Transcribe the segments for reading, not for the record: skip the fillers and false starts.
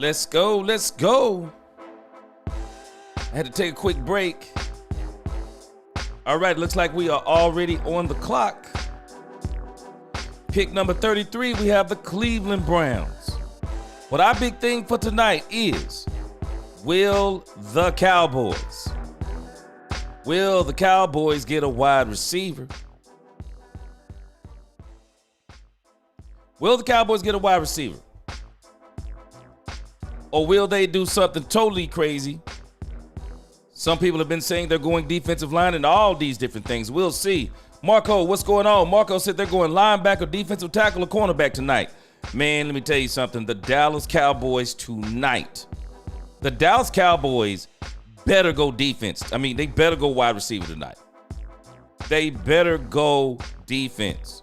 Let's go. Let's go. I had to take a quick break. All right, looks like we are already on the clock. Pick number 33, we have the Cleveland Browns. But our big thing for tonight is, will the Cowboys get a wide receiver? Will the Cowboys get a wide receiver? Or will they do something totally crazy? Some people have been saying they're going defensive line and all these different things. We'll see. Marco, what's going on? Marco said they're going linebacker, defensive tackle, or cornerback tonight. Man, let me tell you something. The Dallas Cowboys tonight. The Dallas Cowboys better go defense. I mean, they better go wide receiver tonight. They better go defense.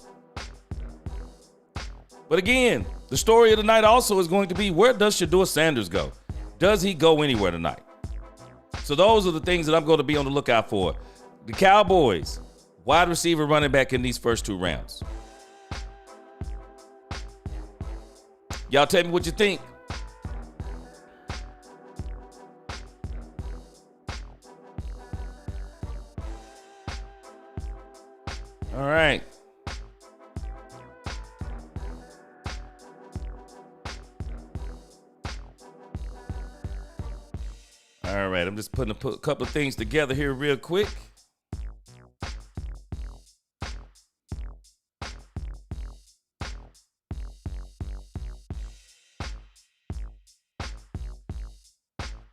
But again, the story of the night also is going to be, where does Shedeur Sanders go? Does he go anywhere tonight? So those are the things that I'm going to be on the lookout for. The Cowboys, wide receiver, running back in these first two rounds. Y'all tell me what you think. All right. All right, I'm just putting a couple of things together here real quick.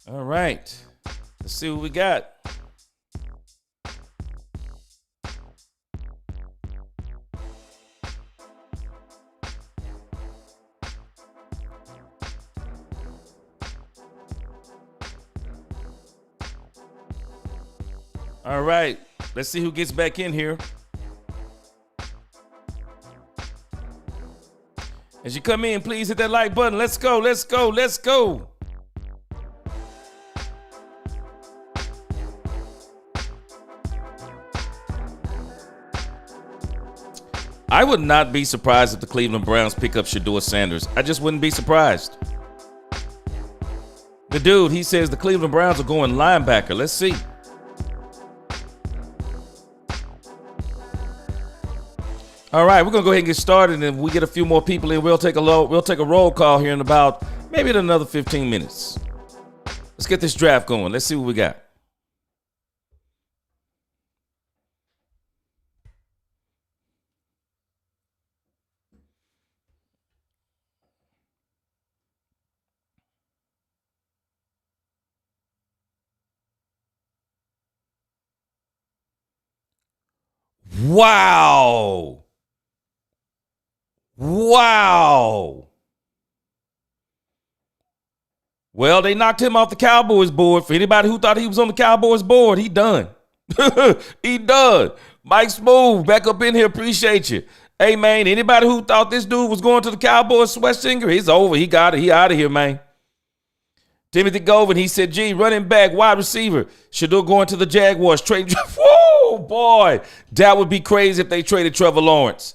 All right, let's see what we got. All right, let's see who gets back in here. As you come in, please hit that like button. Let's go, let's go, let's go. I would not be surprised if the Cleveland Browns pick up Shedeur Sanders. I just wouldn't be surprised. The dude, he says the Cleveland Browns are going linebacker. Let's see. All right, we're gonna go ahead and get started, and we get a few more people in. We'll take a roll call here in about maybe in another 15 minutes. Let's get this draft going. Let's see what we got. Wow. Wow. Well, they knocked him off the Cowboys board. For anybody who thought he was on the Cowboys board, he done. He done. Mike Smooth, back up in here. Appreciate you. Hey, man, anybody who thought this dude was going to the Cowboys sweat singer, he's over. He got it. He out of here, man. Timothy Govin, he said, gee, running back, wide receiver. Shedeur going to the Jaguars. Trade. Whoa, boy. That would be crazy if they traded Trevor Lawrence.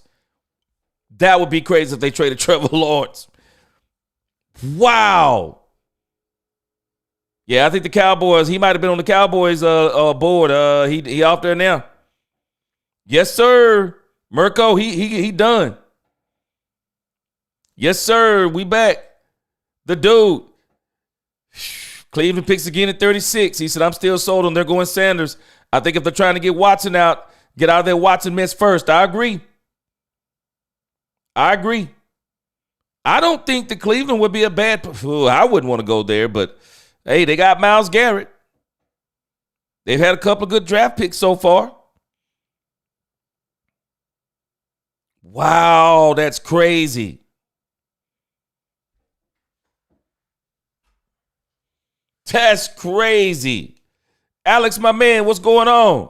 That would be crazy if they traded Trevor Lawrence. Wow. Yeah, I think the Cowboys, he might have been on the Cowboys board. He off there now. Yes, sir. Mirko, he done. Yes, sir. We back. The dude. Cleveland picks again at 36. He said, I'm still sold on they're going Sanders. I think if they're trying to get Watson out, get out of their Watson mess first. I agree. I don't think the Cleveland would be a bad. I wouldn't want to go there, but hey, they got Myles Garrett. They've had a couple of good draft picks so far. Wow, that's crazy. That's crazy. Alex, my man, what's going on?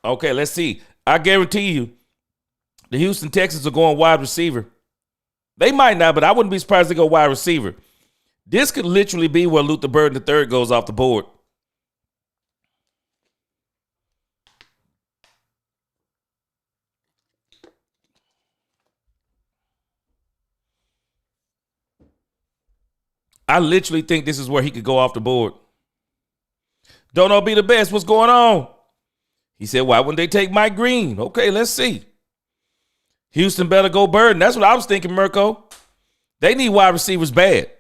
Okay, let's see. I guarantee you the Houston Texans are going wide receiver. They might not, but I wouldn't be surprised to go wide receiver. This could literally be where Luther Burden III goes off the board. I literally think this is where he could go off the board. Don't know be the best. What's going on? He said, why wouldn't they take Mike Green? Okay, let's see. Houston better go Burden. That's what I was thinking, Mirko. They need wide receivers bad.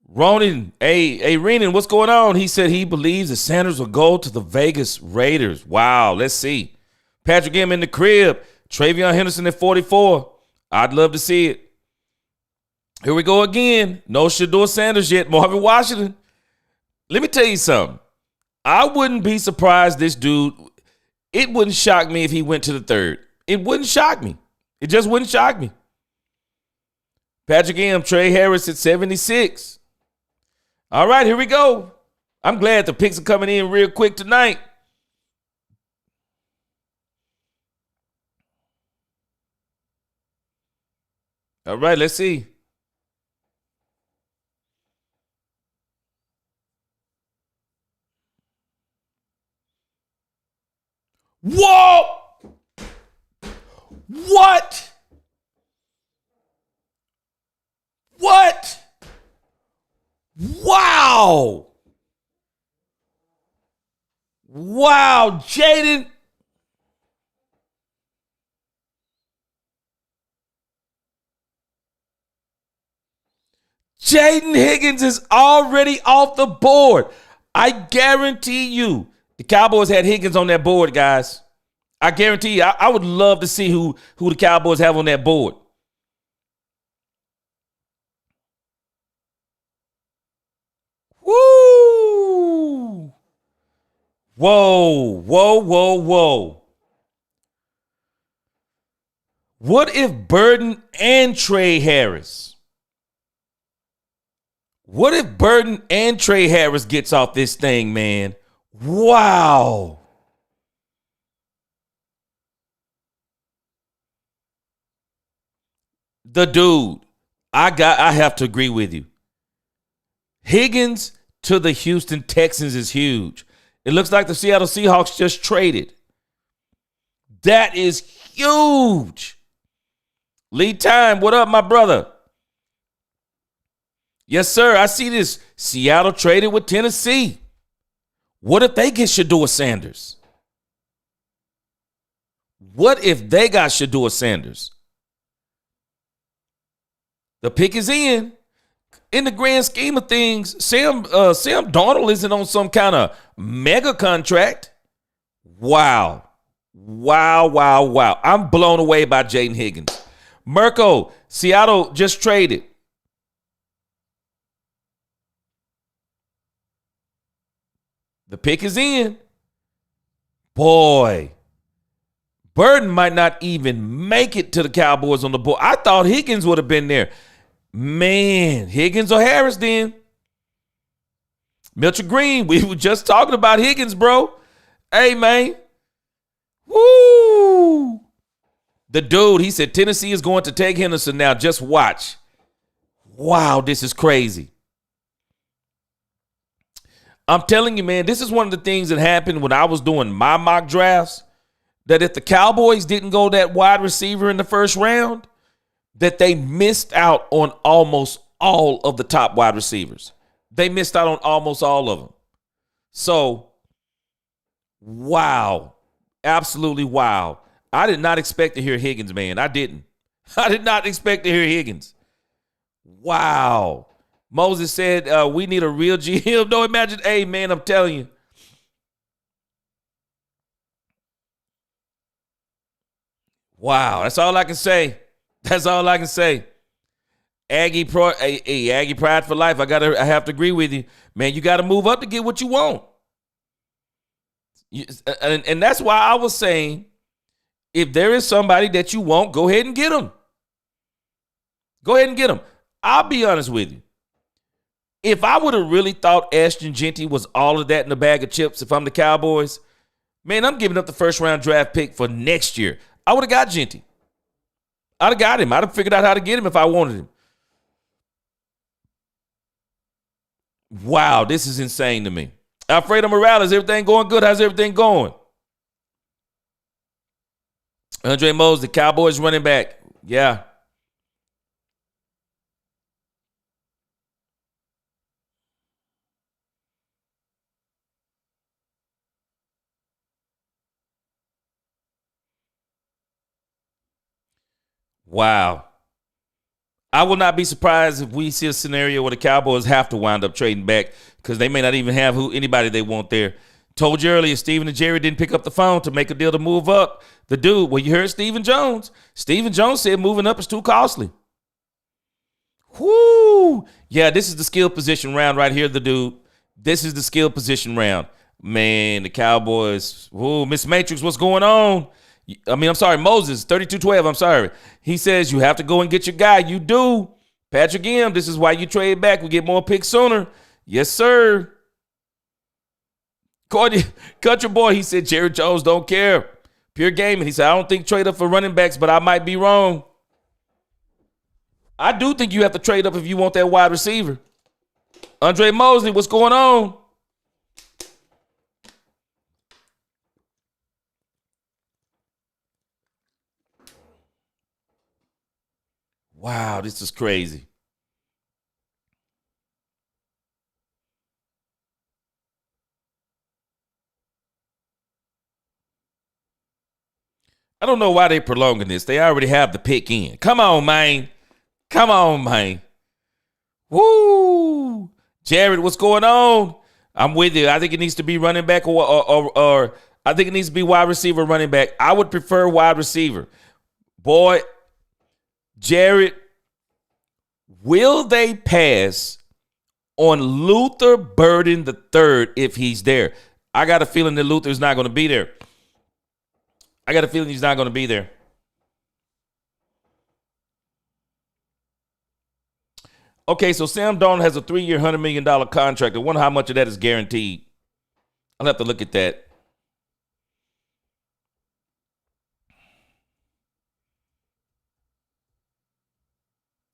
Ronan, Renan, what's going on? He said he believes the Sanders will go to the Vegas Raiders. Wow, let's see. Patrick M in the crib. Travion Henderson at 44. I'd love to see it. Here we go again. No Shedeur Sanders yet. Marvin Washington. Let me tell you something. I wouldn't be surprised this dude. It wouldn't shock me if he went to the third. It wouldn't shock me. It just wouldn't shock me. Patrick M, Trey Harris at 76. All right, here we go. I'm glad the picks are coming in real quick tonight. All right, let's see. Whoa! What? What? Wow. Wow, Jaden. Jaden Higgins is already off the board. I guarantee you the Cowboys had Higgins on that board, guys. I guarantee you. I would love to see who the Cowboys have on that board. Woo! Whoa, whoa, whoa, whoa. What if Burden and Trey Harris? What if Burden and Trey Harris gets off this thing, man? Wow. The dude, I have to agree with you. Higgins to the Houston Texans is huge. It looks like the Seattle Seahawks just traded. That is huge. Lead time, what up, my brother? Yes, sir. I see this. Seattle traded with Tennessee. What if they get Shedeur Sanders? What if they got Shedeur Sanders? The pick is in. In the grand scheme of things, Sam Darnold isn't on some kind of mega contract. Wow. Wow, wow, wow. I'm blown away by Jaden Higgins. Mirko, Seattle just traded. The pick is in. Boy, Burden might not even make it to the Cowboys on the board. I thought Higgins would have been there. Man, Higgins or Harris then. Mitchell Green, we were just talking about Higgins, bro. Hey, man. Woo. The dude, he said Tennessee is going to take Henderson now. Just watch. Wow, this is crazy. I'm telling you, man, this is one of the things that happened when I was doing my mock drafts, that if the Cowboys didn't go that wide receiver in the first round, that they missed out on almost all of the top wide receivers. They missed out on almost all of them. So, wow. Absolutely wow. I did not expect to hear Higgins, man. I didn't. I did not expect to hear Higgins. Wow. Moses said, we need a real GM. Don't imagine. Hey, man, I'm telling you. Wow. That's all I can say. That's all I can say. Aggie pride for life. I have to agree with you. Man, you got to move up to get what you want. And that's why I was saying, if there is somebody that you want, go ahead and get them. Go ahead and get them. I'll be honest with you. If I would have really thought Ashton Jeanty was all of that in a bag of chips, if I'm the Cowboys, man, I'm giving up the first round draft pick for next year. I would have got Jeanty. I'd have got him. I'd have figured out how to get him if I wanted him. Wow, this is insane to me. Alfredo Morales, everything going good? How's everything going? Andre Mose, the Cowboys running back. Yeah. Wow. I will not be surprised if we see a scenario where the Cowboys have to wind up trading back because they may not even have anybody they want there. Told you earlier, Steven and Jerry didn't pick up the phone to make a deal to move up. The dude, well, you heard Stephen Jones. Stephen Jones said moving up is too costly. Whoo! Yeah, this is the skill position round right here, the dude. This is the skill position round. Man, the Cowboys. Whoo, Miss Matrix, what's going on? I'm sorry, Moses, 3212, I'm sorry. He says you have to go and get your guy. You do. Patrick M., this is why you trade back. We get more picks sooner. Yes, sir. Country Boy, he said Jerry Jones don't care. Pure Gaming, he said, I don't think trade up for running backs, but I might be wrong. I do think you have to trade up if you want that wide receiver. Andre Mosley, what's going on? Wow, this is crazy. I don't know why they're prolonging this. They already have the pick in. Come on, man. Come on, man. Woo! Jared, what's going on? I'm with you. I think it needs to be running back or I think it needs to be wide receiver, running back. I would prefer wide receiver. Boy, Jared, will they pass on Luther Burden III if he's there? I got a feeling that Luther's not going to be there. I got a feeling he's not going to be there. Okay, so Sam Darnold has a 3-year, $100 million contract. I wonder how much of that is guaranteed. I'll have to look at that.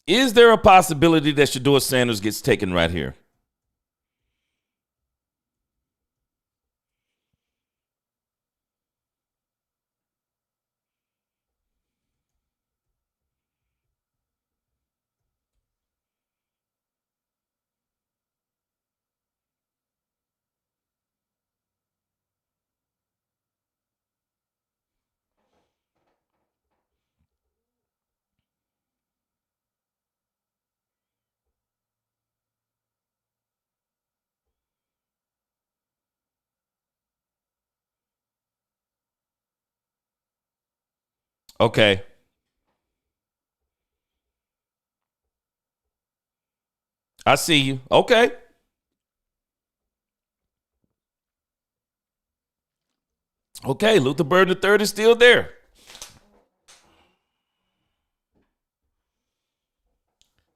Is there a possibility that Shedeur Sanders gets taken right here? Okay. I see you. Okay. Okay, Luther Burden III is still there.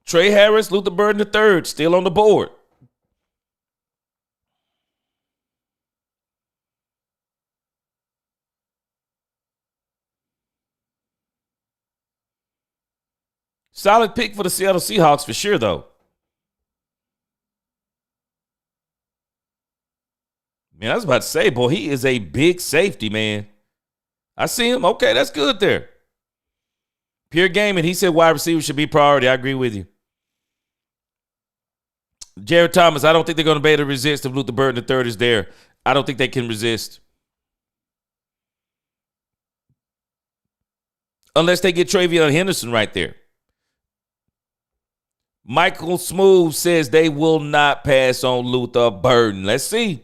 Trey Harris, Luther Burden III, still on the board. Solid pick for the Seattle Seahawks for sure, though. Man, I was about to say, boy, he is a big safety, man. I see him. Okay, that's good there. Pure Gaming, he said wide receiver should be priority. I agree with you. Jared Thomas, I don't think they're going to be able to resist if Luther Burden III is there. I don't think they can resist. Unless they get Travion Henderson right there. Michael Smooth says they will not pass on Luther Burden. Let's see.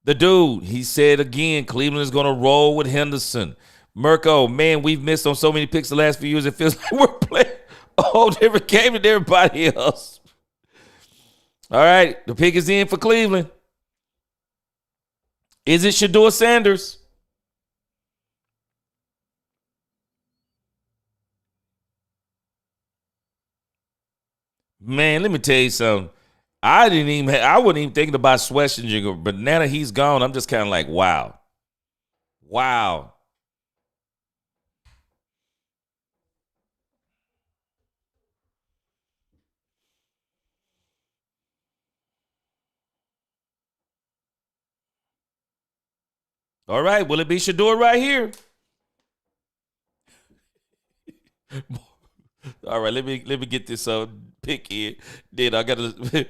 The dude, he said again, Cleveland is going to roll with Henderson. Mirko, man, we've missed on so many picks the last few years. It feels like we're playing a whole different game than everybody else. All right, the pick is in for Cleveland. Is it Shedeur Sanders? Man, let me tell you something. I wasn't even thinking about Schlesinger, but now that he's gone, I'm just kind of like, wow. Wow. All right, will it be Shedeur right here? All right, let me get this pick in. Then I got to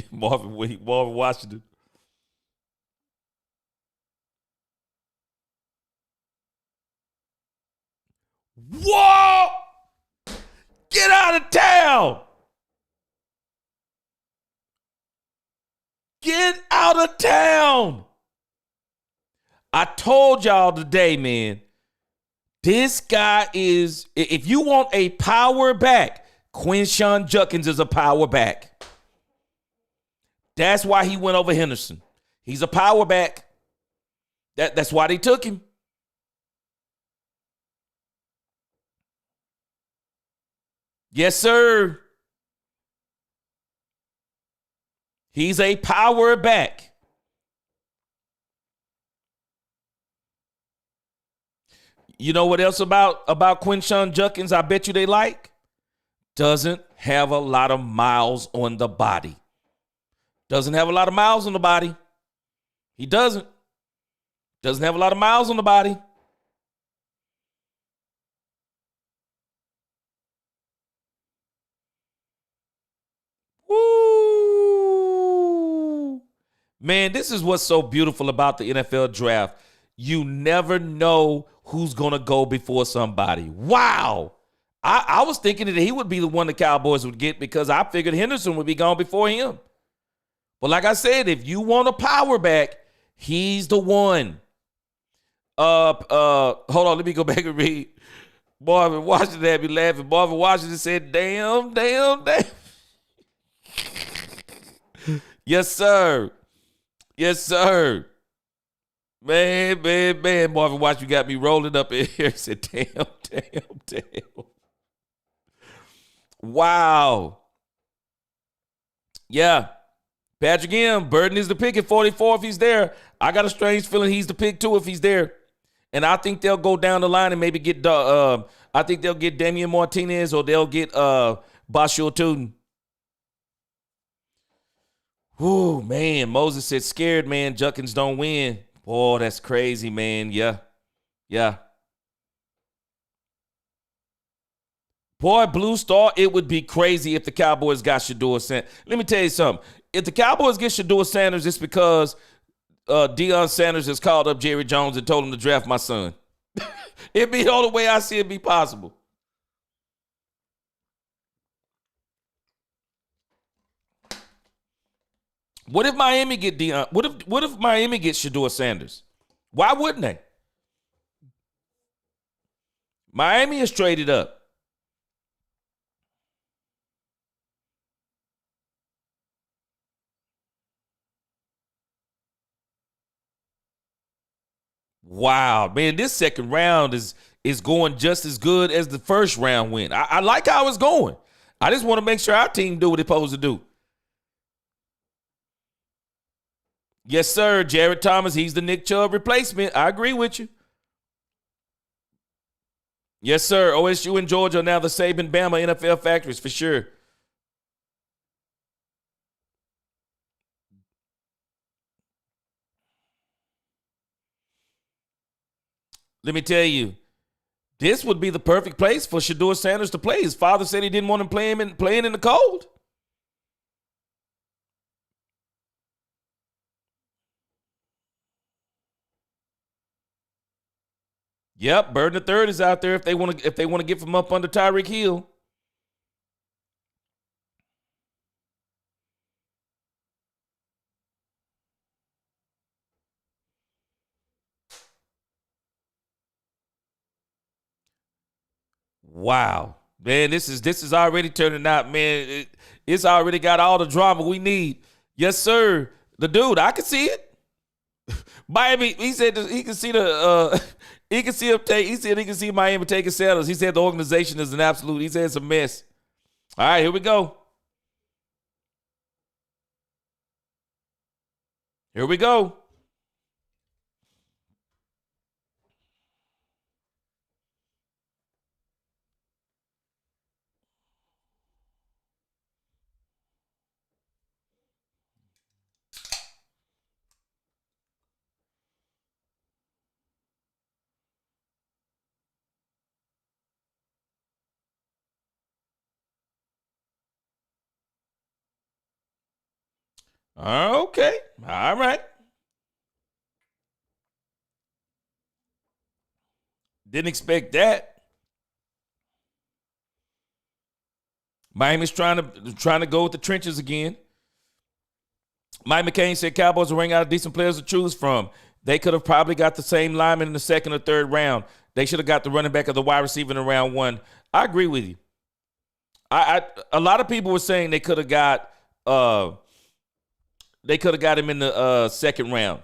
Marvin Washington. Whoa! Get out of town! Get out of town! I told y'all today, man, this guy is, if you want a power back, Quinshon Judkins is a power back. That's why he went over Henderson. He's a power back. That's why they took him. Yes, sir. He's a power back. You know what else about Quinshon Judkins I bet you they like? Doesn't have a lot of miles on the body. Doesn't have a lot of miles on the body. He doesn't. Doesn't have a lot of miles on the body. Woo! Man, this is what's so beautiful about the NFL draft. You never know who's going to go before somebody. Wow. I was thinking that he would be the one the Cowboys would get because I figured Henderson would be gone before him. But like I said, if you want a power back, he's the one. Hold on, let me go back and read. Marvin Washington had me laughing. Marvin Washington said, damn. Yes, sir. Yes, sir. Man. Marvin Washington got me rolling up in here. He said, damn. Wow. Yeah. Patrick M. Burden is the pick at 44 if he's there. I got a strange feeling he's the pick too if he's there. And I think they'll go down the line and maybe get I think they'll get Damian Martinez or they'll get Bashir Tootin. Ooh, man. Moses said scared, man. Judkins don't win. Boy, that's crazy, man. Yeah. Boy, Blue Star, it would be crazy if the Cowboys got Shedeur Sanders. Let me tell you something. If the Cowboys get Shedeur Sanders, it's because Deion Sanders has called up Jerry Jones and told him to draft my son. It'd be the only way I see it be possible. What if Miami get Deion? What if Miami gets Shedeur Sanders? Why wouldn't they? Miami is traded up. Wow, man, this second round is going just as good as the first round went. I like how it's going. I just want to make sure our team do what it's supposed to do. Yes, sir. Jared Thomas, he's the Nick Chubb replacement. I agree with you. Yes, sir. OSU and Georgia are now the Saban Bama NFL factories for sure. Let me tell you, this would be the perfect place for Shedeur Sanders to play. His father said he didn't want him playing in the cold. Yep, Bird the third is out there if they want to get from up under Tyreek Hill. Wow, man, this is already turning out, man. It's already got all the drama we need. Yes, sir. The dude, I can see it. Miami, he said he can see the he can see him take. He said he can see Miami taking Sanders. He said the organization is an absolute. He said it's a mess. All right, here we go. Here we go. Okay. All right. Didn't expect that. Miami's trying to go with the trenches again. Mike McCain said Cowboys are running out of decent players to choose from. They could have probably got the same lineman in the second or third round. They should have got the running back or the wide receiver in round one. I agree with you. A lot of people were saying they could have got him in the second round.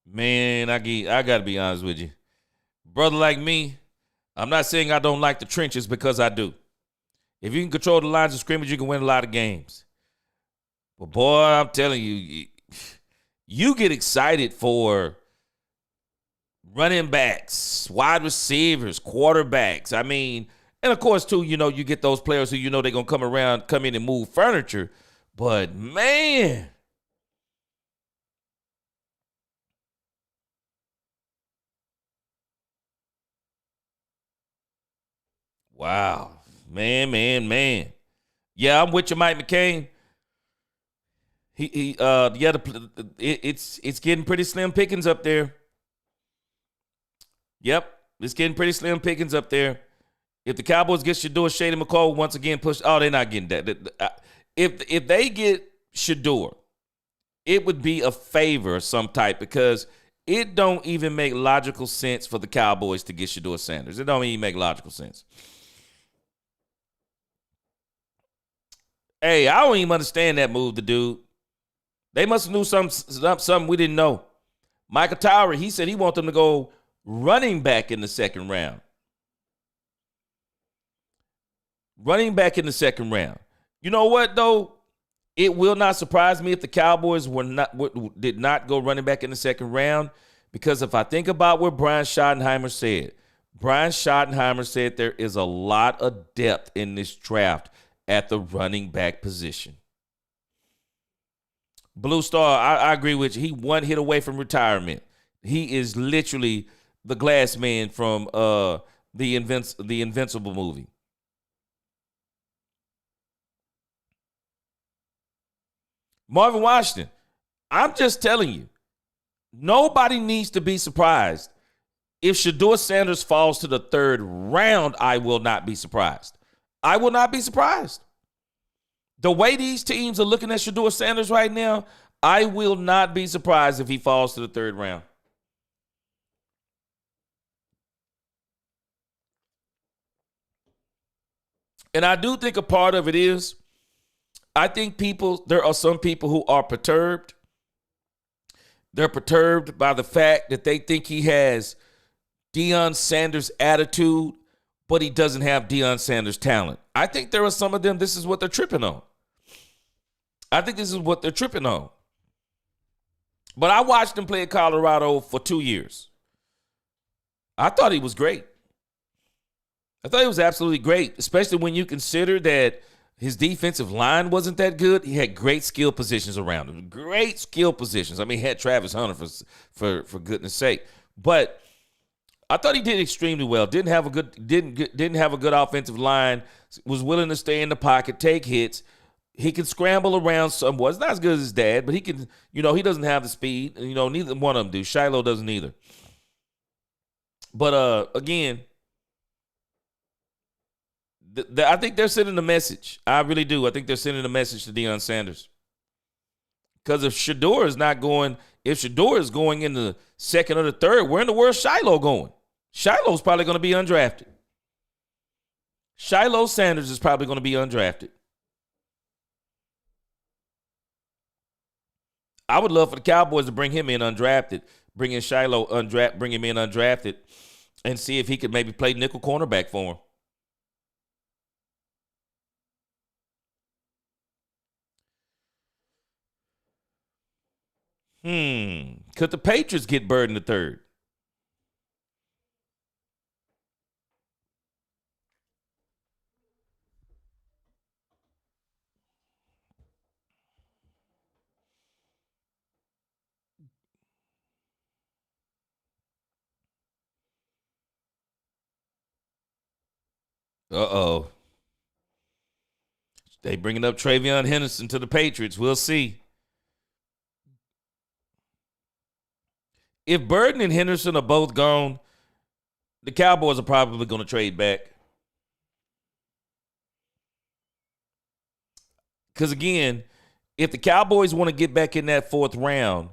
Man, I got to be honest with you. Brother like me, I'm not saying I don't like the trenches because I do. If you can control the lines of scrimmage, you can win a lot of games. But boy, I'm telling you, you get excited for running backs, wide receivers, quarterbacks. I mean, and of course, too, you get those players who they're going to come in and move furniture. But man, wow. Man. Yeah, I'm with you, Mike McCain. It's getting pretty slim pickings up there. Yep, it's getting pretty slim pickings up there. If the Cowboys get Shador, Shady McCall once again pushed, they're not getting that. If they get Shador, it would be a favor of some type because it don't even make logical sense for the Cowboys to get Shador Sanders. It don't even make logical sense. Hey, I don't even understand that move, the dude. They must have knew something we didn't know. Michael Tower, he said he wants them to go running back in the second round. Running back in the second round. You know what, though? It will not surprise me if the Cowboys did not go running back in the second round, because if I think about what Brian Schottenheimer said there is a lot of depth in this draft at the running back position. Blue Star, I agree with you. He one hit away from retirement. He is literally the glass man from the Invincible movie. Marvin Washington, I'm just telling you, nobody needs to be surprised. If Shador Sanders falls to the third round, I will not be surprised. I will not be surprised. The way these teams are looking at Shador Sanders right now, I will not be surprised if he falls to the third round. And I do think a part of it is, I think there are some people who are perturbed. They're perturbed by the fact that they think he has Deion Sanders' attitude, but he doesn't have Deion Sanders' talent. I think there are some of them, this is what they're tripping on. But I watched him play at Colorado for 2 years. I thought he was great. I thought he was absolutely great, especially when you consider that his defensive line wasn't that good. He had great skill positions around him. Great skill positions. I mean, he had Travis Hunter for goodness sake. But I thought he did extremely well. Didn't have a good offensive line. Was willing to stay in the pocket, take hits. He can scramble around somewhat. It's not as good as his dad, but he can. He doesn't have the speed. Neither one of them do. Shiloh doesn't either. But again, I think they're sending a message. I really do. I think they're sending a message to Deion Sanders. Because if Shador is going in the second or the third, where in the world is Shiloh going? Shiloh's probably going to be undrafted. Shiloh Sanders is probably going to be undrafted. I would love for the Cowboys to bring him in undrafted, bring him in undrafted, and see if he could maybe play nickel cornerback for him. Could the Patriots get Bird in the third? Uh-oh. They bringing up Travion Henderson to the Patriots. We'll see. If Burden and Henderson are both gone, the Cowboys are probably going to trade back. Because again, if the Cowboys want to get back in that fourth round,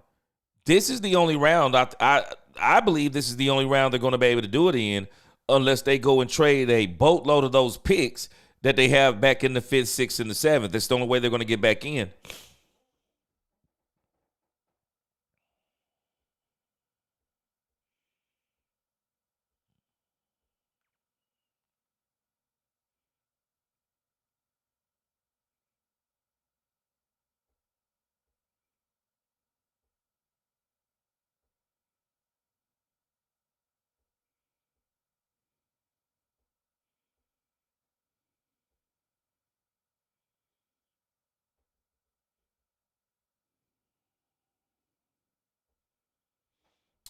this is the only round. I believe this is the only round they're going to be able to do it in, unless they go and trade a boatload of those picks that they have back in the 5th, 6th, and the 7th. That's the only way they're going to get back in.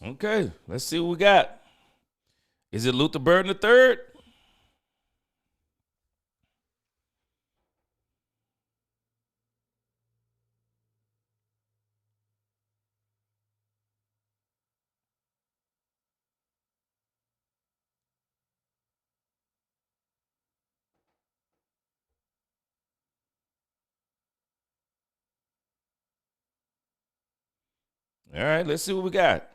Okay, let's see what we got. Is it Luther Burden the third? All right, let's see what we got.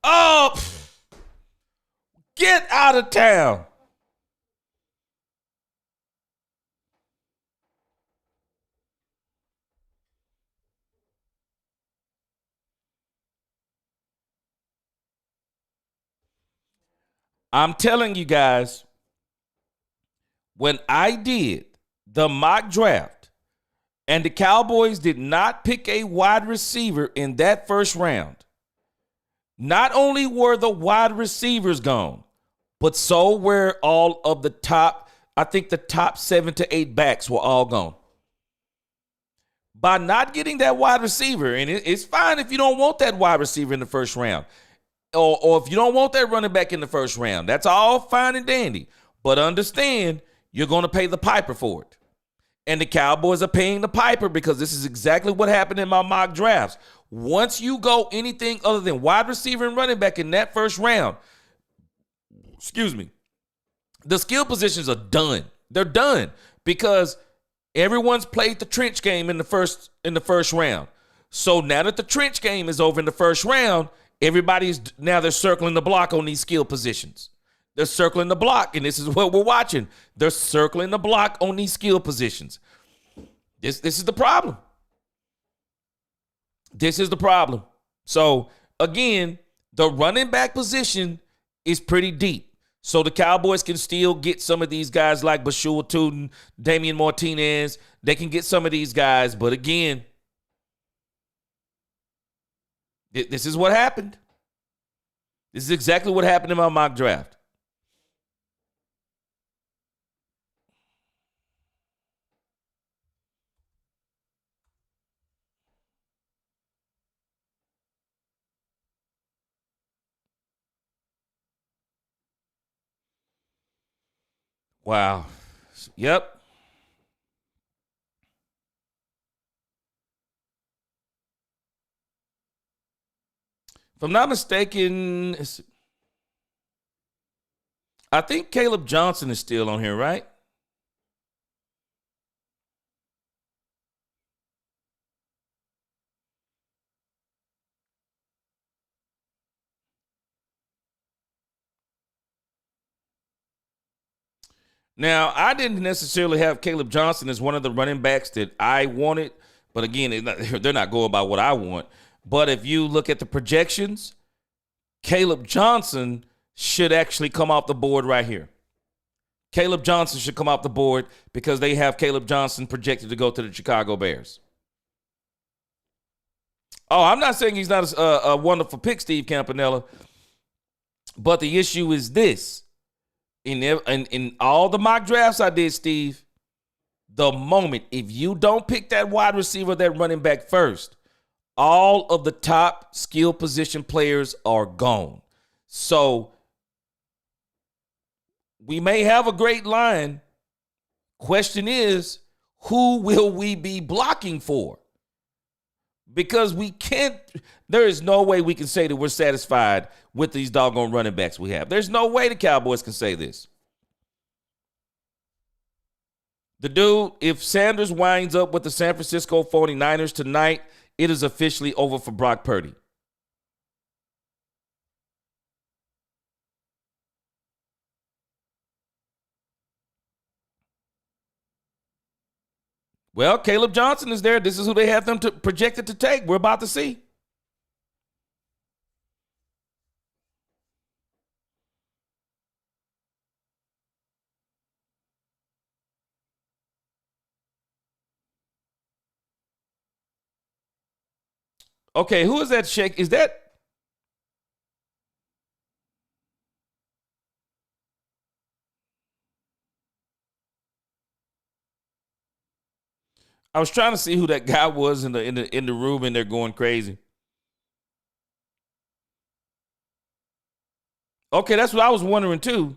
Oh, get out of town. I'm telling you guys, when I did the mock draft and the Cowboys did not pick a wide receiver in that first round, not only were the wide receivers gone, but so were all of the top, I think the top 7 to 8 backs were all gone. By not getting that wide receiver, and it's fine if you don't want that wide receiver in the first round, or if you don't want that running back in the first round, that's all fine and dandy. But understand, you're going to pay the piper for it. And the Cowboys are paying the piper because this is exactly what happened in my mock drafts. Once you go anything other than wide receiver and running back in that first round, the skill positions are done. They're done because everyone's played the trench game in the first round. So now that the trench game is over in the first round, they're circling the block on these skill positions. They're circling the block, and this is what we're watching. They're circling the block on these skill positions. This is the problem. This is the problem. So, again, the running back position is pretty deep. So the Cowboys can still get some of these guys like Bashua Tootin, Damian Martinez. They can get some of these guys. But, again, this is what happened. This is exactly what happened in my mock draft. Wow. Yep. If I'm not mistaken, I think Caleb Johnson is still on here, right? Now, I didn't necessarily have Caleb Johnson as one of the running backs that I wanted. But again, they're not going by what I want. But if you look at the projections, Caleb Johnson should actually come off the board right here. Caleb Johnson should come off the board because they have Caleb Johnson projected to go to the Chicago Bears. Oh, I'm not saying he's not a wonderful pick, Steve Campanella. But the issue is this. In all the mock drafts I did, Steve, the moment, if you don't pick that wide receiver, that running back first, All of the top skill position players are gone. So we may have a great line. Question is, who will we be blocking for? Because we can't, there is no way we can say that we're satisfied with these doggone running backs we have. There's no way the Cowboys can say this. The dude, if Sanders winds up with the San Francisco 49ers tonight, it is officially over for Brock Purdy. Well, Caleb Johnson is there. This is who they have them projected to take. We're about to see. Okay, who is that shake? Is that? I was trying to see who that guy was in the room, and they're going crazy. Okay, that's what I was wondering too.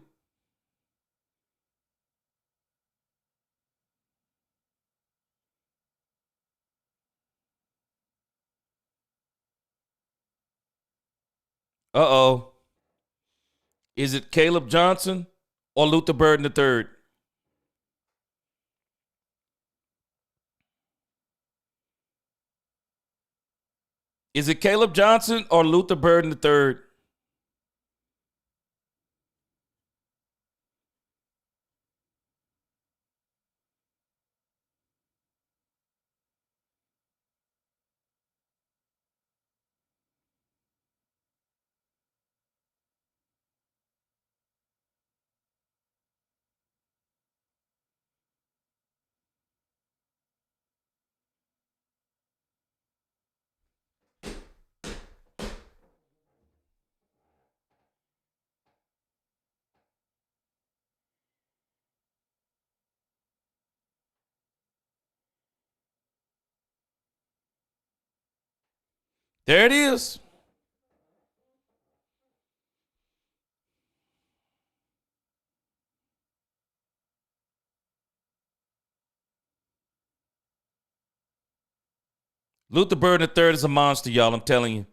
Uh-oh. Is it Caleb Johnson or Luther Burden III? Is it Caleb Johnson or Luther Burden III? There it is. Luther Burden III is a monster, y'all. I'm telling you.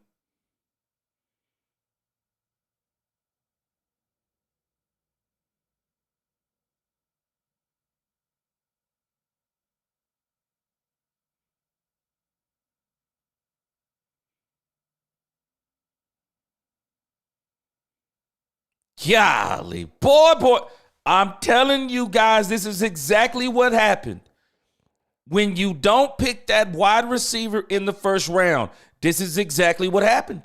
Golly, boy. I'm telling you guys, this is exactly what happened. When you don't pick that wide receiver in the first round, this is exactly what happened.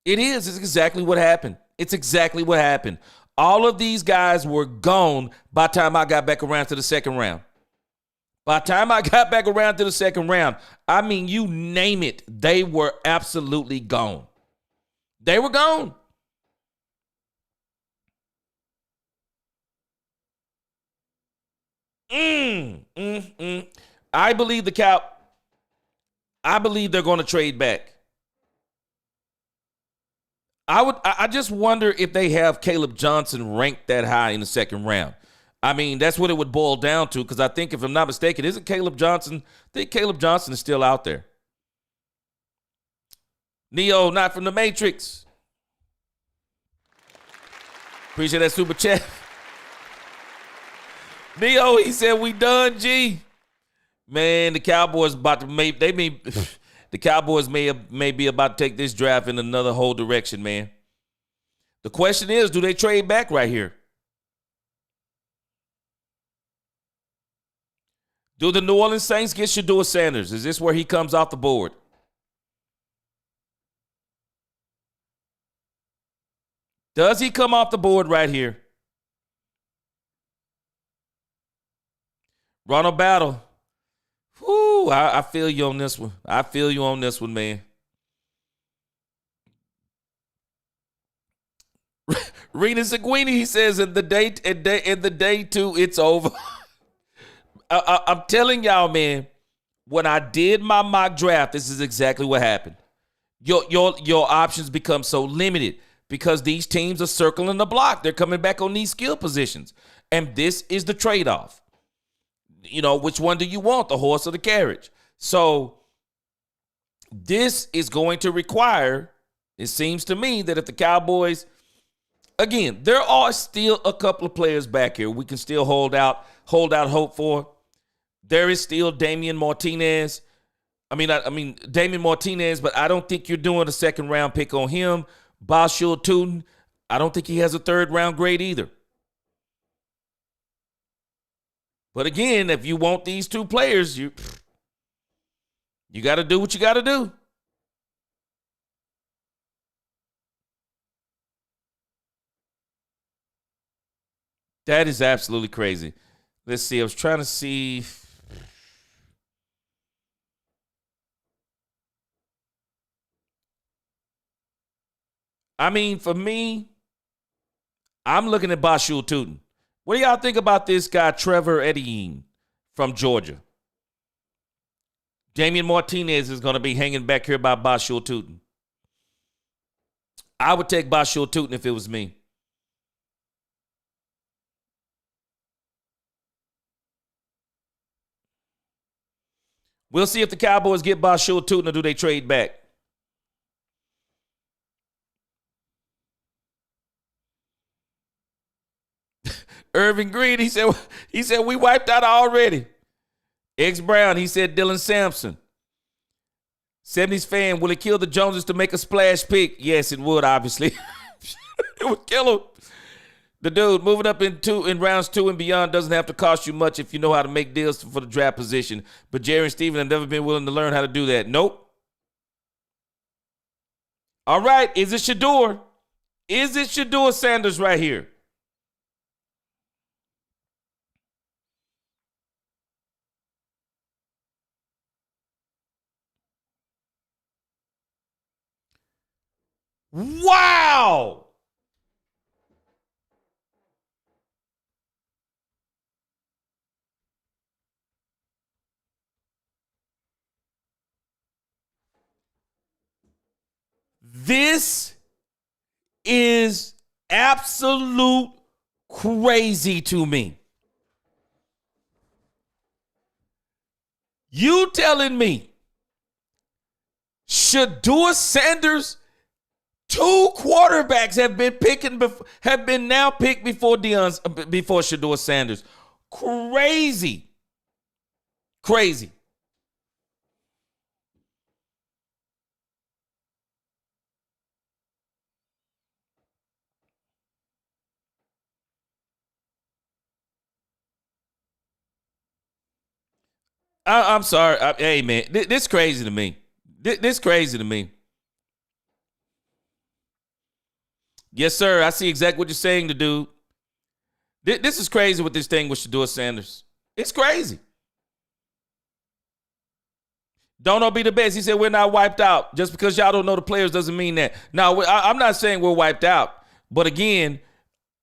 It is. It's exactly what happened. It's exactly what happened. All of these guys were gone by the time I got back around to the second round. By the time I got back around to the second round, I mean, you name it, they were absolutely gone. They were gone. I believe I believe they're going to trade back. I just wonder if they have Caleb Johnson ranked that high in the second round. I mean, that's what it would boil down to, because I think, if I'm not mistaken, isn't Caleb Johnson? I think Caleb Johnson is still out there. Neo, not from the Matrix. Appreciate that super chat. Neo, he said, we done, G. Man, the Cowboys about to the Cowboys may be about to take this draft in another whole direction, man. The question is, do they trade back right here? Do the New Orleans Saints get Shedeur Sanders? Is this where he comes off the board? Does he come off the board right here? Ronald Battle. Whoo, I feel you on this one. I feel you on this one, man. Rena Seguini, he says, in the day two, it's over. I'm telling y'all, man, when I did my mock draft, this is exactly what happened. Your options become so limited because these teams are circling the block. They're coming back on these skill positions. And this is the trade-off. Which one do you want, the horse or the carriage? So this is going to require, it seems to me, that if the Cowboys, again, there are still a couple of players back here we can still hold out hope for. There is still Damian Martinez. Damian Martinez, but I don't think you're doing a second-round pick on him. Bashul Tootin, I don't think he has a third-round grade either. But again, if you want these two players, you got to do what you got to do. That is absolutely crazy. Let's see. I was trying to see. For me, I'm looking at Bashul Tootin. What do y'all think about this guy, Trevor Etienne from Georgia? Damian Martinez is going to be hanging back here by Bashul Tootin. I would take Bashul Tootin if it was me. We'll see if the Cowboys get Bashul Tootin or do they trade back. Irving Green, he said we wiped out already. X Brown, he said Dylan Sampson. 70s fan, will it kill the Joneses to make a splash pick? Yes, it would, obviously. It would kill them. The dude moving up in rounds 2 and beyond doesn't have to cost you much if you know how to make deals for the draft position. But Jerry and Steven have never been willing to learn how to do that. Nope. All right, is it Shedeur? Is it Shedeur Sanders right here? Wow! This is absolute crazy to me. You telling me Shedeur Sanders, 2 quarterbacks have been now picked before Shedeur Sanders. Crazy. Crazy. I'm sorry. Hey, man, this crazy to me. This crazy to me. Yes, sir. I see exactly what you're saying, the dude. This is crazy with this thing with Shedeur Sanders. It's crazy. Don't know be the best. He said we're not wiped out. Just because y'all don't know the players doesn't mean that. Now, I'm not saying we're wiped out. But again,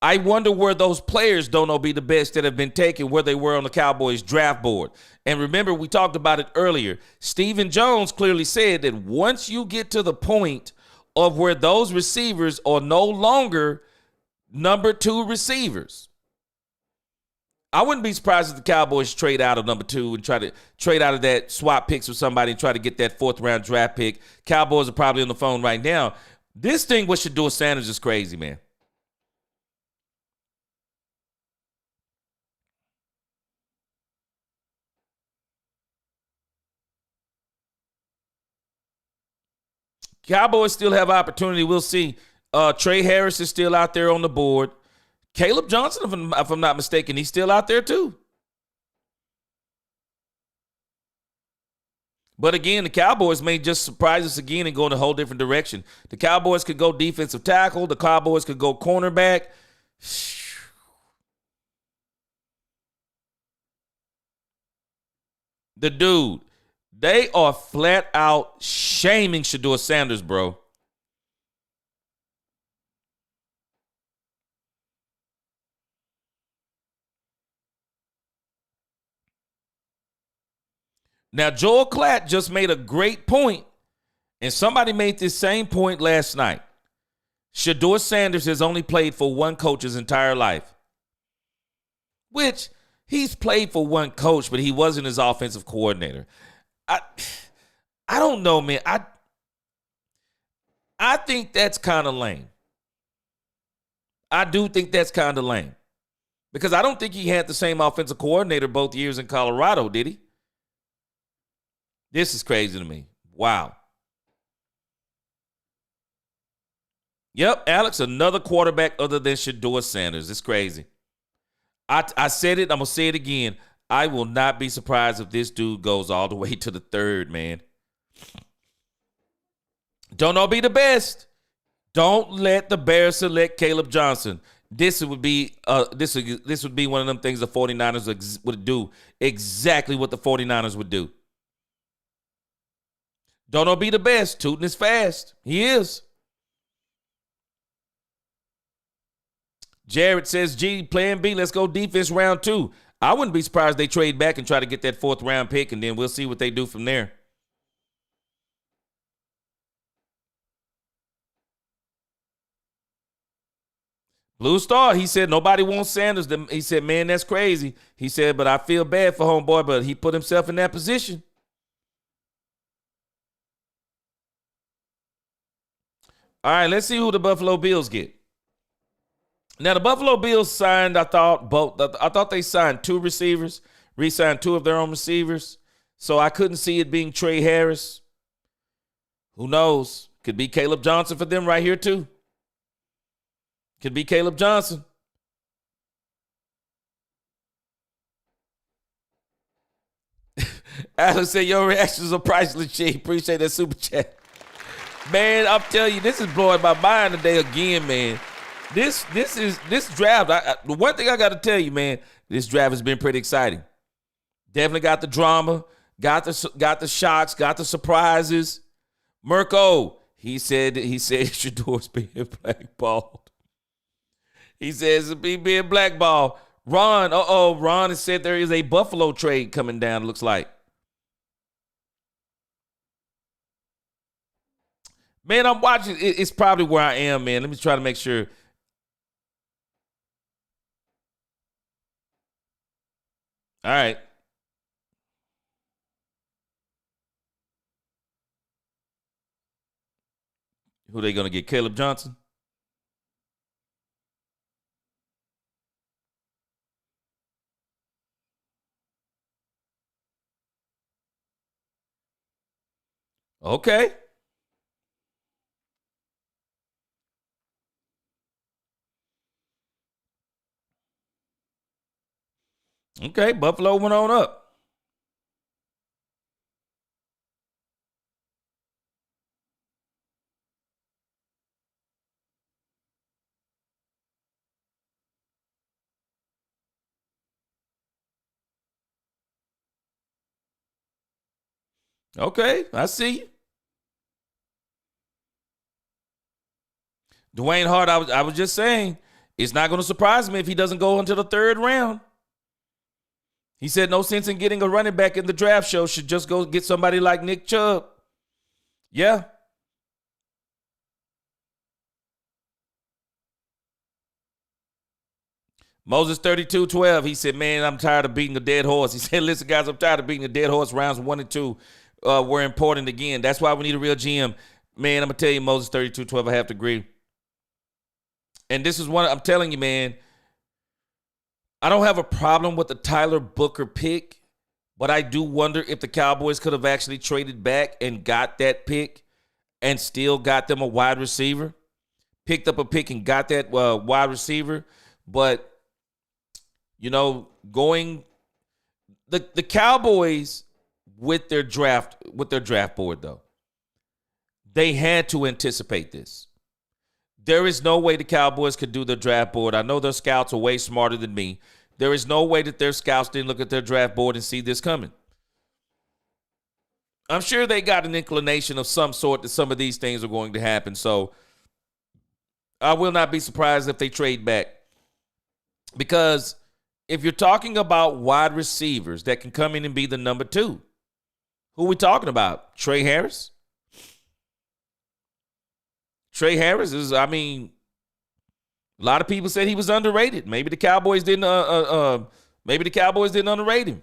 I wonder where those players don't know be the best that have been taken, where they were on the Cowboys draft board. And remember, we talked about it earlier. Stephen Jones clearly said that once you get to the point of where those receivers are no longer number 2 receivers, I wouldn't be surprised if the Cowboys trade out of number 2 and try to trade out of that, swap picks with somebody and try to get that 4th-round draft pick. Cowboys are probably on the phone right now. This thing with Shedeur Sanders is crazy, man. Cowboys still have opportunity. We'll see. Trey Harris is still out there on the board. Caleb Johnson, if I'm not mistaken, he's still out there too. But again, the Cowboys may just surprise us again and go in a whole different direction. The Cowboys could go defensive tackle. The Cowboys could go cornerback. The dude, they are flat out shaming Shedeur Sanders, bro. Now, Joel Klatt just made a great point, and somebody made this same point last night. Shedeur Sanders has only played for one coach his entire life, which he's played for one coach, but he wasn't his offensive coordinator. I don't know, man. I think that's kind of lame. I do think that's kind of lame because I don't think he had the same offensive coordinator both years in Colorado, did he? This is crazy to me. Wow. Yep, Alex, another quarterback other than Shedeur Sanders. It's crazy. I said it. I'm going to say it again. I will not be surprised if this dude goes all the way to the third, man. Don't all be the best. Don't let the Bears select Caleb Johnson. This would be this would be one of them things the 49ers would do. Exactly what the 49ers would do. Don't all be the best. Tootin is fast. He is. Jared says, G, plan B, let's go defense round 2. I wouldn't be surprised they trade back and try to get that 4th round pick, and then we'll see what they do from there. Blue Star, he said, nobody wants Sanders. He said, man, that's crazy. He said, but I feel bad for homeboy, but he put himself in that position. All right, let's see who the Buffalo Bills get. Now, the Buffalo Bills signed, I thought they signed 2 receivers, re-signed 2 of their own receivers. So I couldn't see it being Trey Harris. Who knows? Could be Caleb Johnson for them right here, too. Could be Caleb Johnson. Alex said, your reactions are priceless, G. Appreciate that super chat. Man, I'm telling you, this is blowing my mind today again, man. This draft, the one thing I got to tell you, man, this draft has been pretty exciting. Definitely got the drama, got the shocks, got the surprises. Mirko, he said Shedeur's being blackballed. He says it's being blackballed. Ron has said there is a Buffalo trade coming down, it looks like. Man, I'm watching. It's probably where I am, man. Let me try to make sure. All right. Who they going to get? Caleb Johnson? Okay. Okay, Buffalo went on up. Okay, I see you. Dwayne Hart, I was just saying, it's not going to surprise me if he doesn't go until the 3rd round. He said no sense in getting a running back in the draft show. Should just go get somebody like Nick Chubb. Yeah. Moses 32:12. He said, man, I'm tired of beating a dead horse. He said, listen, guys, I'm tired of beating a dead horse. Rounds 1 and 2 were important again. That's why we need a real GM. Man, I'm going to tell you, Moses 32:12, I have to agree. And this is one, I'm telling you, man, I don't have a problem with the Tyler Booker pick, but I do wonder if the Cowboys could have actually traded back and got that pick and still got them a wide receiver. Picked up a pick and got that wide receiver. But, you know, the Cowboys with their draft board, though, they had to anticipate this. There is no way the Cowboys could do their draft board. I know their scouts are way smarter than me. There is no way that their scouts didn't look at their draft board and see this coming. I'm sure they got an inclination of some sort that some of these things are going to happen. So I will not be surprised if they trade back. Because if you're talking about wide receivers that can come in and be the number 2, Who we talking about? Trey Harris? Trey Harris is, I mean, a lot of people said he was underrated. Maybe the Cowboys didn't underrate him.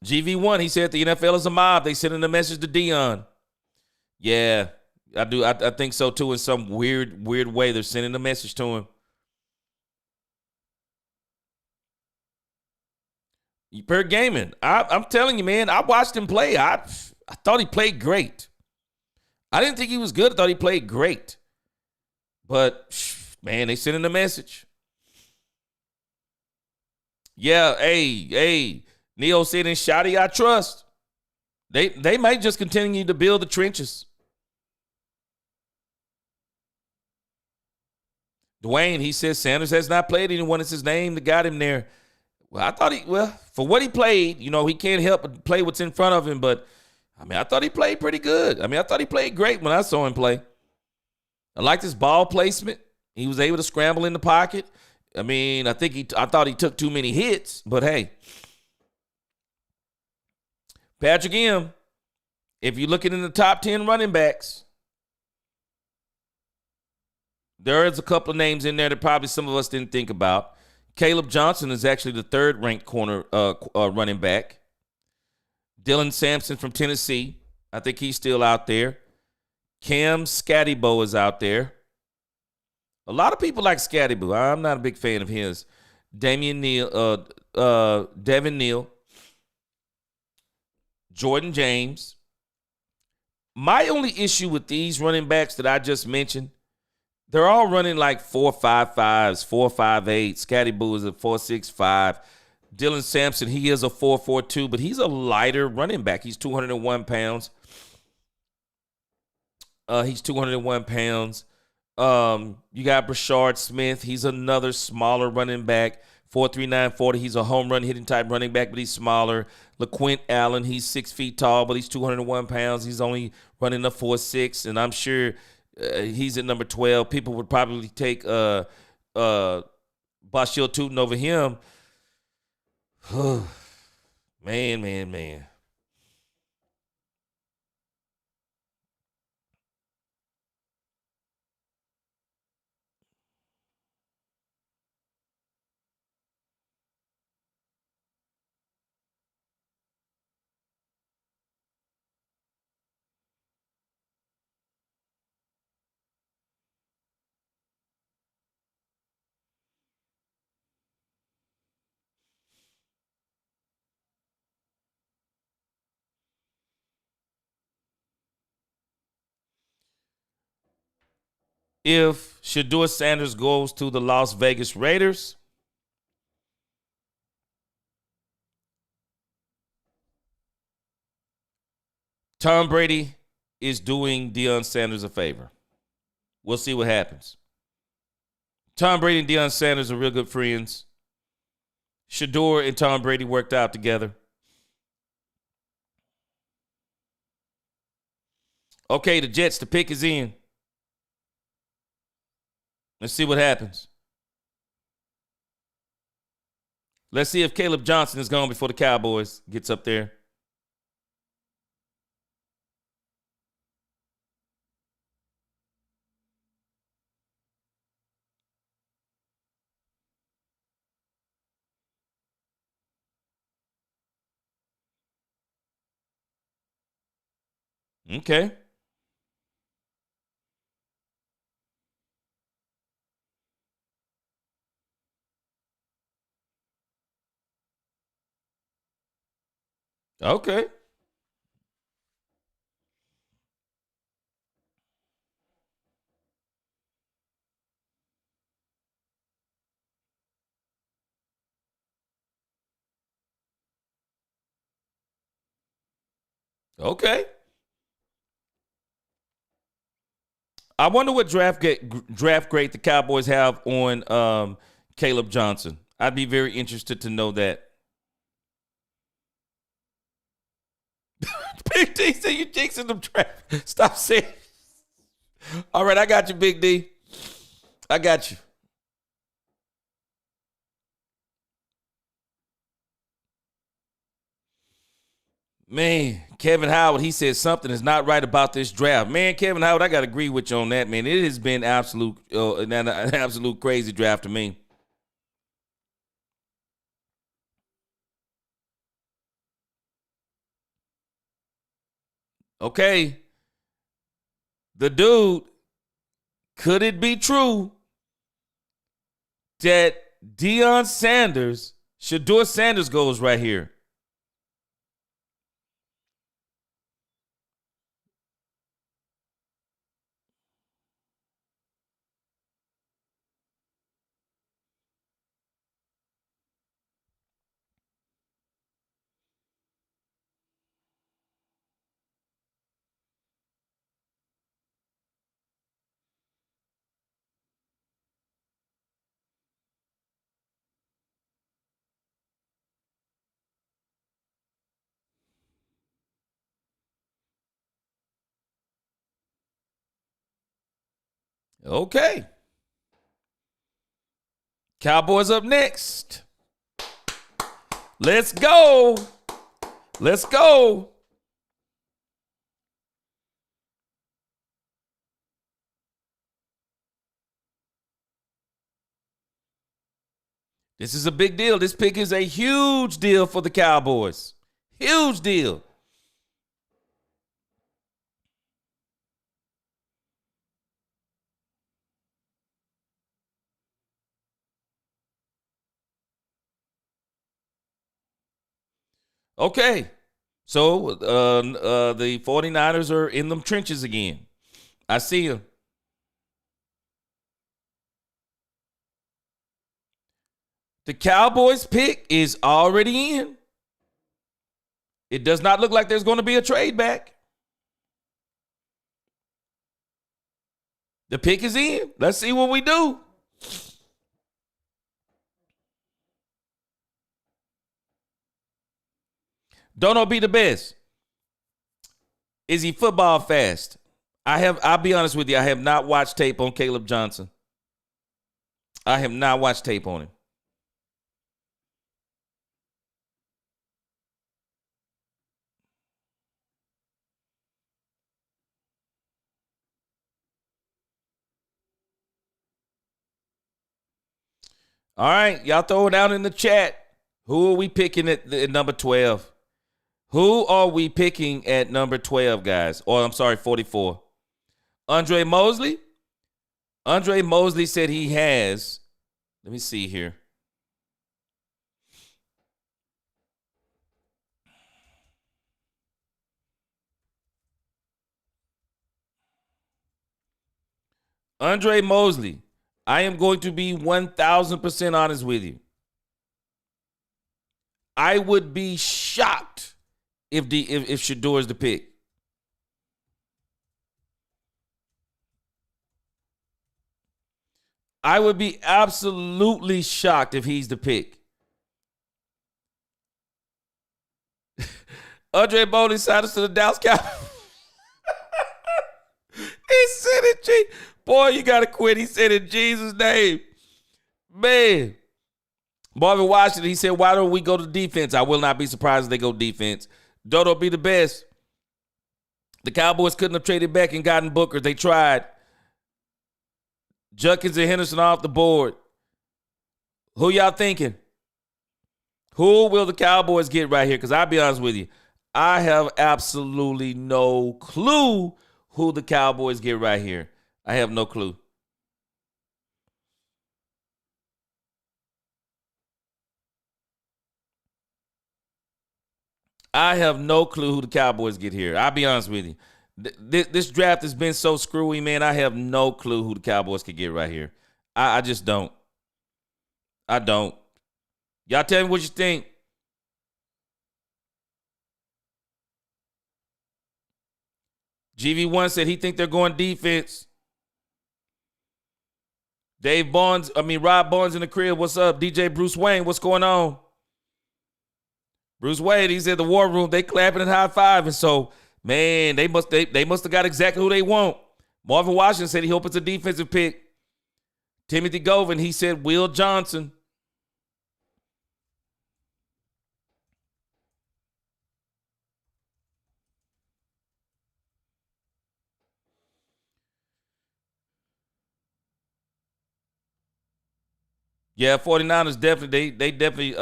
GV1, he said the NFL is a mob. They sending a message to Dion. Yeah, I do. I think so too. In some weird way, they're sending a message to him. Per Gaming, I'm telling you, man. I watched him play. I thought he played great. I didn't think he was good. I thought he played great. But man, they sending a message. Yeah, hey. Neo said in Shotty, I trust. They might just continue to build the trenches. Dwayne, he says Sanders has not played anyone. It's his name that got him there. Well, for what he played, he can't help but play what's in front of him. But, I thought he played pretty good. I thought he played great when I saw him play. I liked his ball placement. He was able to scramble in the pocket. I thought he took too many hits. But, hey. Patrick M., if you're looking in the top 10 running backs, there is a couple of names in there that probably some of us didn't think about. Caleb Johnson is actually the third-ranked corner running back. Dylan Sampson from Tennessee, I think he's still out there. Cam Scattybo is out there. A lot of people like Scattybo. I'm not a big fan of his. Devin Neal, Jordan James. My only issue with these running backs that I just mentioned, they're all running like 4.55s, 4.58. Scatty is a 4.65. Dylan Sampson, he is a 4.42, but he's a lighter running back. He's 201 pounds. You got Brashard Smith. He's another smaller running back. 4.39 40. He's a home run hitting type running back, but he's smaller. LaQuint Allen, he's 6 feet tall, but he's 201 pounds. He's only running a 4.6, and I'm sure he's at number 12. People would probably take Bashil Tootin over him. Man. If Shedeur Sanders goes to the Las Vegas Raiders, Tom Brady is doing Deion Sanders a favor. We'll see what happens. Tom Brady and Deion Sanders are real good friends. Shedeur and Tom Brady worked out together. Okay, the Jets, the pick is in. Let's see what happens. Let's see if Caleb Johnson is gone before the Cowboys gets up there. Okay. Okay. Okay. I wonder what draft grade the Cowboys have on Caleb Johnson. I'd be very interested to know that. Big D said you jinxing them draft. Stop saying. All right, I got you, Big D. I got you. Man, Kevin Howard, he said something is not right about this draft. Man, Kevin Howard, I got to agree with you on that, man. It has been an absolute crazy draft to me. Okay. The dude, could it be true that Shedeur Sanders goes right here? Okay. Cowboys up next. Let's go. Let's go. This is a big deal. This pick is a huge deal for the Cowboys. Huge deal. Okay. So the 49ers are in them trenches again. I see them. The Cowboys pick is already in. It does not look like there's going to be a trade back. The pick is in. Let's see what we do. Dono be the best. Is he football fast? I'll be honest with you, I have not watched tape on Caleb Johnson. I have not watched tape on him. All right, y'all throw it out in the chat. Who are we picking at number 12? Who are we picking at number 12, guys? Or I'm sorry, 44. Andre Mosley? Andre Mosley said he has. Let me see here. Andre Mosley, I am going to be 1,000% honest with you. I would be shocked if Shedeur is the pick. I would be absolutely shocked if he's the pick. Andre Mosley signed us to the Dallas Cowboys. He said it, boy, you got to quit. He said in Jesus' name. Man. Marvin Washington, he said, why don't we go to defense? I will not be surprised if they go defense. Dodo be the best. The Cowboys couldn't have traded back and gotten Booker. They tried. Judkins and Henderson off the board. Who y'all thinking? Who will the Cowboys get right here? Because I'll be honest with you, I have absolutely no clue who the Cowboys get right here. I have no clue. I have no clue who the Cowboys get here. I'll be honest with you. This draft has been so screwy, man. I have no clue who the Cowboys could get right here. I just don't. I don't. Y'all tell me what you think. GV1 said he think they're going defense. Rob Barnes in the crib. What's up? DJ Bruce Wayne, what's going on? Bruce Wayne, he said the war room, they clapping and high fiving. So, man, they must have got exactly who they want. Marvin Washington said he hopes it's a defensive pick. Timothy Govin, he said Will Johnson. Yeah, 49ers definitely they definitely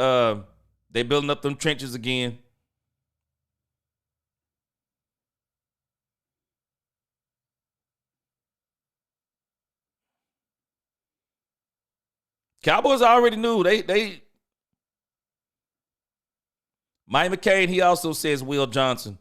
they building up them trenches again. Cowboys already knew they Mike McCain, he also says Will Johnson.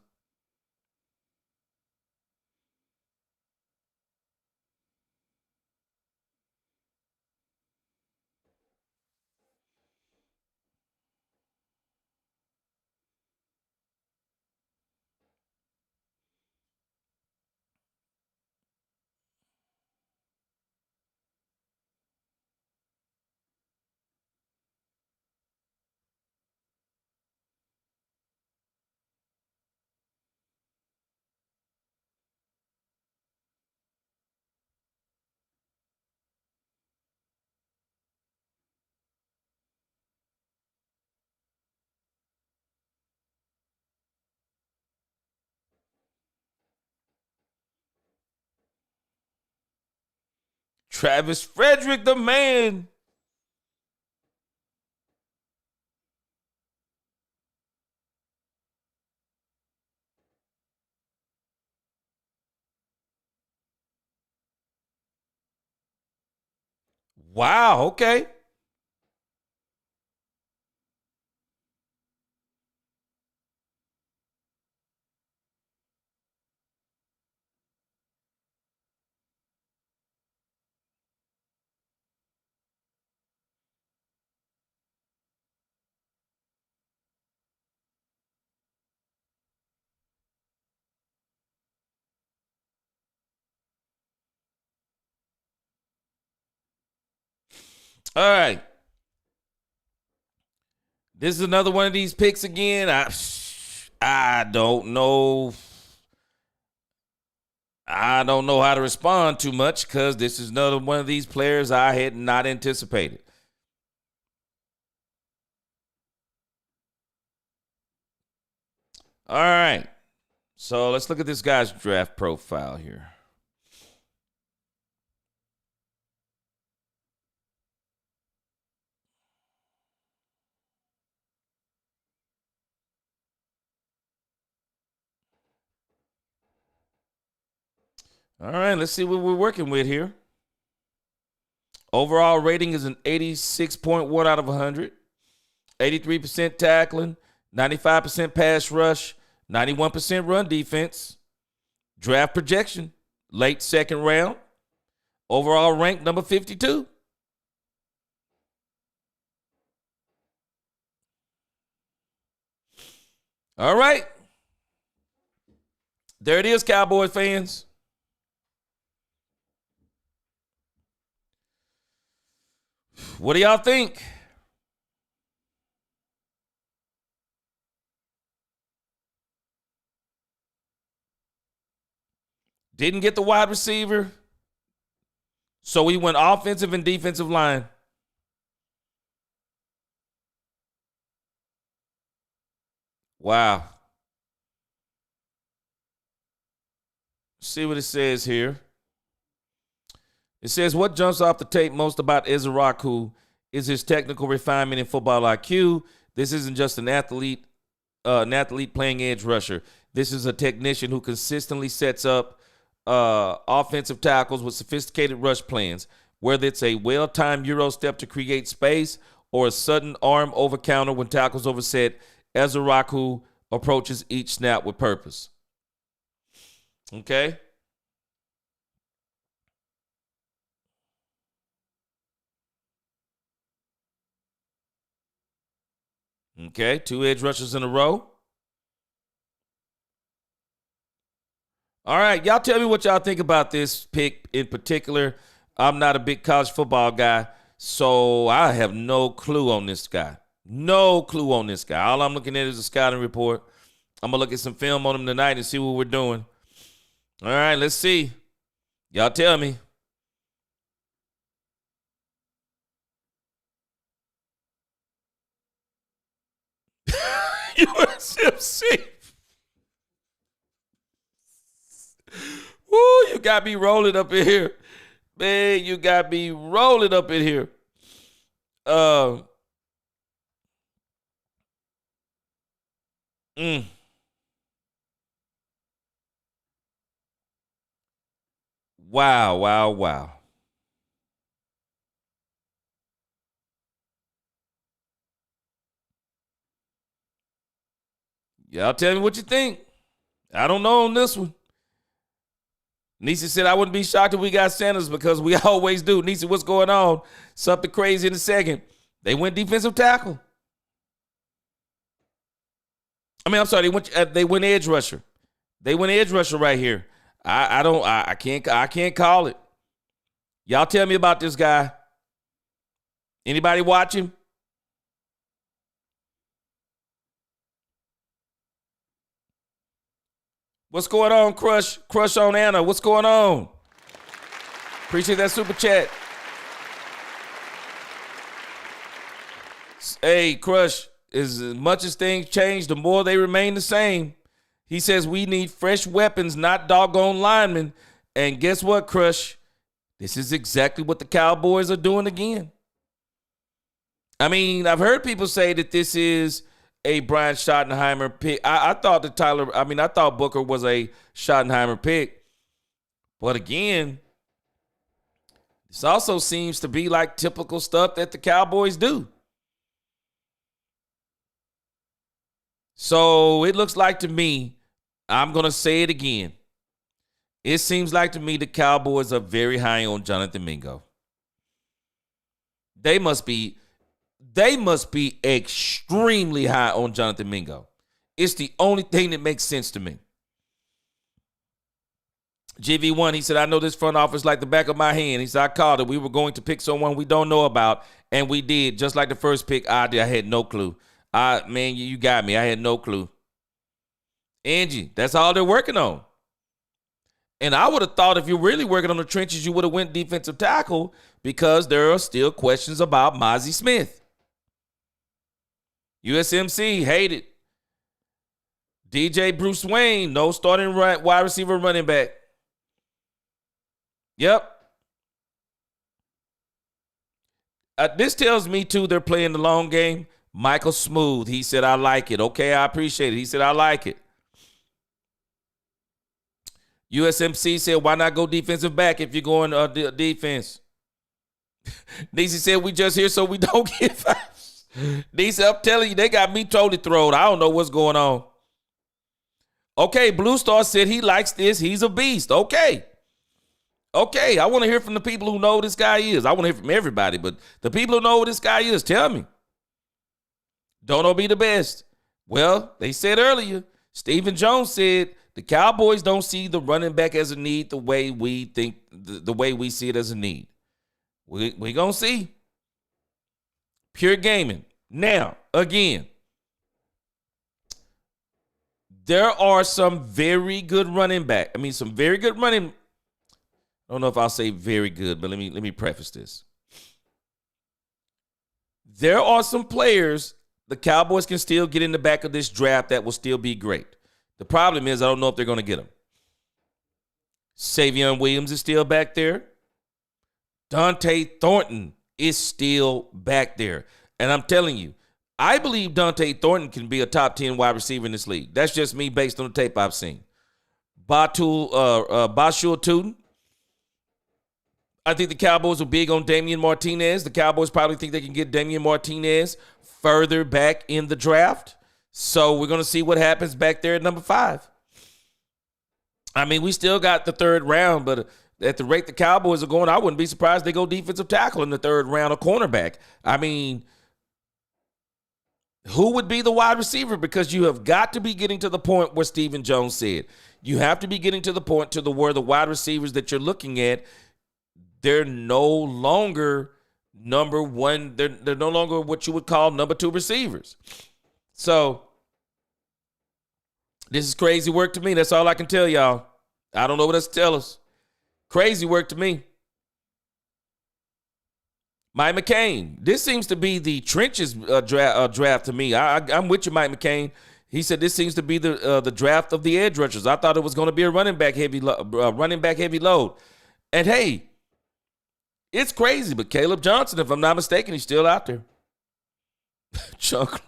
Travis Frederick, the man. Wow, okay. All right. This is another one of these picks again. I don't know. I don't know how to respond too much because this is another one of these players I had not anticipated. All right. So let's look at this guy's draft profile here. All right, let's see what we're working with here. Overall rating is an 86.1 out of 100. 83% tackling, 95% pass rush, 91% run defense. Draft projection, late second round. Overall rank number 52. All right. There it is, Cowboys fans. What do y'all think? Didn't get the wide receiver. So we went offensive and defensive line. Wow. See what it says here. It says, what jumps off the tape most about Ezraku is his technical refinement and football IQ. This isn't just an athlete playing edge rusher. This is a technician who consistently sets up offensive tackles with sophisticated rush plans, whether it's a well-timed Euro step to create space or a sudden arm over counter when tackles overset. Ezraku approaches each snap with purpose. Okay? Okay, 2 edge rushers in a row. All right, y'all tell me what y'all think about this pick in particular. I'm not a big college football guy, so I have no clue on this guy. No clue on this guy. All I'm looking at is a scouting report. I'm going to look at some film on him tonight and see what we're doing. All right, let's see. Y'all tell me. USMC. Woo, you got me rolling up in here. Man, you got me rolling up in here. Uh, mm, wow, wow, wow. Y'all tell me what you think. I don't know on this one. Nisi said, I wouldn't be shocked if we got Sanders because we always do. Nisi, what's going on? Something crazy in a second. They went defensive tackle. I'm sorry. They went edge rusher. They went edge rusher right here. I can't call it. Y'all tell me about this guy. Anybody watching? What's going on, Crush? Crush on Anna. What's going on? Appreciate that super chat. Hey, Crush, as much as things change, the more they remain the same. He says we need fresh weapons, not doggone linemen. And guess what, Crush? This is exactly what the Cowboys are doing again. I mean, I've heard people say that this is a Brian Schottenheimer pick. I thought I thought Booker was a Schottenheimer pick. But again, this also seems to be like typical stuff that the Cowboys do. So it looks like to me, I'm going to say it again. It seems like to me the Cowboys are very high on Jonathan Mingo. They must be extremely high on Jonathan Mingo. It's the only thing that makes sense to me. GV1, he said, I know this front office like the back of my hand. He said, I called it. We were going to pick someone we don't know about, and we did. Just like the first pick I did. I had no clue. Man, you got me. I had no clue. Angie, that's all they're working on. And I would have thought if you're really working on the trenches, you would have went defensive tackle because there are still questions about Mozzie Smith. USMC, hate it. DJ Bruce Wayne, no starting wide receiver running back. Yep. This tells me, too, they're playing the long game. Michael Smooth, he said, I like it. Okay, I appreciate it. He said, I like it. USMC said, why not go defensive back if you're going defense? Nisi said, we just here so we don't get fouls. Nisi, I'm telling you, they got me totally thrown. I don't know what's going on. Okay, Blue Star said he likes this. He's a beast. Okay, I want to hear from the people who know who this guy is. I want to hear from everybody, but the people who know who this guy is, tell me. Don't know be the best. Well, they said earlier, Stephen Jones said the Cowboys don't see the running back as a need the way we think, the way we see it as a need. We're going to see. Pure gaming. Now, again, there are some very good running back. I don't know if I'll say very good, but let me preface this. There are some players the Cowboys can still get in the back of this draft that will still be great. The problem is I don't know if they're going to get them. Savion Williams is still back there. Dante Thornton is still back there. And I'm telling you, I believe Dante Thornton can be a top 10 wide receiver in this league. That's just me based on the tape I've seen. Bashul Tootin. I think the Cowboys are big on Damian Martinez. The Cowboys probably think they can get Damian Martinez further back in the draft. So we're going to see what happens back there at number 5. I mean, we still got the third round, but at the rate the Cowboys are going, I wouldn't be surprised they go defensive tackle in the third round or cornerback. I mean, who would be the wide receiver? Because you have got to be getting to the point where Stephen Jones said. You have to be getting to the point where the wide receivers that you're looking at, they're no longer number one. They're no longer what you would call number 2 receivers. So this is crazy work to me. That's all I can tell y'all. I don't know what else to tell us. Crazy work to me. Mike McCain. This seems to be the trenches draft to me. I'm with you, Mike McCain. He said this seems to be the draft of the edge rushers. I thought it was going to be a running back heavy load. And hey, It's crazy, but Caleb Johnson, if I'm not mistaken, he's still out there. Chuck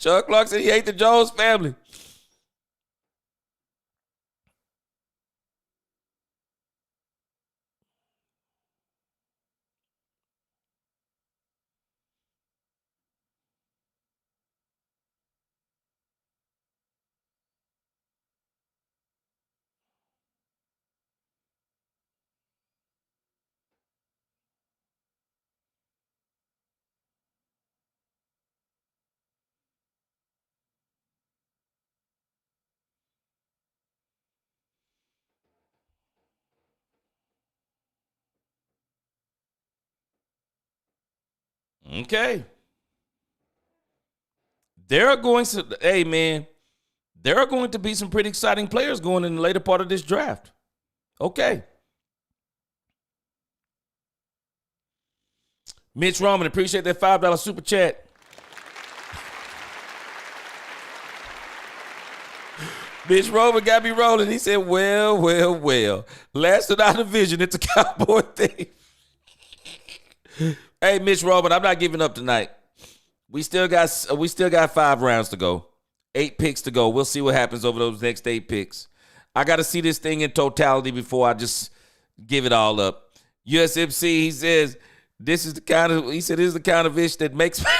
Clark said he ate the Jones family. Okay. There are going to, hey man, there are going to be some pretty exciting players going in the later part of this draft. Okay. Mitch Roman, appreciate that $5 super chat. Mitch Roman got me rolling. He said, well. Last in our division, it's a Cowboy thing. Hey, Mitch Roman, I'm not giving up tonight. We still got 5 rounds to go. 8 picks to go. We'll see what happens over those next 8 picks. I got to see this thing in totality before I just give it all up. USMC, he says, this is the kind of ish that makes me.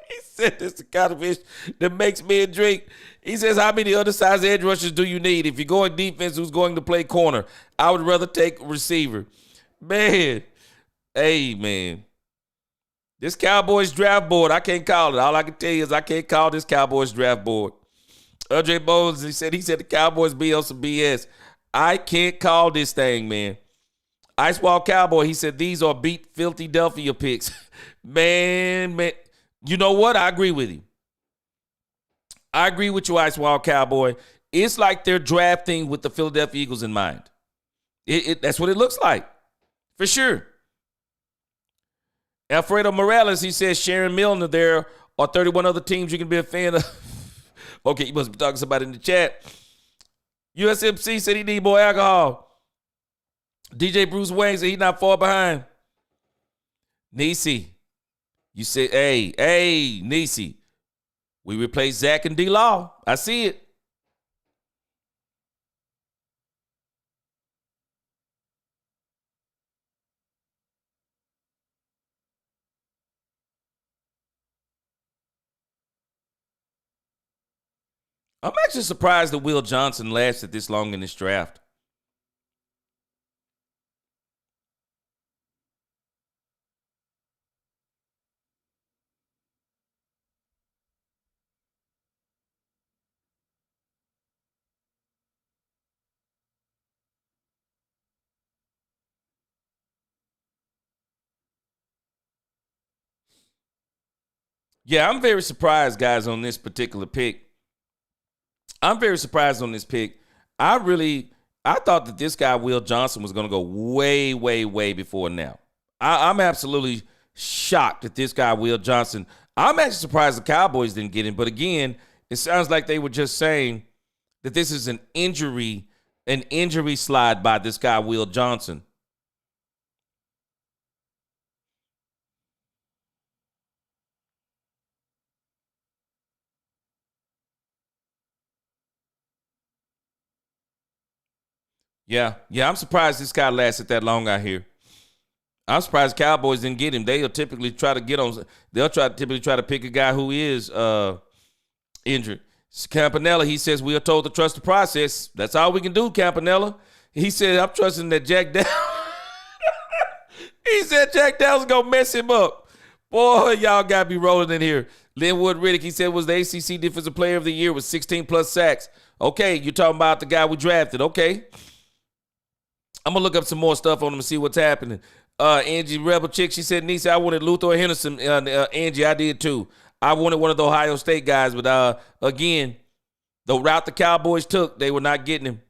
He said, this is the kind of ish that makes me drink. He says, how many other size edge rushers do you need? If you're going defense, who's going to play corner? I would rather take receiver. Man. Hey, man. This Cowboys draft board, I can't call it. All I can tell you is I can't call this Cowboys draft board. Andre Bones, he said the Cowboys be on some BS. I can't call this thing, man. Ice Wall Cowboy, he said these are beat Philadelphia picks. Man. You know what? I agree with you. I agree with you, Ice Wall Cowboy. It's like they're drafting with the Philadelphia Eagles in mind. That's what it looks like. For sure. Alfredo Morales, he says Sharon Milner, there are 31 other teams you can be a fan of. Okay, you must be talking to somebody in the chat. USMC said he need more alcohol. DJ Bruce Wayne said he's not far behind. Nisi, you said, hey, Nisi, we replaced Zach and D-Law. I see it. I'm actually surprised that Will Johnson lasted this long in this draft. Yeah, I'm very surprised, guys, on this particular pick. I'm very surprised on this pick. I thought that this guy, Will Johnson, was going to go way, way, way before now. I'm absolutely shocked that this guy, Will Johnson. I'm actually surprised the Cowboys didn't get him. But again, it sounds like they were just saying that this is an injury slide by this guy, Will Johnson. Yeah, I'm surprised this guy lasted that long out here. I'm surprised Cowboys didn't get him. They'll typically try to get on. They'll typically try to pick a guy who is injured. Campanella, he says, we are told to trust the process. That's all we can do, Campanella. He said, I'm trusting that Jack Downs. He said Jack Downs going to mess him up. Boy, y'all got to be rolling in here. Linwood Riddick, he said, was the ACC Defensive Player of the Year with 16-plus sacks. Okay, you're talking about the guy we drafted. Okay. I'm going to look up some more stuff on him and see what's happening. Angie Rebel Chick, she said, Nisa, I wanted Luther Henderson. Angie, I did too. I wanted one of the Ohio State guys, but again, the route the Cowboys took, they were not getting him.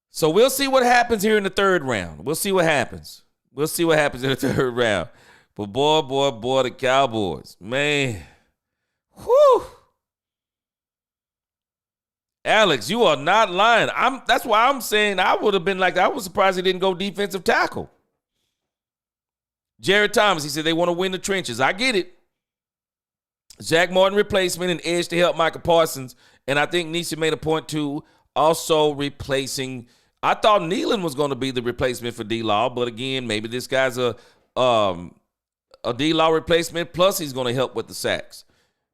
So we'll see what happens here in the third round. We'll see what happens. We'll see what happens in the third round. But boy, the Cowboys, man. Whew. Alex, you are not lying. That's why I'm saying I would have been like, I was surprised he didn't go defensive tackle. Jared Thomas, he said they want to win the trenches. I get it. Zach Martin replacement and edge to help Michael Parsons. And I think Nisi made a point to also replacing. I thought Nealon was going to be the replacement for D-Law, but again, maybe this guy's a D-Law replacement, plus he's going to help with the sacks.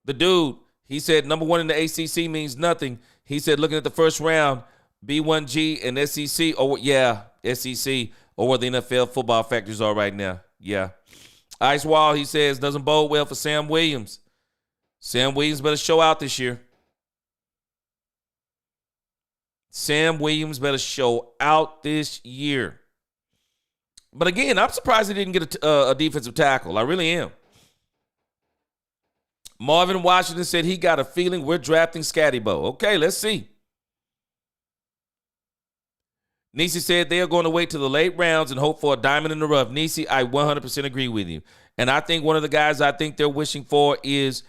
The dude, he said number one in the ACC means nothing. He said looking at the first round, B1G and SEC, SEC, or where the NFL football factors are right now. Yeah. Ice Wall, he says, doesn't bode well for Sam Williams. Sam Williams better show out this year. Sam Williams better show out this year. But again, I'm surprised he didn't get a defensive tackle. I really am. Marvin Washington said he got a feeling we're drafting Scattybo. Okay, let's see. Nisi said they are going to wait till the late rounds and hope for a diamond in the rough. Nisi, I 100% agree with you. And I think one of the guys I think they're wishing for is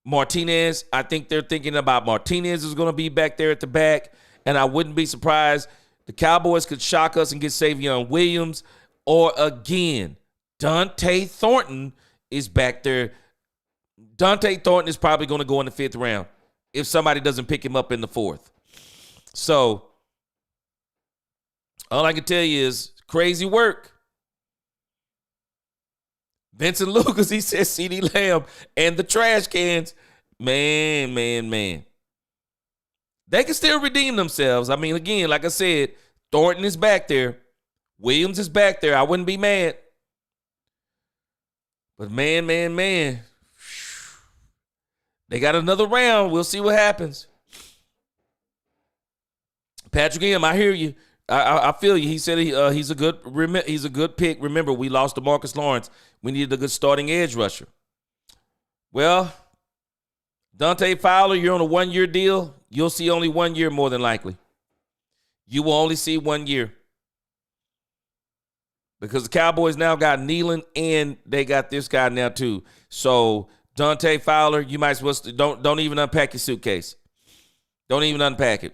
Martinez. I think they're thinking about Martinez is going to be back there at the back. And I wouldn't be surprised the Cowboys could shock us and get Savion Williams. Or again, Dante Thornton is back there. Dante Thornton is probably going to go in the 5th round if somebody doesn't pick him up in the 4th. So all I can tell you is crazy work. Vincent Lucas, he says CeeDee Lamb and the trash cans. Man. They can still redeem themselves. I mean, again, like I said, Thornton is back there. Williams is back there. I wouldn't be mad. But man. They got another round. We'll see what happens. Patrick M., I hear you. I feel you. He said he's a good pick. Remember, we lost to Marcus Lawrence. We needed a good starting edge rusher. Well, Dante Fowler, you're on a 1-year deal. You'll see only 1 year more than likely. You will only see 1 year. Because the Cowboys now got Nealon and they got this guy now too. So Dante Fowler, you might as well don't even unpack your suitcase. Don't even unpack it.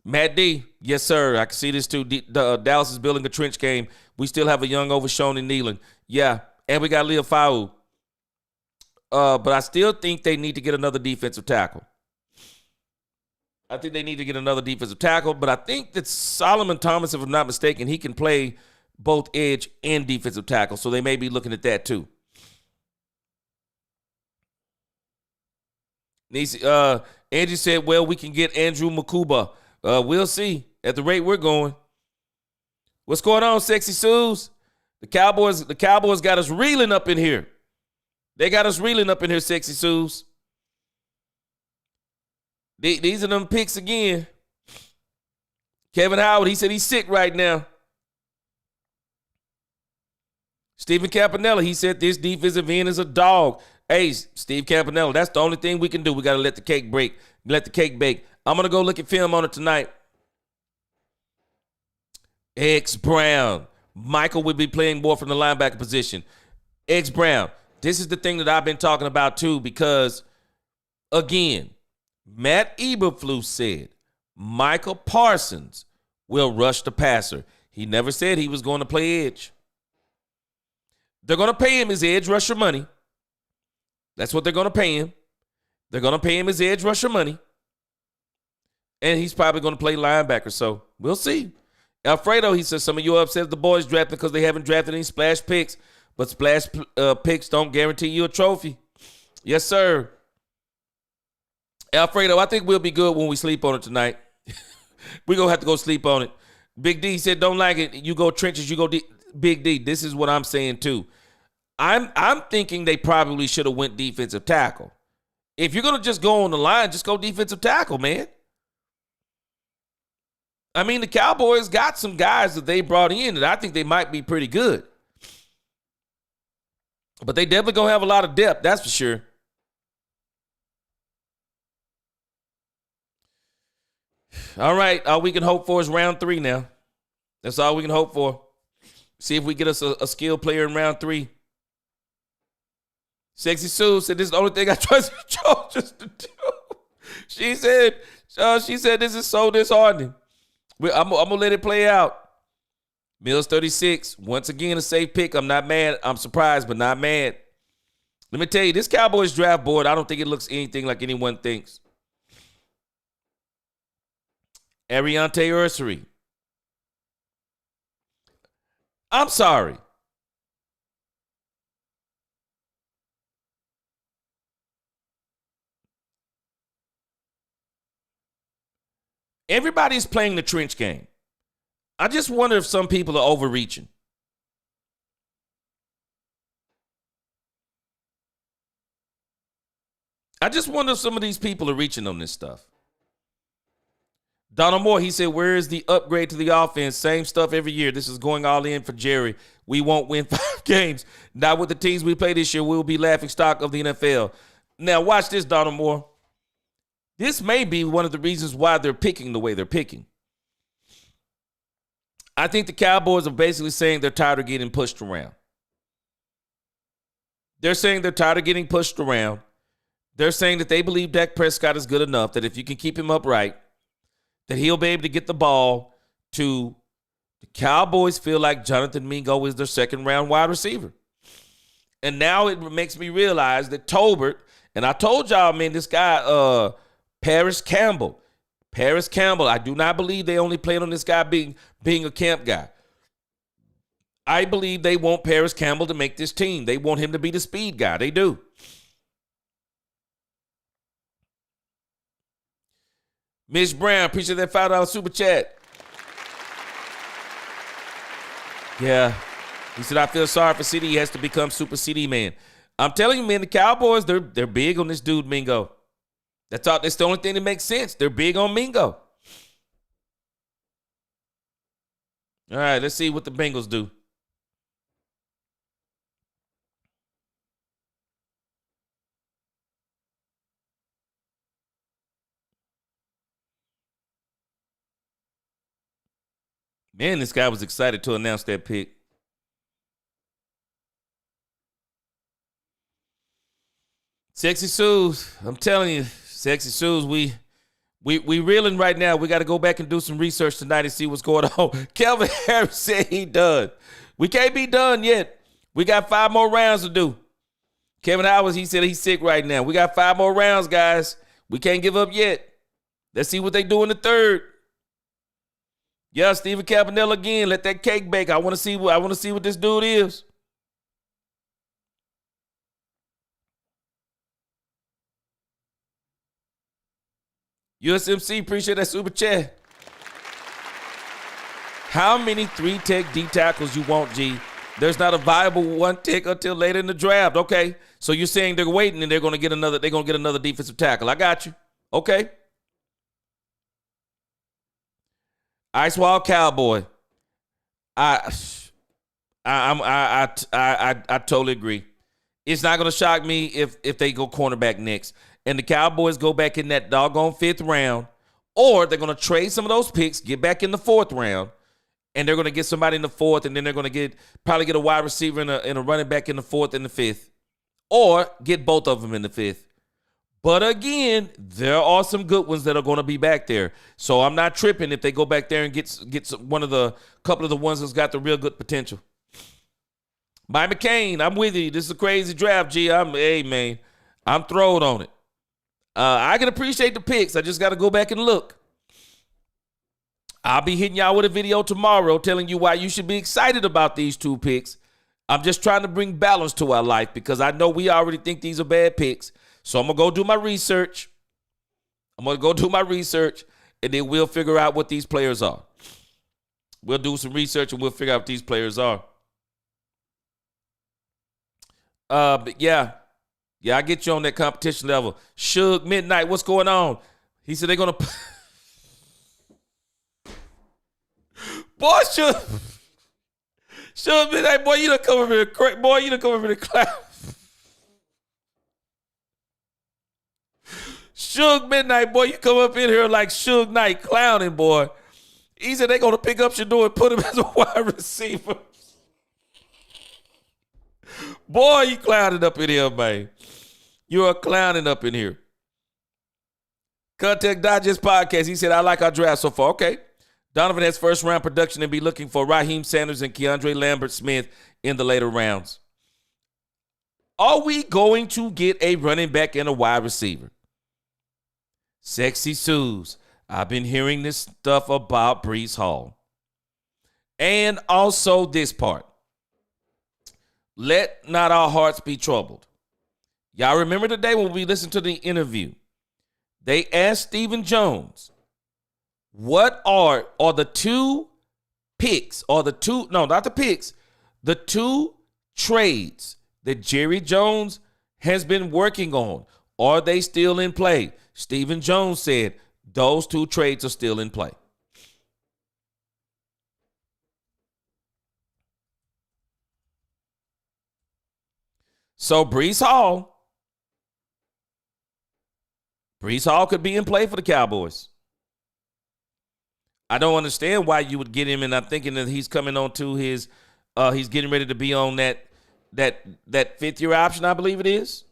Matt D, yes, sir. I can see this too. Dallas is building a trench game. We still have a young overshown in Nealon. Yeah, and we got Leo Fau. But I still think they need to get another defensive tackle. But I think that Solomon Thomas, if I'm not mistaken, he can play both edge and defensive tackle. So they may be looking at that too. Angie said, well, we can get Andrew Makuba. We'll see at the rate we're going. What's going on, Sexy Suze? The Cowboys got us reeling up in here. They got us reeling up in here, Sexy Suze. These are them picks again. Kevin Howard, he said he's sick right now. Stephen Campanella, he said this defensive end is a dog. Hey, Steve Campanella, that's the only thing we can do. We got to let the cake bake. I'm going to go look at film on it tonight. X Brown. Michael will be playing more from the linebacker position. X Brown. This is the thing that I've been talking about too, because, again, Matt Eberflus said Michael Parsons will rush the passer. He never said he was going to play edge. They're going to pay him his edge rusher money. That's what they're going to pay him. They're going to pay him his edge rusher money. And he's probably going to play linebacker. So we'll see. Alfredo, he says, some of you are upset at the boys drafting because they haven't drafted any splash picks. But splash picks don't guarantee you a trophy. Yes, sir. Alfredo, I think we'll be good when we sleep on it tonight. We're going to have to go sleep on it. Big D said, don't like it. You go trenches, you go deep. Big D, this is what I'm saying too. I'm thinking they probably should have went defensive tackle. If you're going to just go on the line, just go defensive tackle, man. I mean, the Cowboys got some guys that they brought in that I think they might be pretty good. But they definitely going to have a lot of depth, that's for sure. All right, all we can hope for is round 3 now. That's all we can hope for. See if we get us a skilled player in round 3. Sexy Sue said this is the only thing I trust the Chargers to do. she said this is so disheartening. I'm gonna let it play out. Mills 36. Once again, a safe pick. I'm not mad. I'm surprised, but not mad. Let me tell you, this Cowboys draft board, I don't think it looks anything like anyone thinks. Ariante Ursery. I'm sorry. Everybody's playing the trench game. I just wonder if some people are overreaching. I just wonder if some of these people are reaching on this stuff. Donald Moore, he said, where is the upgrade to the offense? Same stuff every year. This is going all in for Jerry. We won't win 5 games. Not with the teams we play this year. We'll be laughing stock of the NFL. Now, watch this, Donald Moore. This may be one of the reasons why they're picking the way they're picking. I think the Cowboys are basically saying they're tired of getting pushed around. They're saying they're tired of getting pushed around. They're saying that they believe Dak Prescott is good enough that if you can keep him upright, that he'll be able to get the ball to the Cowboys. Feel like Jonathan Mingo is their second-round wide receiver. And now it makes me realize that Tolbert, and I told y'all, man, this guy, Paris Campbell, I do not believe they only plan on this guy being a camp guy. I believe they want Paris Campbell to make this team. They want him to be the speed guy. They do. Miss Brown, appreciate that $5 super chat. Yeah. He said, I feel sorry for CD. He has to become super CD man. I'm telling you, man, the Cowboys, they're big on this dude, Mingo. That's the only thing that makes sense. They're big on Mingo. All right, let's see what the Bengals do. Man, this guy was excited to announce that pick. Sexy Suze, I'm telling you, Sexy Suze, we reeling right now. We got to go back and do some research tonight and see what's going on. Kelvin Harris said he done. We can't be done yet. We got 5 more rounds to do. Kevin Howard, he said he's sick right now. We got 5 more rounds, guys. We can't give up yet. Let's see what they do in the third. Yeah, Stephen Campanella again. Let that cake bake. I want to see what this dude is. USMC, appreciate that super chat. How many 3-tech D tackles you want, G? There's not a viable 1-tech until later in the draft. Okay, so you're saying they're waiting and they're gonna get another defensive tackle. I got you. Okay. Ice Wild Cowboy. I totally agree. It's not gonna shock me if they go cornerback next. And the Cowboys go back in that doggone 5th round, or they're going to trade some of those picks, get back in the 4th round, and they're going to get somebody in the 4th, and then they're going to probably get a wide receiver and a running back in the 4th and the 5th, or get both of them in the 5th. But again, there are some good ones that are going to be back there. So I'm not tripping if they go back there and get one of the couple of the ones that's got the real good potential. Mike McCain, I'm with you. This is a crazy draft, G. Hey, man, I'm thrilled on it. I can appreciate the picks. I just got to go back and look. I'll be hitting y'all with a video tomorrow telling you why you should be excited about these 2 picks. I'm just trying to bring balance to our life because I know we already think these are bad picks. So I'm going to go do my research. And then we'll figure out what these players are. We'll do some research and we'll figure out what these players are. But yeah. Yeah, I get you on that competition level. Suge Midnight, what's going on? He said they're going to... Boy, Suge Midnight, boy, you done come over here crack. Boy, you done come over here clown. Suge Midnight, boy, you come up in here like Suge Knight clowning, boy. He said they're going to pick up Shador and put him as a wide receiver. Boy, you clowning up in here, man. You are clowning up in here. Contact Digest Podcast. He said, I like our draft so far. Okay. Donovan has first round production and be looking for Raheem Sanders and Keandre Lambert Smith in the later rounds. Are we going to get a running back and a wide receiver? Sexy Suze. I've been hearing this stuff about Breece Hall. And also this part. Let not our hearts be troubled. Y'all remember the day when we listened to the interview? They asked Stephen Jones, what are the two picks, or the two, no, not the picks, the two trades that Jerry Jones has been working on? Are they still in play? Stephen Jones said those two trades are still in play. So Breece Hall could be in play for the Cowboys. I don't understand why you would get him, and I'm thinking that he's coming on to his, he's getting ready to be on that 5th-year option, I believe it is.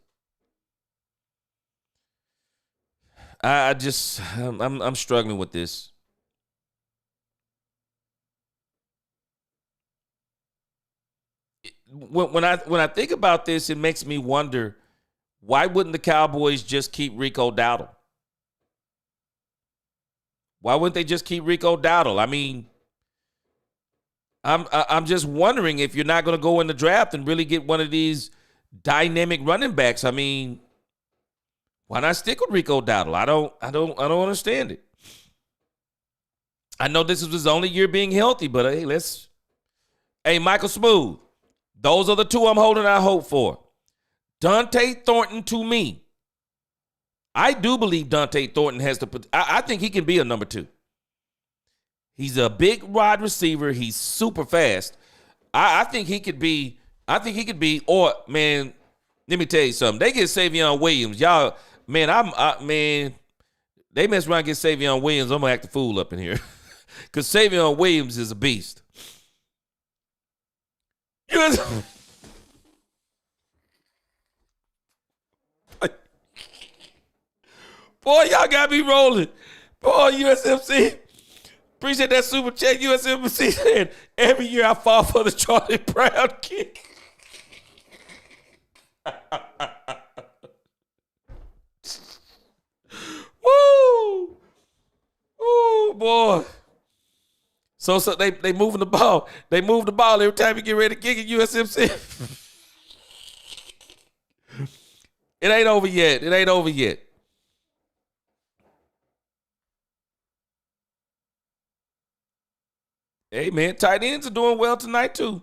I'm struggling with this. When I think about this, it makes me wonder, why wouldn't the Cowboys just keep Rico Dowdle? Why wouldn't they just keep Rico Dowdle? I mean, I'm just wondering if you're not going to go in the draft and really get one of these dynamic running backs. I mean, why not stick with Rico Dowdle? I don't understand it. I know this is his only year being healthy, but hey, Michael Smooth. Those are the two I'm holding out hope for. Dante Thornton, to me, I do believe Dante Thornton has the. I think he can be a number 2. He's a big wide receiver. He's super fast. I think he could be. Or man, let me tell you something. They get Savion Williams, y'all. Man, man. They mess around and get Savion Williams. I'm gonna act the fool up in here, because Savion Williams is a beast. Boy, y'all got me rolling. Boy, USMC. Appreciate that super chat. USMC said, every year I fall for the Charlie Brown kick. Woo! Woo, boy. So they moving the ball. They move the ball every time you get ready to kick it, USMC. It ain't over yet. Hey, man, tight ends are doing well tonight, too.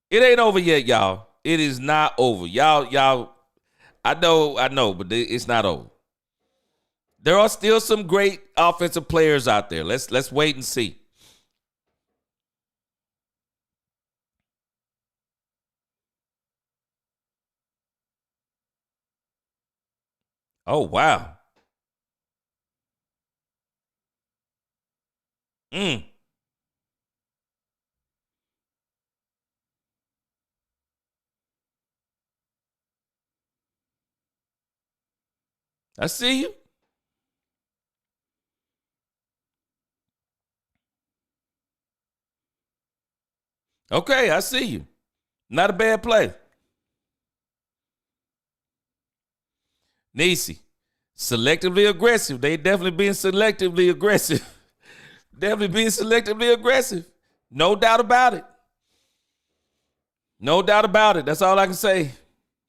It ain't over yet, y'all. It is not over. Y'all, I know, but it's not over. There are still some great offensive players out there. Let's wait and see. Oh, wow. I see you. Okay, I see you. Not a bad play. Nisi, selectively aggressive. They definitely being selectively aggressive. Definitely being selectively aggressive. No doubt about it. No doubt about it. That's all I can say.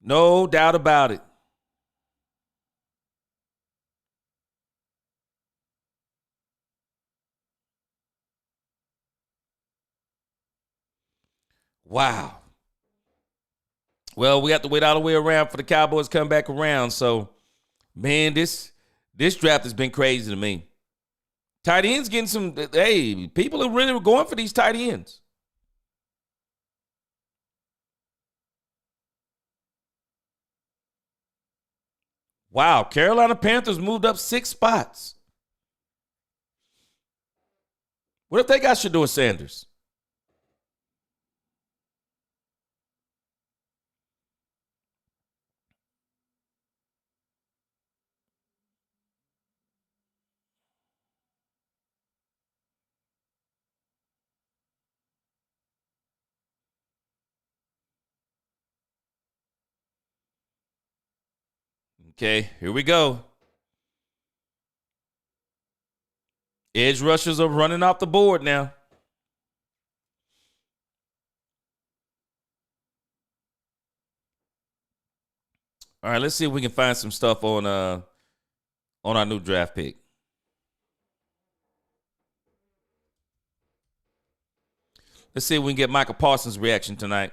No doubt about it. Wow. Well, we have to wait all the way around for the Cowboys to come back around. So, man, this draft has been crazy to me. Tight ends getting some. Hey, people are really going for these tight ends. Wow, Carolina Panthers moved up 6 spots. What if they got Shedeur Sanders? Okay, here we go. Edge rushers are running off the board now. All right, let's see if we can find some stuff on our new draft pick. Let's see if we can get Michael Parsons' reaction tonight.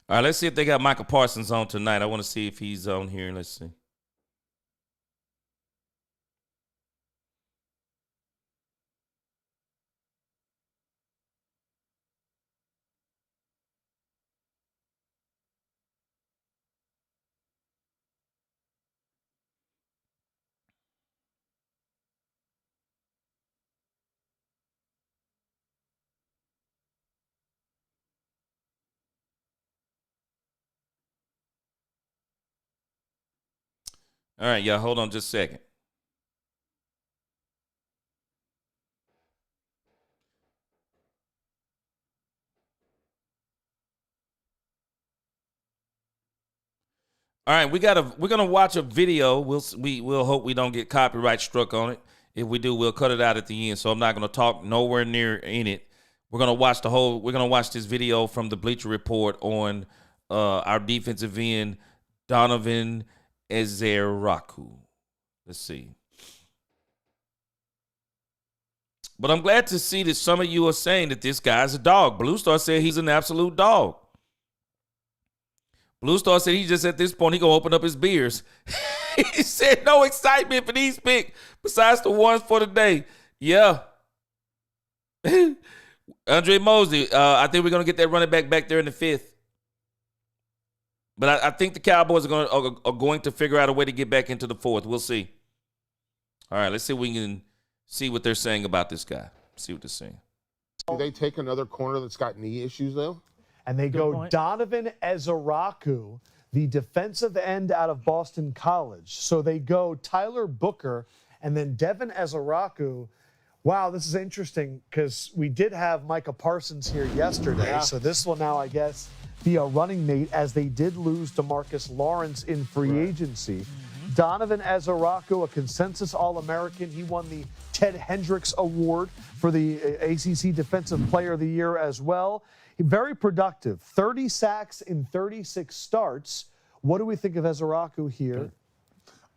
All right, let's see if they got Michael Parsons on tonight. I want to see if he's on here. Let's see. All right, y'all, hold on just a second. All right, we're gonna watch a video. We'll hope we don't get copyright struck on it. If we do, we'll cut it out at the end. So I'm not gonna talk nowhere near in it. We're gonna watch this video from the Bleacher Report on our defensive end, Donovan Ezeraku. Let's see. But I'm glad to see that some of you are saying that this guy's a dog. Blue Star said he's an absolute dog. Blue Star said he just at this point, he going to open up his beers. He said no excitement for these picks besides the ones for today. Yeah. Andre Mosley, I think we're going to get that running back there in the 5th. But I think the Cowboys are going to figure out a way to get back into the 4th. We'll see. All right, let's see if we can see what they're saying about this guy. See what they're saying. Do they take another corner that's got knee issues, though? And they go Donovan Ezeraku, the defensive end out of Boston College. So they go Tyler Booker and then Devin Ezeraku. Wow, this is interesting because we did have Micah Parsons here yesterday. Yeah. So this will now, I guess, be a running mate as they did lose DeMarcus Lawrence in free agency. Donovan Ezeraku, a consensus All-American. He won the Ted Hendricks Award for the ACC Defensive Player of the Year as well. Very productive. 30 sacks in 36 starts. What do we think of Ezeraku here?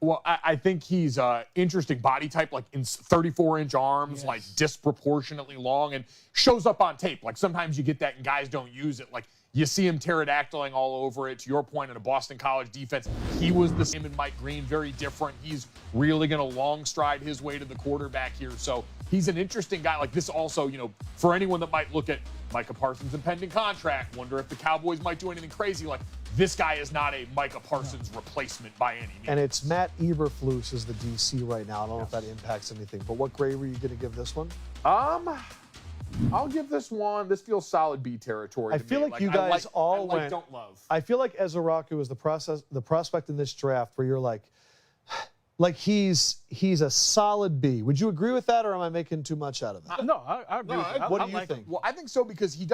Well, I think he's interesting body type, like in 34-inch arms, like disproportionately long, and shows up on tape. Like sometimes you get that and guys don't use it. Like you see him pterodactyling all over it. To your point, in a Boston College defense, he was the same in Mike Green, very different. He's really going to long stride his way to the quarterback here. So he's an interesting guy. Like this also, you know, for anyone that might look at Micah Parsons' impending contract, wonder if the Cowboys might do anything crazy. Like this guy is not a Micah Parsons replacement by any means. And it's Matt Eberflus is the DC right now. I don't know if that impacts anything. But what grade were you going to give this one? I'll give this one. This feels solid B territory. I feel like you guys all went. Don't love. I feel like Ezeraku is the prospect in this draft where you're like he's a solid B. Would you agree with that, or am I making too much out of it? No, I agree. What do you think? Well, I think so because he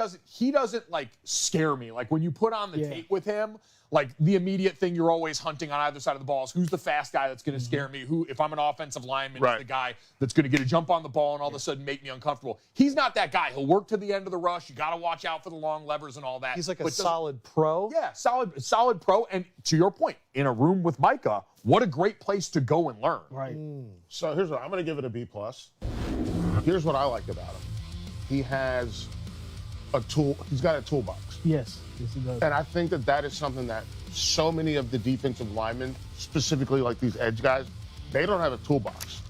doesn't like scare me. Like when you put on the tape with him, like the immediate thing you're always hunting on either side of the ball is who's the fast guy that's going to scare me. Who, if I'm an offensive lineman, is the guy that's going to get a jump on the ball and all of a sudden make me uncomfortable. He's not that guy. He'll work to the end of the rush. You got to watch out for the long levers and all that. He's like a solid pro. Yeah, solid pro. And to your point, in a room with Micah, what a great place to go and learn. Right. So here's what I'm going to give it a B+. Here's what I like about him. He has a tool. He's got a toolbox. Yes, he does. And I think that is something that so many of the defensive linemen, specifically like these edge guys, they don't have a toolbox.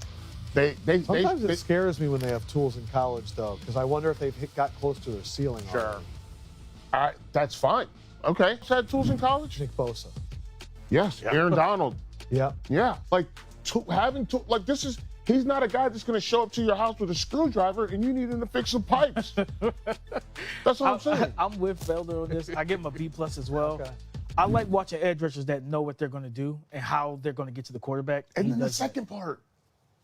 Sometimes it scares me when they have tools in college, though, because I wonder if they've got close to their ceiling. Sure. All right, that's fine. Okay. So had tools in college? Nick Bosa. Yes. Aaron Donald. Yeah. Yeah. Like, having to like this is. He's not a guy that's going to show up to your house with a screwdriver and you need him to fix some pipes. That's what I'm saying. I'm with Felder on this. I give him a B+ as well. Okay. I like watching edge rushers that know what they're going to do and how they're going to get to the quarterback. And then the does that. second part.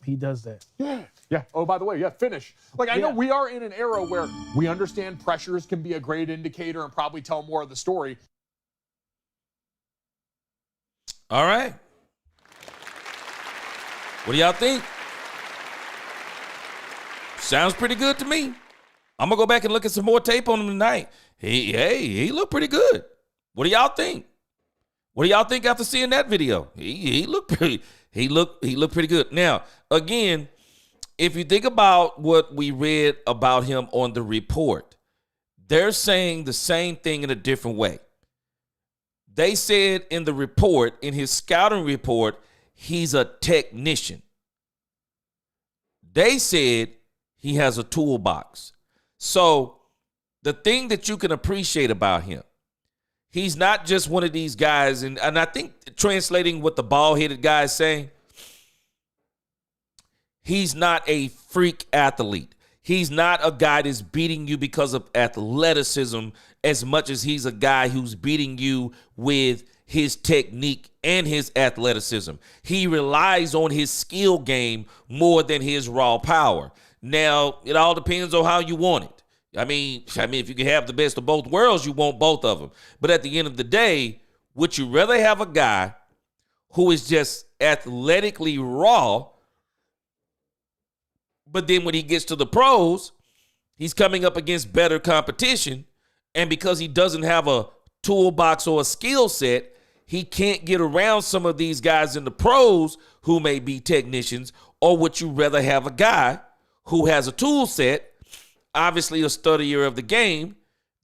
He does that. Yeah. Yeah. Oh, by the way, finish. Like, I know Yeah. we are in an era where we understand pressures can be a great indicator and probably tell more of the story. All right. What do y'all think? Sounds pretty good to me. I'm gonna go back and look at some more tape on him tonight. He looked pretty good. What do y'all think? What do y'all think after seeing that video? He looked pretty good. Now, again, if you think about what we read about him on the report, they're saying the same thing in a different way. They said in the report, in his scouting report, he's a technician. They said he has a toolbox. So the thing that you can appreciate about him, he's not just one of these guys, and I think translating what the bald-headed guy is saying, he's not a freak athlete. He's not a guy that's beating you because of athleticism as much as he's a guy who's beating you with his technique and his athleticism. He relies on his skill game more than his raw power. Now, it all depends on how you want it. I mean, if you can have the best of both worlds, you want both of them. But at the end of the day, would you rather have a guy who is just athletically raw, but then when he gets to the pros, he's coming up against better competition, and because he doesn't have a toolbox or a skill set, he can't get around some of these guys in the pros who may be technicians? Or would you rather have a guy who has a tool set, obviously a studier of the game,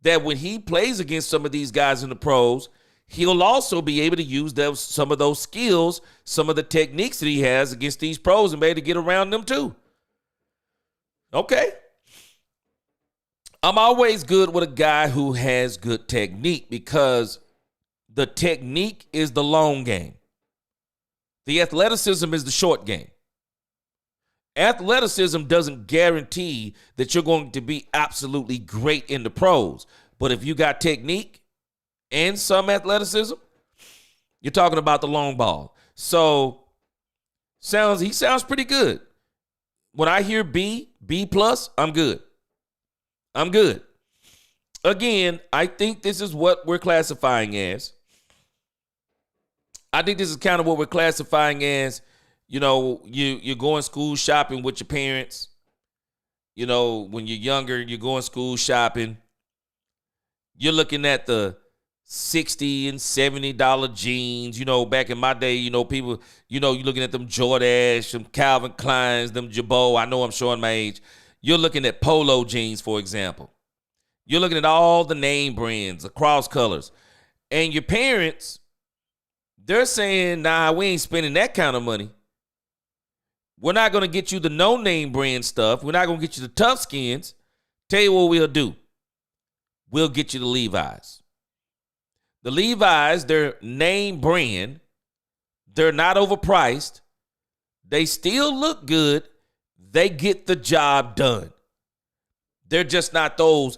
that when he plays against some of these guys in the pros, he'll also be able to use some of those skills, some of the techniques that he has against these pros and be able to get around them too? Okay. I'm always good with a guy who has good technique because the technique is the long game. The athleticism is the short game. Athleticism doesn't guarantee that you're going to be absolutely great in the pros. But if you got technique and some athleticism, you're talking about the long ball. So he sounds pretty good. When I hear B+, I'm good. I'm good. Again, I think this is what we're classifying as. I think this is kind of what we're classifying as, you're going school shopping with your parents. When you're younger, you're going school shopping. You're looking at the $60 and $70 jeans. Back in my day, people, you're looking at them Jordache, them Calvin Kleins, them Jabot. I know I'm showing my age. You're looking at polo jeans, for example. You're looking at all the name brands, across colors. And your parents, they're saying, nah, we ain't spending that kind of money. We're not going to get you the no-name brand stuff. We're not going to get you the tough skins. Tell you what we'll do. We'll get you the Levi's. The Levi's, they're name brand. They're not overpriced. They still look good. They get the job done. They're just not those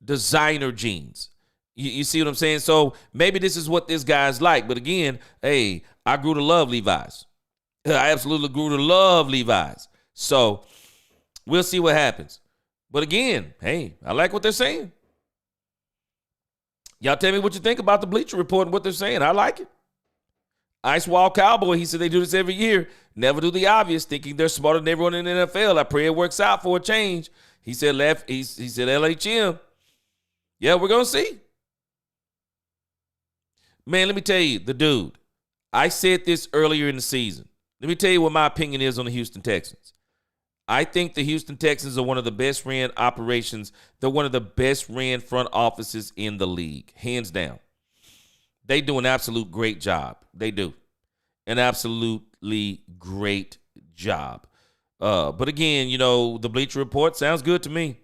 designer jeans. You see what I'm saying? So maybe this is what this guy's like. But again, hey, I grew to love Levi's. I absolutely grew to love Levi's. So we'll see what happens. But again, hey, I like what they're saying. Y'all tell me what you think about the Bleacher Report and what they're saying. I like it. Ice Wall Cowboy, he said they do this every year. Never do the obvious, thinking they're smarter than everyone in the NFL. I pray it works out for a change. He said he said LHM. Yeah, we're going to see. Man, let me tell you, the dude. I said this earlier in the season. Let me tell you what my opinion is on the Houston Texans. I think the Houston Texans are one of the best ran operations. They're one of the best ran front offices in the league, hands down. They do an absolute great job. They do. An absolutely great job. But again, the Bleacher Report sounds good to me.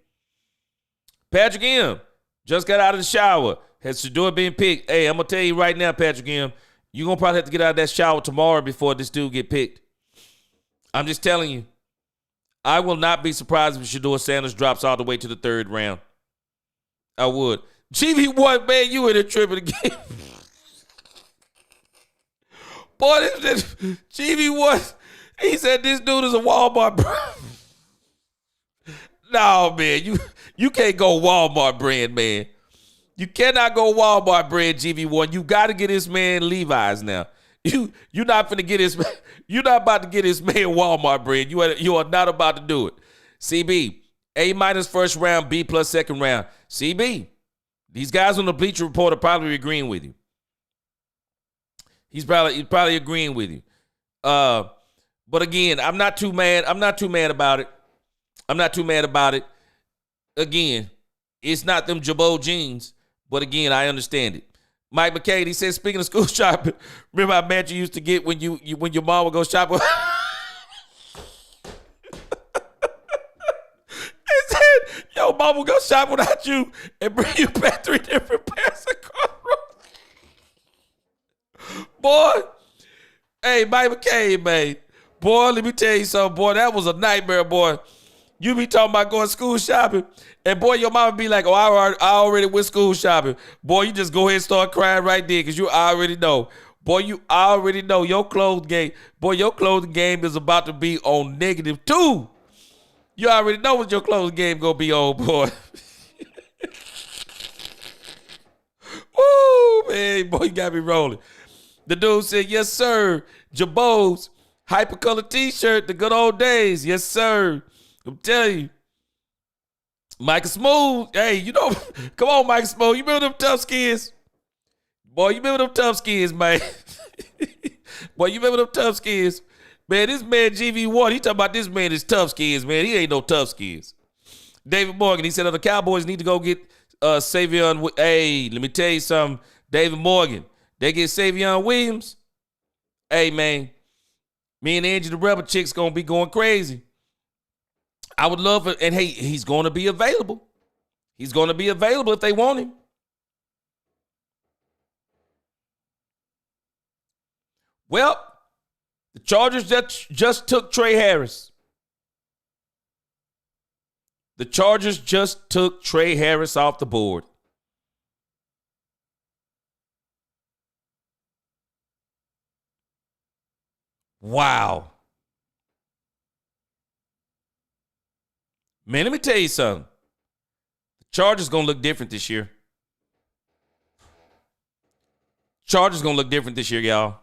Patrick M. just got out of the shower. Has Shador been picked? Hey, I'm going to tell you right now, Patrick M., You're going to probably have to get out of that shower tomorrow before this dude get picked. I'm just telling you. I will not be surprised if Shedeur Sanders drops all the way to the 3rd round. I would. GV1, man, you in there tripping again. Boy, this GV1, he said this dude is a Walmart brand. No, man, you can't go Walmart brand, man. You cannot go Walmart brand, GV1. You got to get this man Levi's now. You're not finna get his. You're not about to get his man Walmart brand. You are not about to do it. CB, A- first round, B+ second round. CB, these guys on the Bleacher Report are probably agreeing with you. He's probably agreeing with you. But again, I'm not too mad. I'm not too mad about it. Again, it's not them Jabot jeans. But again, I understand it. Mike McCade, he said, speaking of school shopping, remember how mad you used to get when when your mom would go shopping? He said, yo, mom would go shop without you and bring you back 3 different pairs of clothes. Boy, hey, Mike McCade, man. Boy, let me tell you something, boy. That was a nightmare, boy. You be talking about going school shopping, and boy, your mama be like, oh, I already went school shopping. Boy, you just go ahead and start crying right there because you already know. Boy, you already know your clothes game. Boy, your clothing game is about to be on -2. You already know what your clothes game gonna be on, boy. Woo, man, boy, you got me rolling. The dude said, yes, sir. Jabot's hypercolor t-shirt, the good old days. Yes, sir. I'm telling you. Michael Smooth. Hey, you know, come on, Michael Smooth. You remember them tough skins? Boy, you remember them tough skins, man. Boy, you remember them tough skins? Man, this man GV1, he talking about this man is tough skins, man. He ain't no tough skins. David Morgan, he said, the Cowboys need to go get Savion. Hey, let me tell you something. David Morgan, they get Savion Williams. Hey, man, me and Angie the Rebel Chick's going to be going crazy. I would love it. And, hey, he's going to be available. He's going to be available if they want him. Well, the Chargers just took Trey Harris. The Chargers just took Trey Harris off the board. Wow. Man, let me tell you something. The Chargers going to look different this year. Chargers going to look different this year, y'all.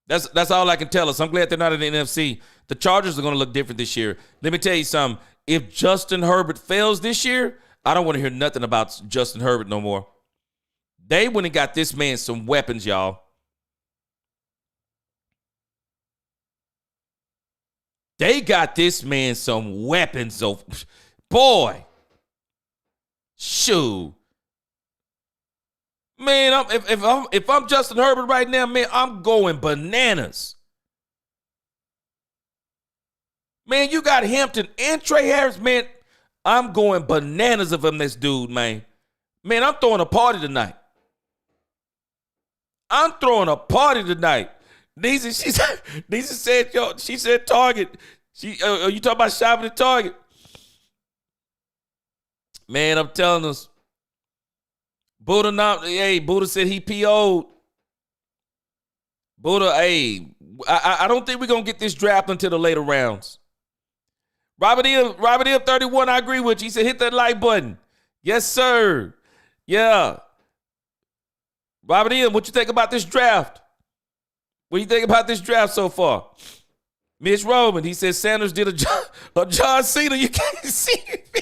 That's all I can tell us. I'm glad they're not in the NFC. The Chargers are going to look different this year. Let me tell you something. If Justin Herbert fails this year, I don't want to hear nothing about Justin Herbert no more. They went and got this man some weapons, y'all. They got this man some weapons. Boy. Shoot. Man, if I'm Justin Herbert right now, man, I'm going bananas. Man, you got Hampton and Trey Harris, man. I'm going bananas if I'm this dude, man. Man, I'm throwing a party tonight. I'm throwing a party tonight. Nisa said, yo, she said Target. You talking about shopping at Target? Man, I'm telling us. Buddha said he PO'd. Buddha, hey, I don't think we're going to get this draft until the later rounds. Robert M 31, I agree with you. He said hit that like button. Yes, sir. Yeah. Robert M, what you think about this draft? What do you think about this draft so far? Mitch Roman, he said Sanders did a John Cena. You can't see me.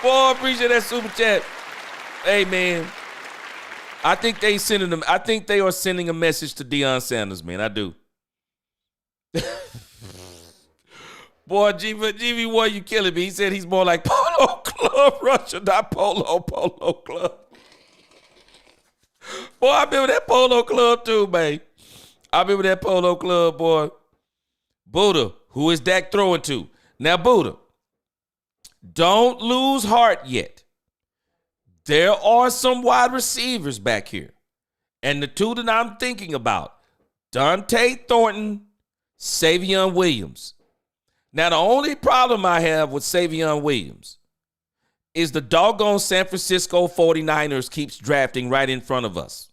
Boy, I appreciate that super chat. Hey, man. I think they are sending a message to Deion Sanders, man. I do. Boy, GV1, you killing me. He said he's more like Polo Club Russia, not Polo Club. Boy, I remember that Polo Club too, man. I remember that Polo Club, boy. Buddha, who is Dak throwing to? Now, Buddha, don't lose heart yet. there are some wide receivers back here. And the two that I'm thinking about, Dante Thornton, Savion Williams. Now, the only problem I have with Savion Williams is the doggone San Francisco 49ers keeps drafting right in front of us.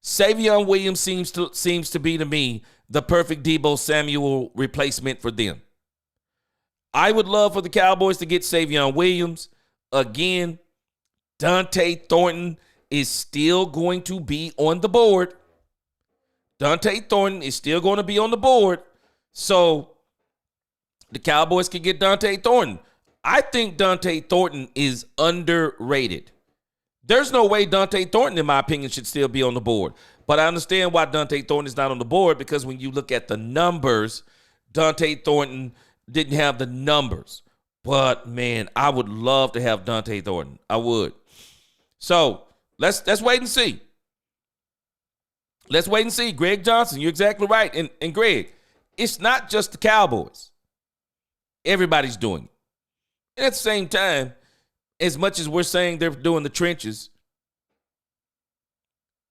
Savion Williams seems to be, to me, the perfect Deebo Samuel replacement for them. I would love for the Cowboys to get Savion Williams. Again, Dante Thornton is still going to be on the board. Dante Thornton is still going to be on the board. So the Cowboys can get Dante Thornton. I think Dante Thornton is underrated. There's no way Dante Thornton, in my opinion, should still be on the board. But I understand why Dante Thornton is not on the board, because when you look at the numbers, Dante Thornton didn't have the numbers. But, man, I would love to have Dante Thornton. I would. So, let's wait and see. Let's wait and see. Greg Johnson, you're exactly right. And Greg, it's not just the Cowboys. Everybody's doing it. And at the same time, as much as we're saying they're doing the trenches,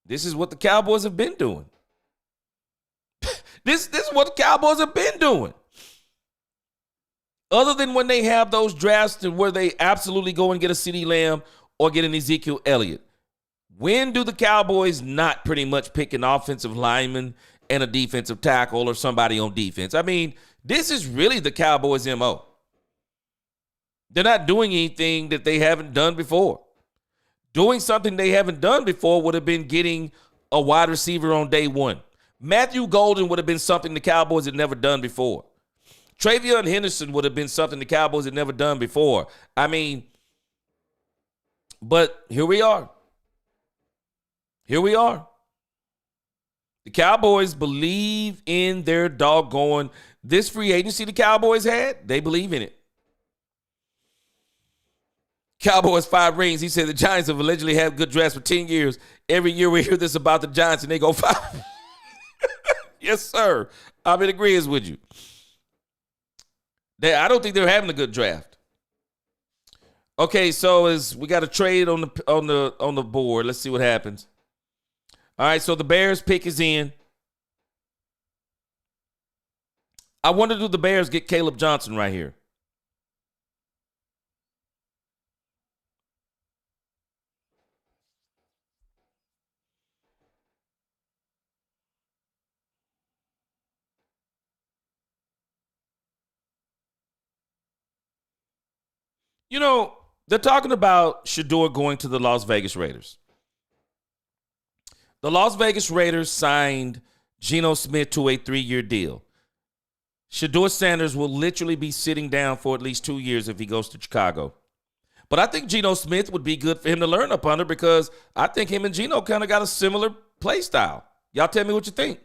this is what the Cowboys have been doing. This is what the Cowboys have been doing. Other than when they have those drafts where they absolutely go and get a CeeDee Lamb or get an Ezekiel Elliott, when do the Cowboys not pretty much pick an offensive lineman and a defensive tackle or somebody on defense? I mean, this is really the Cowboys' MO. They're not doing anything that they haven't done before. Doing something they haven't done before would have been getting a wide receiver on day one. Matthew Golden would have been something the Cowboys had never done before. Travion Henderson would have been something the Cowboys had never done before. I mean, but here we are. Here we are. The Cowboys believe in their doggone, this free agency the Cowboys had, they believe in it. Cowboys 5 rings. He said the Giants have allegedly had good drafts for 10 years. Every year we hear this about the Giants and they go 5. Yes, sir. I'm in agreement with you. I don't think they're having a good draft. Okay, so we got a trade on the board. Let's see what happens. All right, so the Bears pick is in. I wonder, do the Bears get Caleb Johnson right here? You know, they're talking about Shedeur going to the Las Vegas Raiders. The Las Vegas Raiders signed Geno Smith to a 3-year deal. Shedeur Sanders will literally be sitting down for at least 2 years if he goes to Chicago. But I think Geno Smith would be good for him to learn up under, because I think him and Geno kind of got a similar play style. Y'all tell me what you think.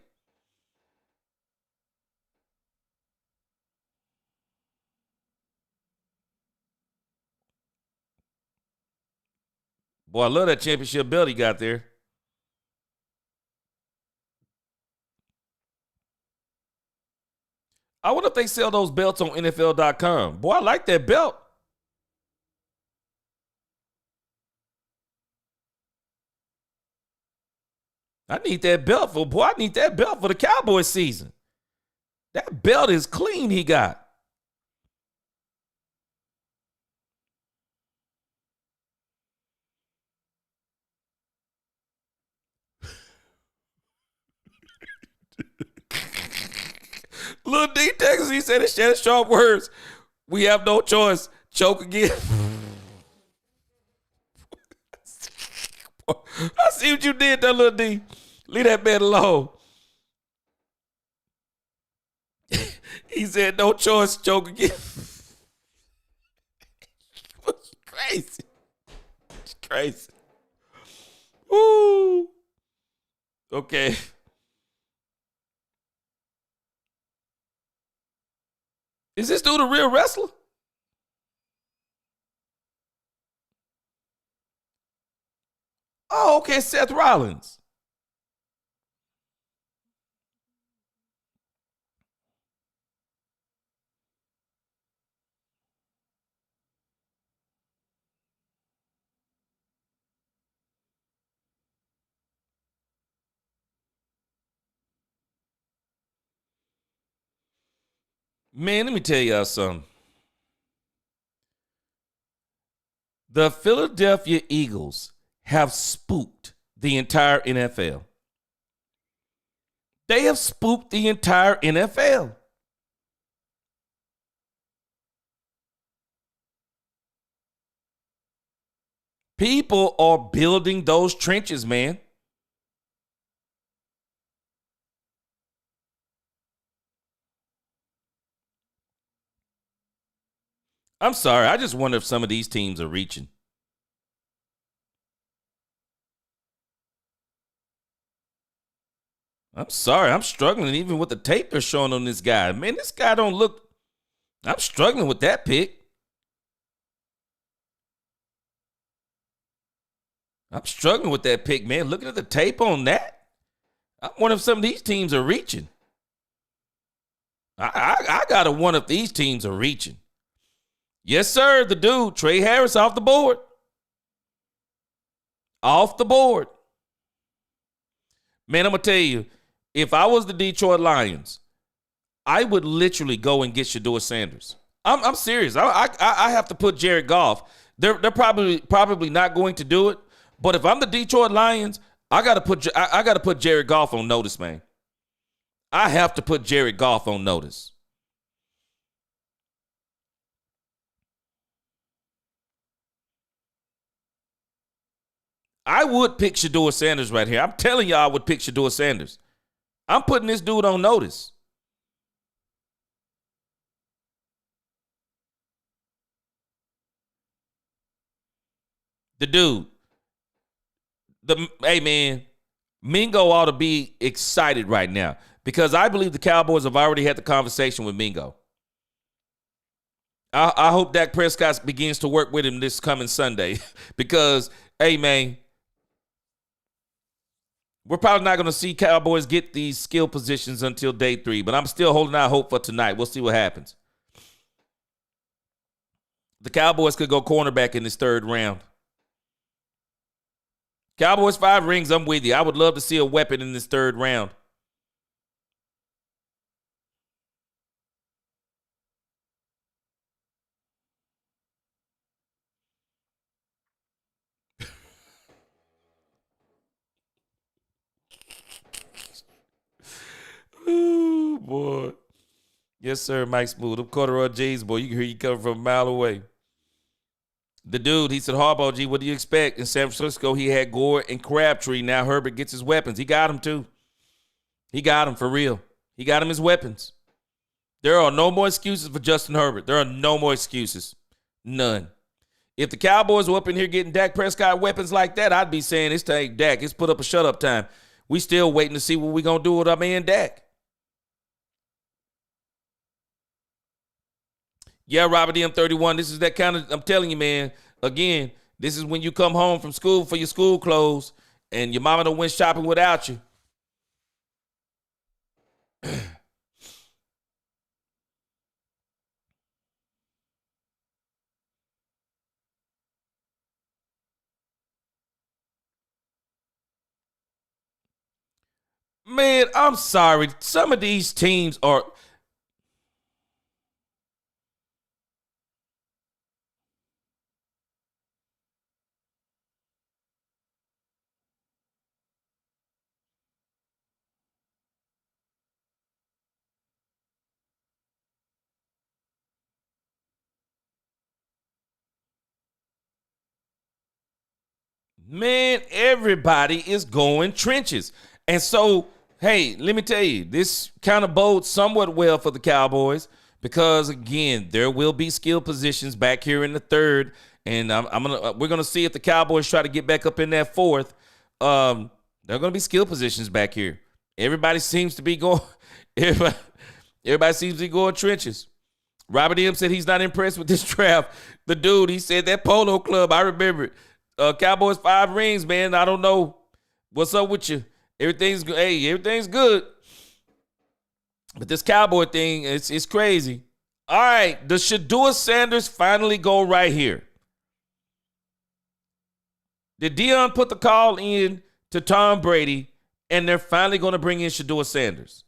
Boy, I love that championship belt he got there. I wonder if they sell those belts on NFL.com. Boy, I like that belt. I need that belt for the Cowboys season. That belt is clean he got. Lil D Texas, he said it in sharp words. We have no choice. Choke again. I see what you did there, Lil D. Leave that man alone. He said no choice. Choke again. It's crazy. It's crazy. Woo. Okay. Is this dude a real wrestler? Oh, okay, Seth Rollins. Man, let me tell y'all something. The Philadelphia Eagles have spooked the entire NFL. They have spooked the entire NFL. People are building those trenches, man. I'm sorry. I just wonder if some of these teams are reaching. I'm sorry. I'm struggling even with the tape they're showing on this guy. Man, this guy don't look. I'm struggling with that pick. I'm struggling with that pick, man. Looking at the tape on that, I wonder if some of these teams are reaching. I gotta wonder if these teams are reaching. Yes, sir. The dude, Trey Harris, off the board. Off the board. Man, I'm going to tell you, if I was the Detroit Lions, I would literally go and get Shedeur Sanders. I'm serious. I have to put Jared Goff. They're probably not going to do it. But if I'm the Detroit Lions, I got to put Jared Goff on notice, man. I have to put Jared Goff on notice. I would pick Shedeur Sanders right here. I'm telling you, I would pick Shedeur Sanders. I'm putting this dude on notice. The dude. Hey, man, Mingo ought to be excited right now because I believe the Cowboys have already had the conversation with Mingo. I hope Dak Prescott begins to work with him this coming Sunday because, hey, man, we're probably not going to see Cowboys get these skill positions until day 3, but I'm still holding out hope for tonight. We'll see what happens. The Cowboys could go cornerback in this 3rd round. Cowboys 5 rings, I'm with you. I would love to see a weapon in this 3rd round. Ooh, boy. Yes, sir, Mike Smooth. Them corduroy J's, boy. You can hear you coming from a mile away. The dude, he said, Harbaugh, G, what do you expect? In San Francisco, he had Gore and Crabtree. Now Herbert gets his weapons. He got them, too. He got them for real. He got him his weapons. There are no more excuses for Justin Herbert. There are no more excuses. None. If the Cowboys were up in here getting Dak Prescott weapons like that, I'd be saying it's take Dak. It's put up a shut-up time. We still waiting to see what we going to do with our man Dak. Yeah, Robert M31, this is that kind of, I'm telling you, man, again, this is when you come home from school for your school clothes and your mama done went shopping without you. Man, I'm sorry. Some of these teams are. Man, everybody is going trenches. And so, hey, let me tell you, this kind of bodes somewhat well for the Cowboys because, again, there will be skill positions back here in the 3rd. And we're gonna see if the Cowboys try to get back up in that 4th. There are gonna be skill positions back here. Everybody seems to be going. Everybody seems to be going trenches. Robert M said he's not impressed with this draft. The dude, he said that Polo Club. I remember it. Cowboys 5 rings, man. I don't know what's up with you. Everything's good. Hey, everything's good. But this Cowboy thing, it's crazy. All right, does Shedeur Sanders finally go right here? Did Deion put the call in to Tom Brady, and they're finally going to bring in Shedeur Sanders?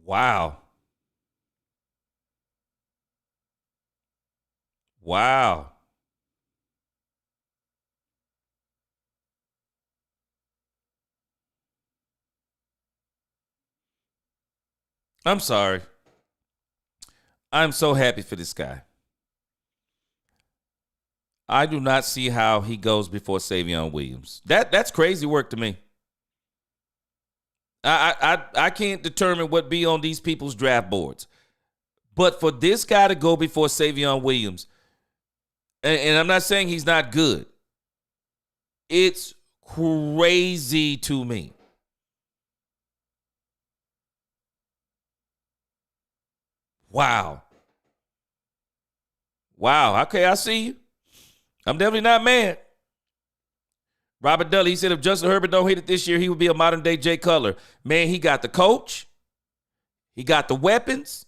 Wow. Wow. I'm sorry. I'm so happy for this guy. I do not see how he goes before Savion Williams. That's crazy work to me. I can't determine what be on these people's draft boards. But for this guy to go before Savion Williams, and I'm not saying he's not good, it's crazy to me. Wow. Wow. Okay, I see you. I'm definitely not mad. Robert Dudley, he said if Justin Herbert don't hit it this year, he would be a modern-day Jay Cutler. Man, he got the coach. He got the weapons.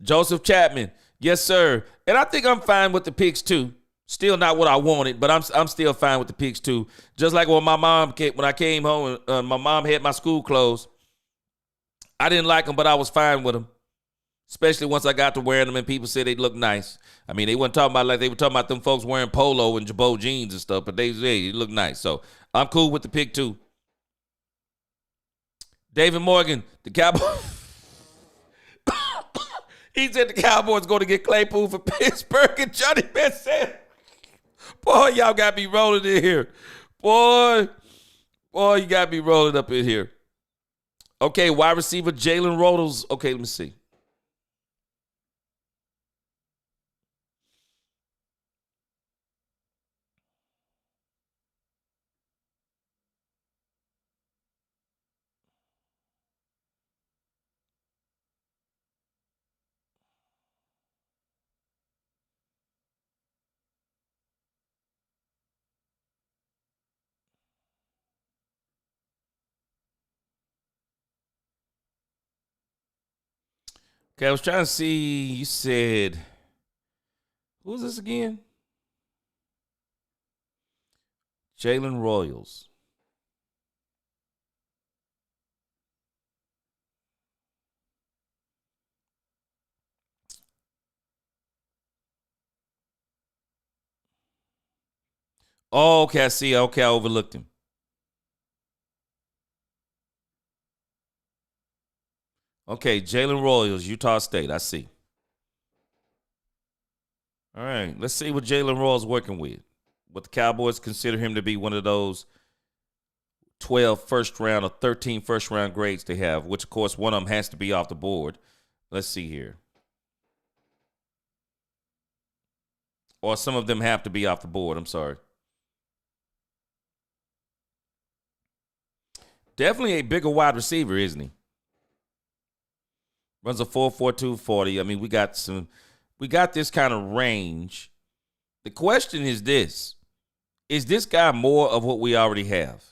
Joseph Chapman, yes, sir. And I think I'm fine with the picks, too. Still not what I wanted, but I'm still fine with the picks, too. Just like when I came home, my mom had my school clothes. I didn't like them, but I was fine with them. Especially once I got to wearing them and people said they look nice. I mean, they weren't talking about like they were talking about them folks wearing polo and Jabot jeans and stuff, but they look nice. So I'm cool with the pick too. David Morgan, the Cowboys. He said the Cowboys going to get Claypool for Pittsburgh and Johnny Bench said, boy, y'all got me rolling in here. Boy, you got me rolling up in here. Okay, wide receiver Jalen Rodels. Okay, let me see. Okay, I was trying to see. You said, who's this again? Jalen Royals. Oh, okay, I see. Okay, I overlooked him. Okay, Jalen Royals, Utah State. I see. All right, let's see what Jalen Royals working with. What the Cowboys consider him to be one of those 12 first round or 13 first round grades they have, which, of course, one of them has to be off the board. Let's see here. Or some of them have to be off the board. I'm sorry. Definitely a bigger wide receiver, isn't he? Runs a 4.42 40. I mean, we got this kind of range. The question is this guy more of what we already have?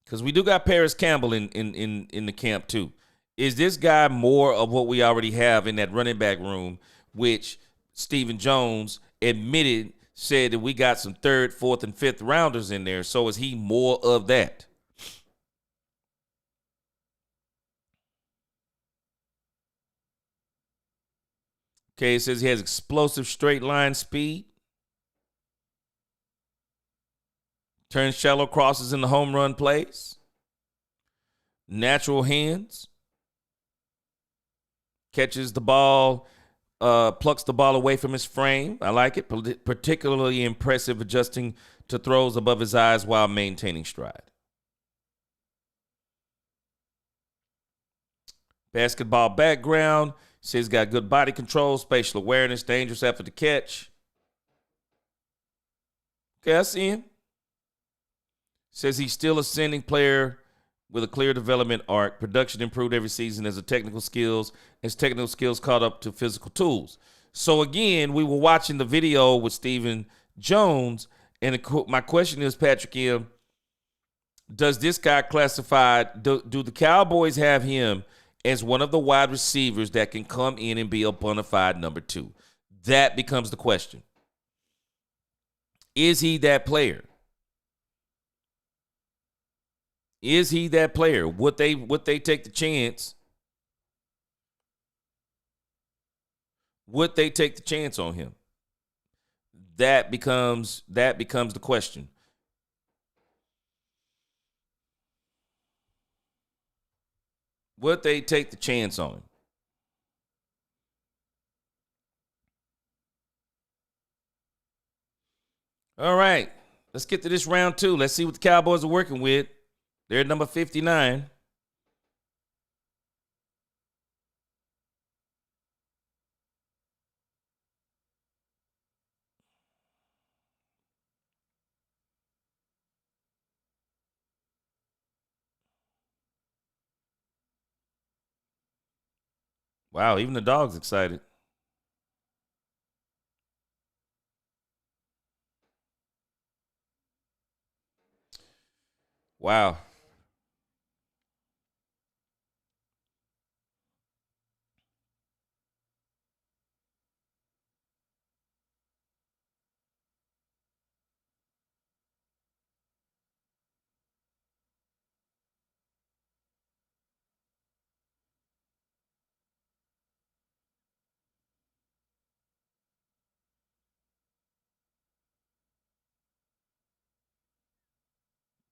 Because we do got Paris Campbell in the camp too. Is this guy more of what we already have in that running back room, which Stephen Jones said that we got some third, fourth, and fifth rounders in there. So is he more of that? Okay, it says he has explosive straight line speed. Turns shallow crosses in the home run plays. Natural hands. Catches the ball, plucks the ball away from his frame. I like it. Particularly impressive adjusting to throws above his eyes while maintaining stride. Basketball background. Says he's got good body control, spatial awareness, dangerous after the catch. Okay, I see him. Says he's still a ascending player with a clear development arc. Production improved every season as technical skills caught up to physical tools. So again, we were watching the video with Stephen Jones, and my question is, Patrick M., does this guy classify, do the Cowboys have him as one of the wide receivers that can come in and be a bona fide number two? That becomes the question. Is he that player? Is he that player? Would they take the chance? Would they take the chance on him? That becomes the question. Would they take the chance on him? All right. Let's get to this round 2. Let's see what the Cowboys are working with. They're at number 59. Wow, even the dog's excited. Wow.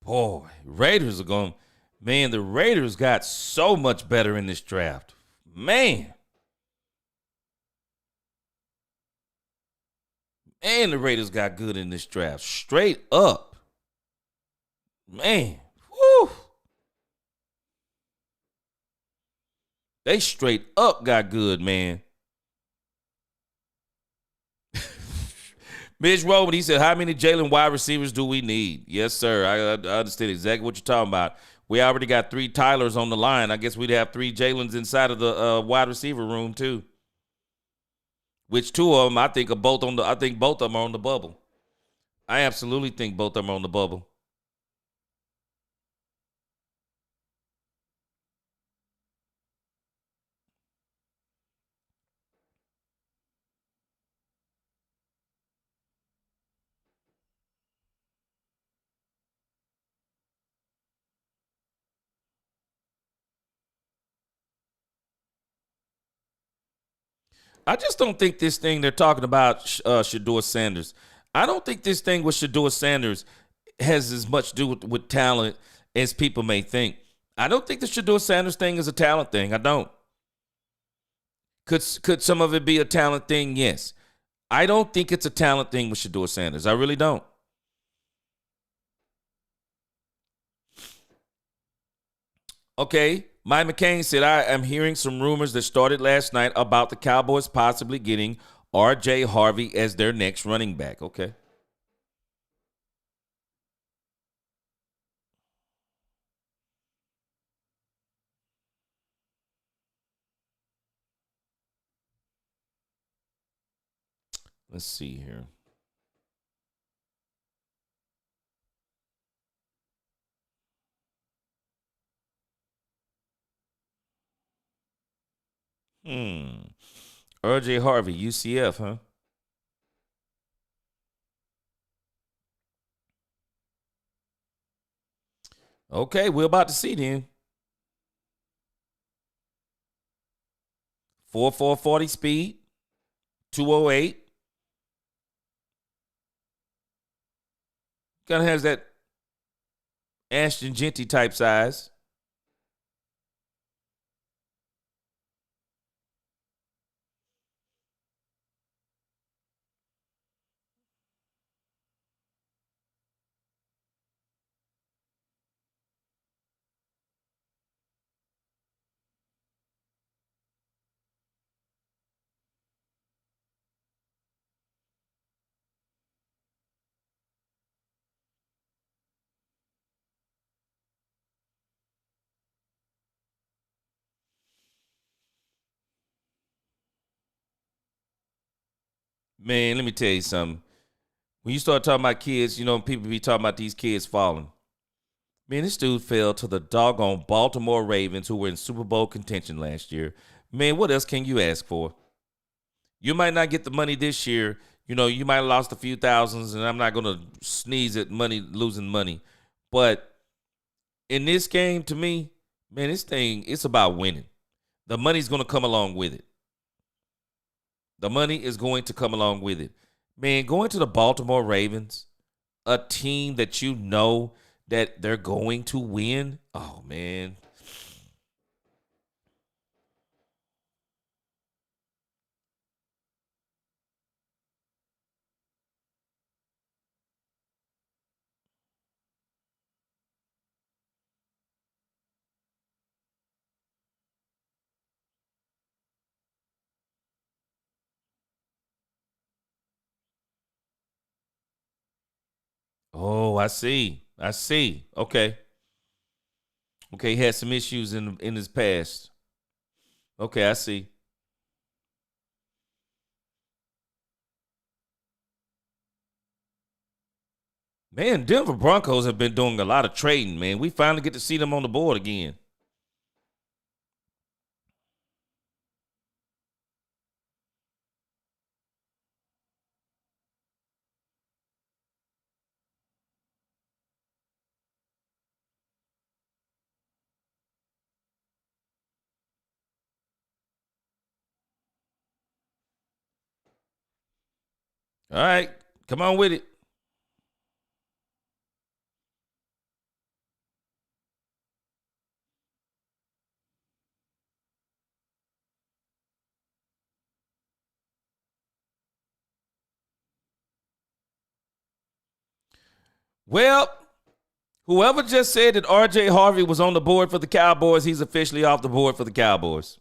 Boy, Raiders are going. Man, the Raiders got so much better in this draft. Man. And the Raiders got good in this draft. Straight up. Man. Whew. They straight up got good, man. Mitch Roman, he said, how many Jalen wide receivers do we need? Yes, sir. I understand exactly what you're talking about. We already got 3 Tylers on the line. I guess we'd have 3 Jalens inside of the wide receiver room, too. Which 2 of them, I think both of them are on the bubble. I absolutely think both of them are on the bubble. I just don't think this thing they're talking about Shedeur Sanders. I don't think this thing with Shedeur Sanders has as much to do with talent as people may think. I don't think the Shedeur Sanders thing is a talent thing. I don't. Could some of it be a talent thing? Yes. I don't think it's a talent thing with Shedeur Sanders. I really don't. Okay. Mike McCain said, I am hearing some rumors that started last night about the Cowboys possibly getting R.J. Harvey as their next running back. Okay. Let's see here. R.J. Harvey, UCF, huh? Okay, we're about to see then. 4.40 speed, 208. Kind of has that Ashton Genty type size. Man, let me tell you something. When you start talking about kids, people be talking about these kids falling. Man, this dude fell to the doggone Baltimore Ravens, who were in Super Bowl contention last year. Man, what else can you ask for? You might not get the money this year. You know, you might have lost a few thousands, and I'm not going to sneeze at losing money. But in this game, to me, man, it's about winning. The money's going to come along with it. The money is going to come along with it. Man, going to the Baltimore Ravens, a team that you know that they're going to win. Oh, man. Oh, I see. I see. Okay. Okay, he had some issues in his past. Okay, I see. Man, Denver Broncos have been doing a lot of trading, man. We finally get to see them on the board again. All right, come on with it. Well, whoever just said that RJ Harvey was on the board for the Cowboys, he's officially off the board for the Cowboys.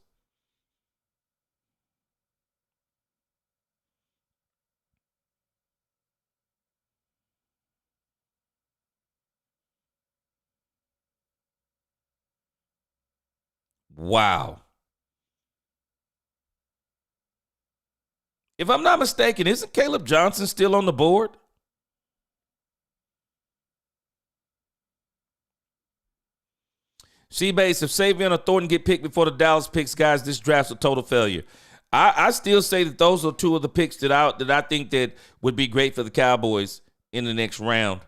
Wow. If I'm not mistaken, isn't Caleb Johnson still on the board? Seabase, if Savion or Thornton get picked before the Dallas picks, guys, this draft's a total failure. I still say that those are two of the picks that I think that would be great for the Cowboys in the next round.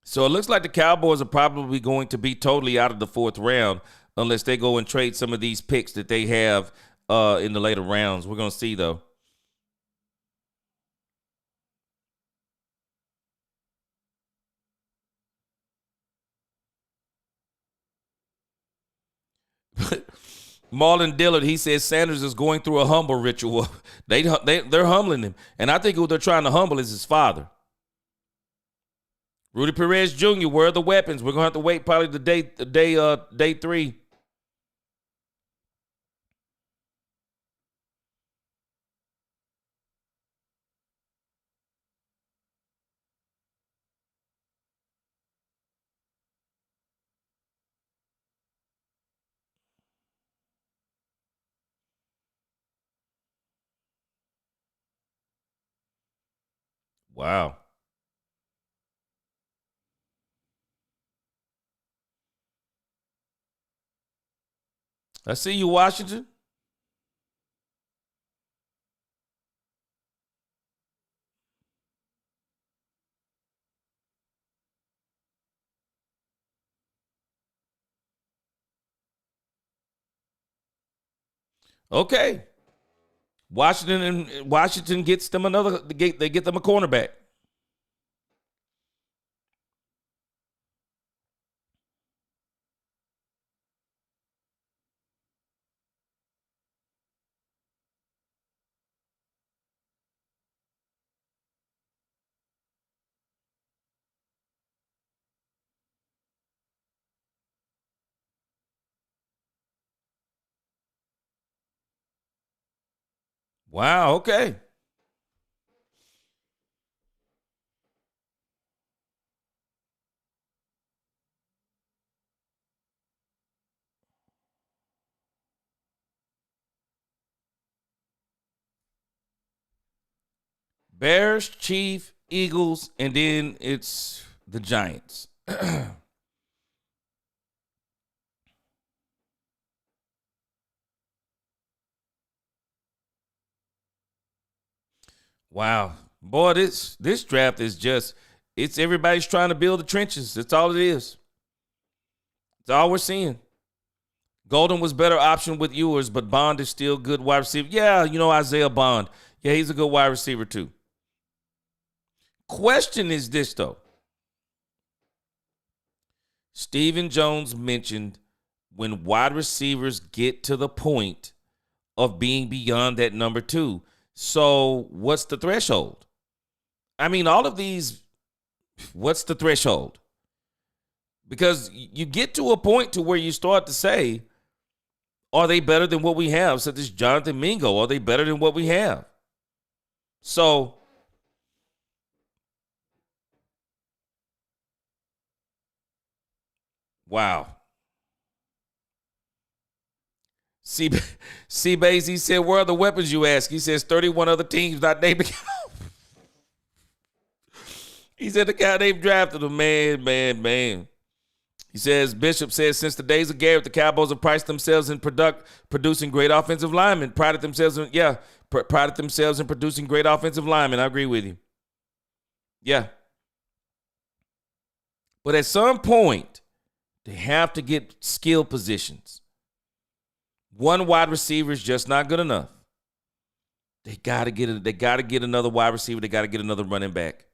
So it looks like the Cowboys are probably going to be totally out of the fourth round unless they go and trade some of these picks that they have in the later rounds. We're going to see, though. Marlon Dillard, he says Sanders is going through a humble ritual. They're humbling him. And I think who they're trying to humble is his father. Rudy Perez Jr., where are the weapons? We're going to have to wait probably day 3. Wow. I see you, Washington. Okay. Washington gets them they get them a cornerback. Wow, okay. Bears, Chiefs, Eagles, and then it's the Giants. Wow. Boy, this draft is just, it's everybody's trying to build the trenches. That's all it is. That's all we're seeing. Golden was better option with Ewers, but Bond is still good wide receiver. Yeah, Isaiah Bond. Yeah, he's a good wide receiver too. Question is this, though. Stephen Jones mentioned when wide receivers get to the point of being beyond that number 2. So what's the threshold? I mean, all of these, what's the threshold? Because you get to a point to where you start to say, are they better than what we have? Such as Jonathan Mingo, are they better than what we have? So wow. C-Base, he said, where are the weapons, you ask? He says 31 other teams not named. He said the guy they drafted him, man. He says, Bishop says, since the days of Garrett, the Cowboys have priced themselves in producing great offensive linemen. Prided themselves in producing great offensive linemen. I agree with you. Yeah. But at some point, they have to get skill positions. One wide receiver is just not good enough. They gotta get another wide receiver. They gotta get another running back.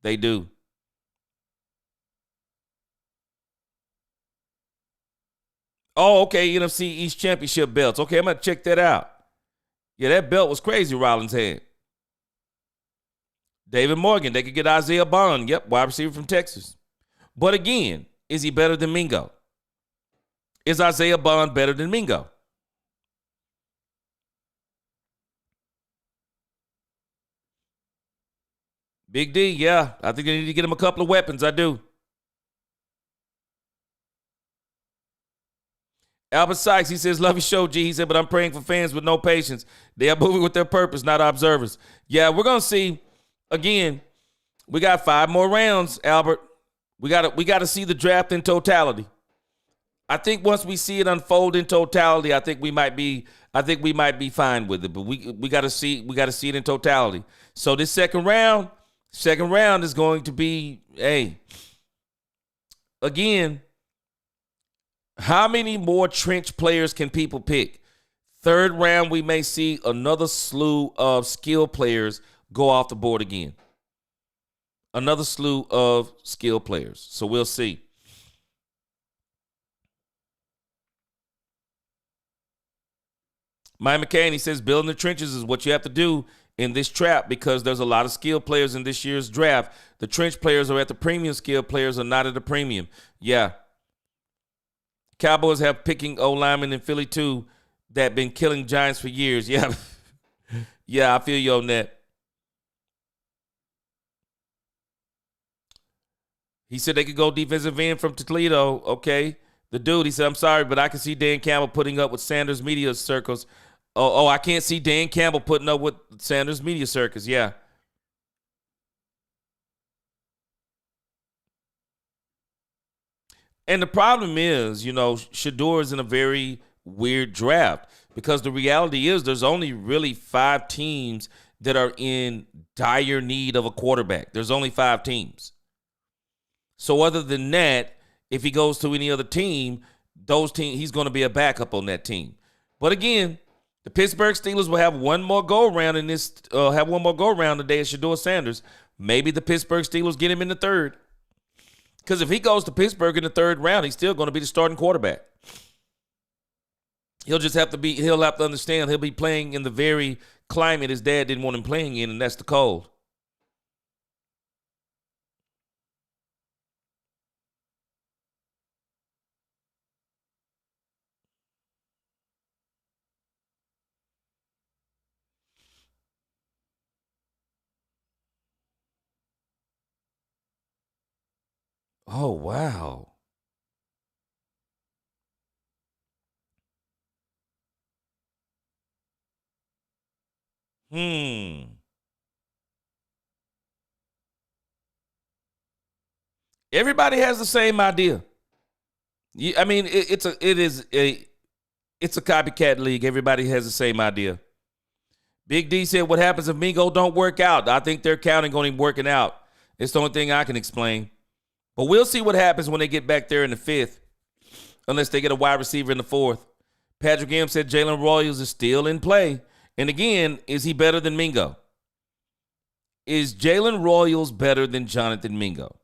They do. Oh, okay, NFC East Championship belts. Okay, I'm going to check that out. Yeah, that belt was crazy Rollins had. David Morgan, they could get Isaiah Bond. Yep, wide receiver from Texas. But again, is he better than Mingo? Is Isaiah Bond better than Mingo? Big D, yeah. I think they need to get him a couple of weapons. I do. Albert Sykes, he says, love your show, G. He said, but I'm praying for fans with no patience. They are moving with their purpose, not observers. Yeah, we're going to see. Again, we got 5 more rounds, Albert. We got to see the draft in totality. I think once we see it unfold in totality, I think we might be fine with it. But we got to see it in totality. So this second round is going to be, again, how many more trench players can people pick? Third round, we may see another slew of skill players go off the board again. Another slew of skill players. So we'll see. Mike McCain, he says, building the trenches is what you have to do in this trap because there's a lot of skill players in this year's draft. The trench players are at the premium, skill players are not at the premium. Yeah. Cowboys have picking O-linemen in Philly, too, that been killing Giants for years. Yeah. Yeah, I feel you on that. He said they could go defensive end from Toledo. Okay. The dude, he said, I'm sorry, but I can see Dan Campbell putting up with Sanders media circles. Oh, I can't see Dan Campbell putting up with Sanders media circus. Yeah. And the problem is, Shador is in a very weird draft because the reality is there's only really 5 teams that are in dire need of a quarterback. There's only 5 teams. So other than that, if he goes to any other team, he's going to be a backup on that team. But again, the Pittsburgh Steelers will have one more go-around today at Shador Sanders. Maybe the Pittsburgh Steelers get him in the 3rd. Because if he goes to Pittsburgh in the 3rd round, he's still going to be the starting quarterback. He'll have to understand he'll be playing in the very climate his dad didn't want him playing in, and that's the cold. Oh, wow. Everybody has the same idea. I mean, it's a copycat league. Everybody has the same idea. Big D said, what happens if Mingo don't work out? I think they're counting on him working out. It's the only thing I can explain. But we'll see what happens when they get back there in the 5th, unless they get a wide receiver in the 4th. Patrick M said Jalen Royals is still in play. And again, is he better than Mingo? Is Jalen Royals better than Jonathan Mingo?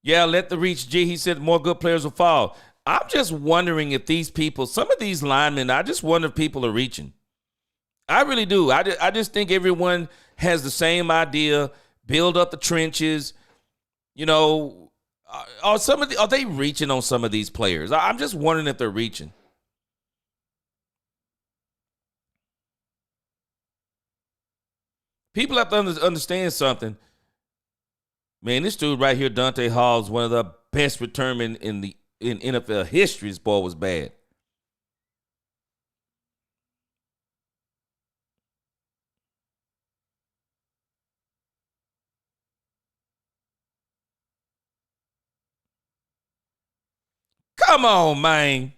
Yeah, let the reach G. He said more good players will fall. I'm just wondering if these people, some of these linemen, I just wonder if people are reaching. I really do. I just think everyone has the same idea, build up the trenches. You know, are they reaching on some of these players? I'm just wondering if they're reaching. People have to understand something. Man, this dude right here, Dante Hall, is one of the best returnmen in NFL history. This ball was bad. Come on, man.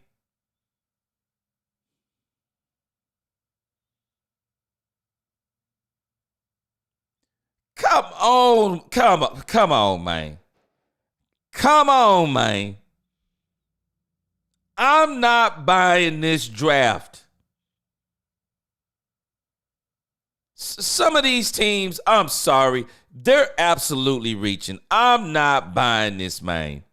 Come on, man. Come on, man. I'm not buying this draft. Some of these teams, I'm sorry, they're absolutely reaching. I'm not buying this, man.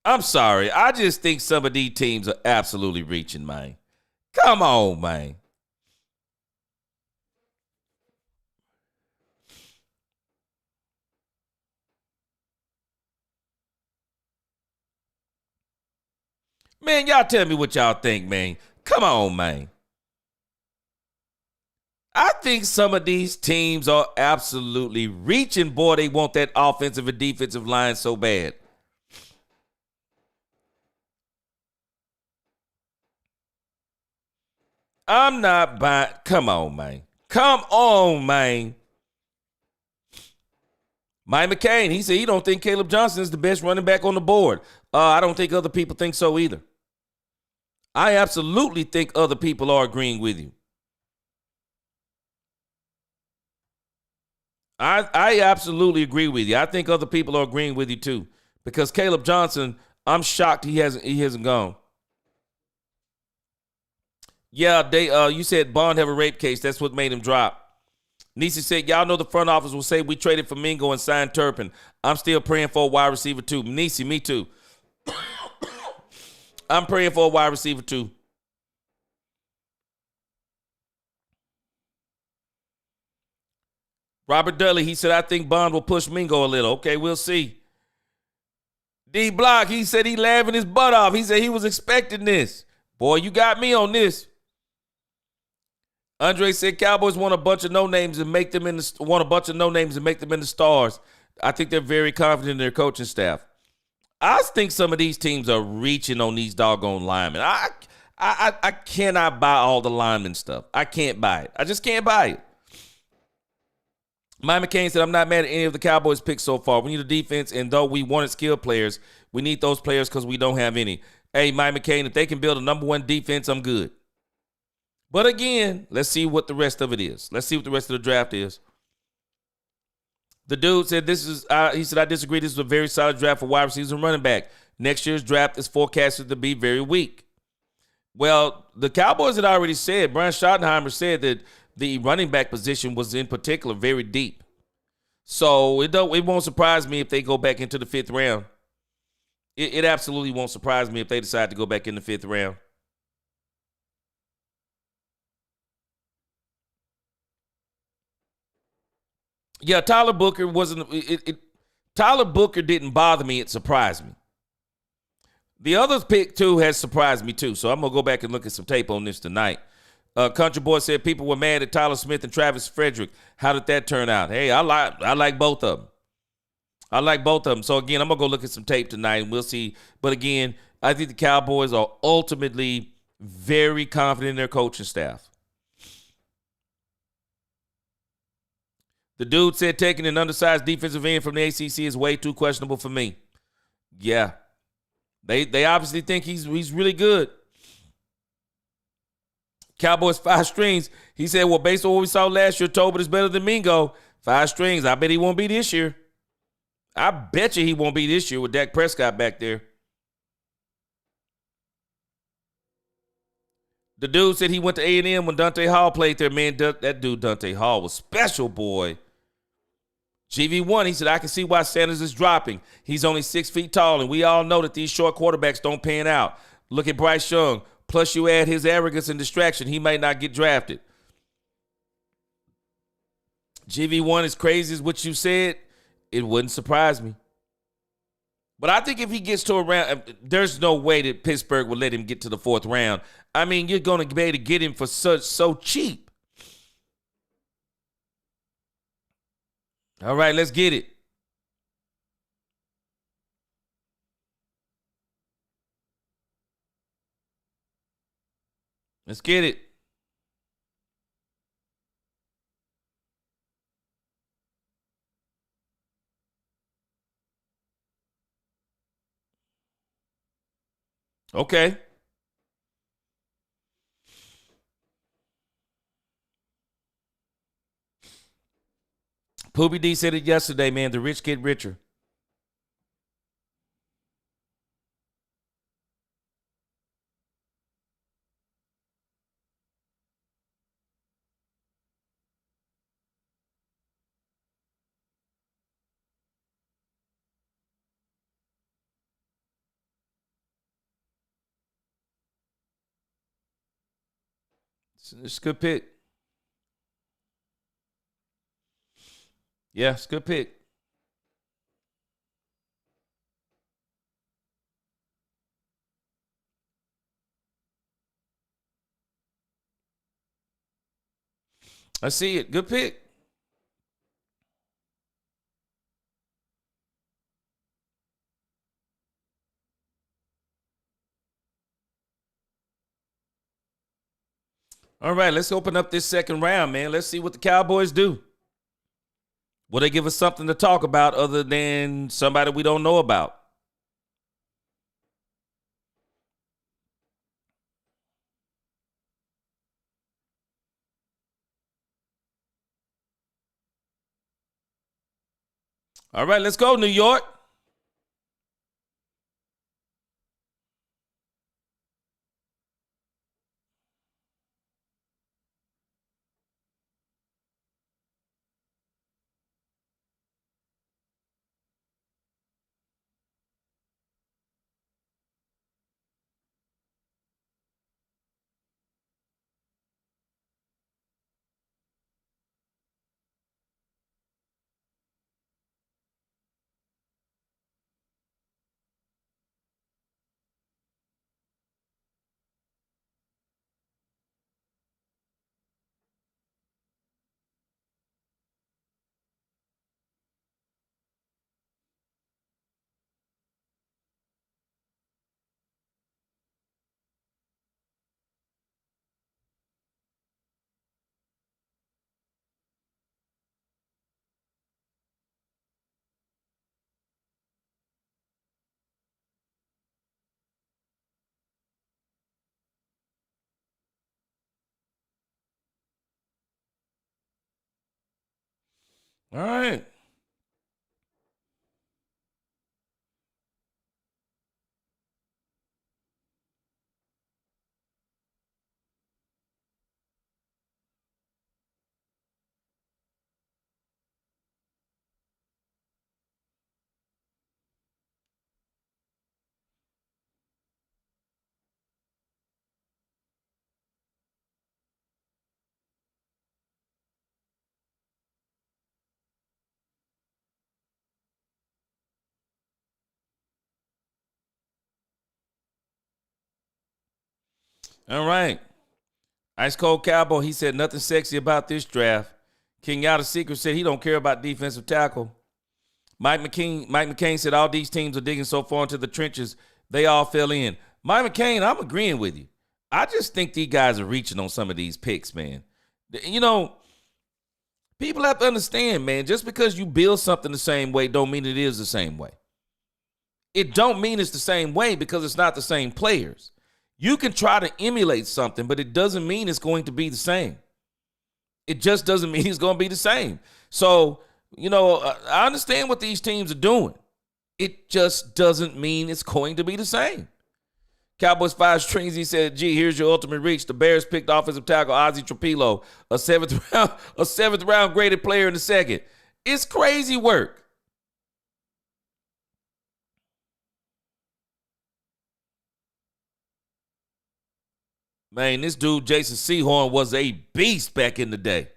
I'm sorry. I just think some of these teams are absolutely reaching, man. Come on, man. Man, y'all tell me what y'all think, man. Come on, man. I think some of these teams are absolutely reaching. Boy, they want that offensive and defensive line so bad. I'm not buying. Come on, man. Come on, man. Mike McCain, he said he don't think Caleb Johnson is the best running back on the board. I don't think other people think so either. I absolutely think other people are agreeing with you. I absolutely agree with you. I think other people are agreeing with you too. Because Caleb Johnson, I'm shocked he hasn't gone. Yeah, you said Bond have a rape case. That's what made him drop. Nisi said, y'all know the front office will say we traded for Mingo and signed Turpin. I'm still praying for a wide receiver too. Nisi, me too. I'm praying for a wide receiver too. Robert Dudley, he said, I think Bond will push Mingo a little. Okay, we'll see. D Block, he said he laughing his butt off. He said he was expecting this. Boy, you got me on this. Andre said Cowboys want a bunch of no names and make them into stars. I think they're very confident in their coaching staff. I think some of these teams are reaching on these doggone linemen. I cannot buy all the lineman stuff. I can't buy it. I just can't buy it. Mike McCain said, I'm not mad at any of the Cowboys picks so far. We need a defense, and though we wanted skilled players, we need those players because we don't have any. Hey, Mike McCain, if they can build a number one defense, I'm good. But again, let's see what the rest of it is. Let's see what the rest of the draft is. The dude said he said, I disagree. This is a very solid draft for wide receivers and running back. Next year's draft is forecasted to be very weak. Well, the Cowboys had already said, Brian Schottenheimer said that the running back position was in particular very deep. So it won't surprise me if they go back into the 5th round. It absolutely won't surprise me if they decide to go back in the 5th round. Yeah, Tyler Booker Tyler Booker didn't bother me. It surprised me. The other pick, too, has surprised me, too. So I'm going to go back and look at some tape on this tonight. Country Boy said people were mad at Tyler Smith and Travis Frederick. How did that turn out? Hey, I like both of them. I like both of them. So, again, I'm going to go look at some tape tonight, and we'll see. But, again, I think the Cowboys are ultimately very confident in their coaching staff. The dude said taking an undersized defensive end from the ACC is way too questionable for me. Yeah. They obviously think he's really good. Cowboys 5 strings. He said, well, based on what we saw last year, Tobin is better than Mingo. 5 strings. I bet he won't be this year. I bet you he won't be this year with Dak Prescott back there. The dude said he went to A&M when Dante Hall played there. Man, that dude Dante Hall was special, boy. GV1, he said, I can see why Sanders is dropping. He's only 6 feet tall, and we all know that these short quarterbacks don't pan out. Look at Bryce Young. Plus, you add his arrogance and distraction, he might not get drafted. GV1, as crazy as what you said, it wouldn't surprise me. But I think if he gets to a round, there's no way that Pittsburgh will let him get to the 4th round. I mean, you're going to be able to get him for so cheap. All right, let's get it. Let's get it. Okay. Poobie D said it yesterday, man. The rich get richer. It's a good pick. Yeah, it's a good pick. I see it. Good pick. All right, let's open up this second round, man. Let's see what the Cowboys do. Will they give us something to talk about other than somebody we don't know about? All right, let's go, New York. All right. All right. Ice Cold Cowboy, he said nothing sexy about this draft. King Yada Secret said he don't care about defensive tackle. Mike McCain said all these teams are digging so far into the trenches, they all fell in. Mike McCain, I'm agreeing with you. I just think these guys are reaching on some of these picks, man. You know, people have to understand, man, just because you build something the same way don't mean it is the same way. It don't mean it's the same way because it's not the same players. You can try to emulate something, but it doesn't mean it's going to be the same. It just doesn't mean it's going to be the same. So, you know, I understand what these teams are doing. It just doesn't mean it's going to be the same. Cowboys 5 strings, he said, gee, here's your ultimate reach. The Bears picked offensive tackle Ozzie Trapilo, a seventh round graded player in the second. It's crazy work. Man, this dude, Jason Sehorn, was a beast back in the day.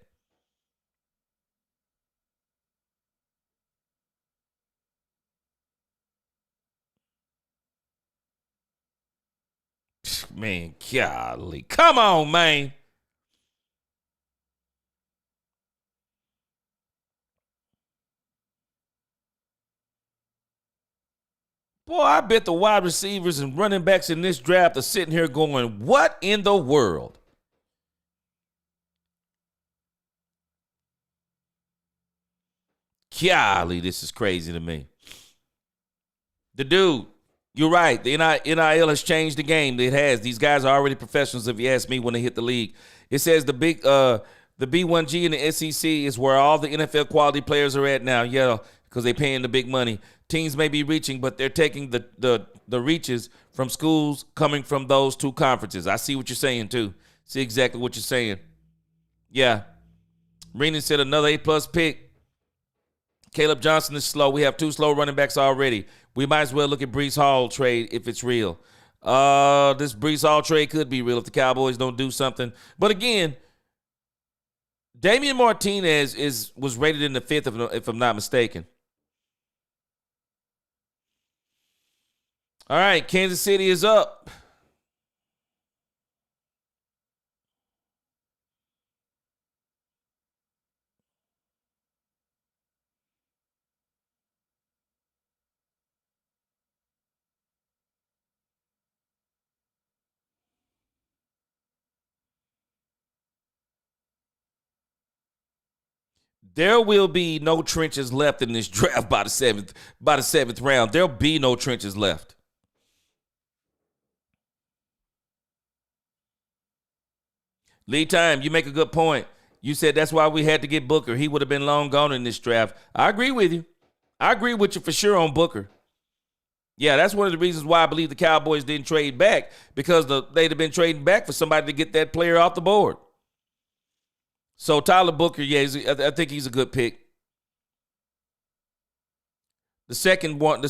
Man, golly. Come on, man. Boy, I bet the wide receivers and running backs in this draft are sitting here going, what in the world? Golly, this is crazy to me. The dude, you're right. The NIL has changed the game. It has. These guys are already professionals, if you ask me, when they hit the league. It says the B1G in the SEC is where all the NFL quality players are at now. Yeah, because they're paying the big money. Teams may be reaching, but they're taking the reaches from schools coming from those two conferences. I see what you're saying, too. See exactly what you're saying. Yeah. Renan said another A-plus pick. Caleb Johnson is slow. We have 2 slow running backs already. We might as well look at Breece Hall trade if it's real. This Breece Hall trade could be real if the Cowboys don't do something. But again, Damian Martinez was rated in the 5th, if I'm not mistaken. All right, Kansas City is up. There will be no trenches left in this draft by the seventh round. There'll be no trenches left. Lead time, you make a good point. You said that's why we had to get Booker. He would have been long gone in this draft. I agree with you. I agree with you for sure on Booker. Yeah, that's one of the reasons why I believe the Cowboys didn't trade back, because they'd have been trading back for somebody to get that player off the board. So Tyler Booker, yeah, I think he's a good pick. The second one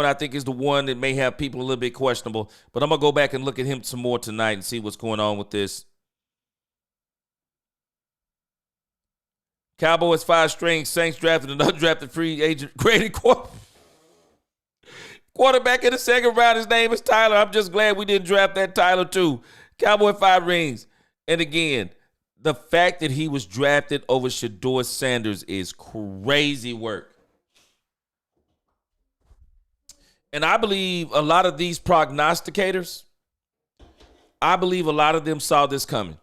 I think is the one that may have people a little bit questionable, but I'm going to go back and look at him some more tonight and see what's going on with this. Cowboys 5 strings, Saints drafted an undrafted free agent graded quarterback in the second round. His name is Tyler. I'm just glad we didn't draft that Tyler too. Cowboy 5 rings. And again, the fact that he was drafted over Shedeur Sanders is crazy work. And I believe a lot of these prognosticators, I believe a lot of them saw this coming.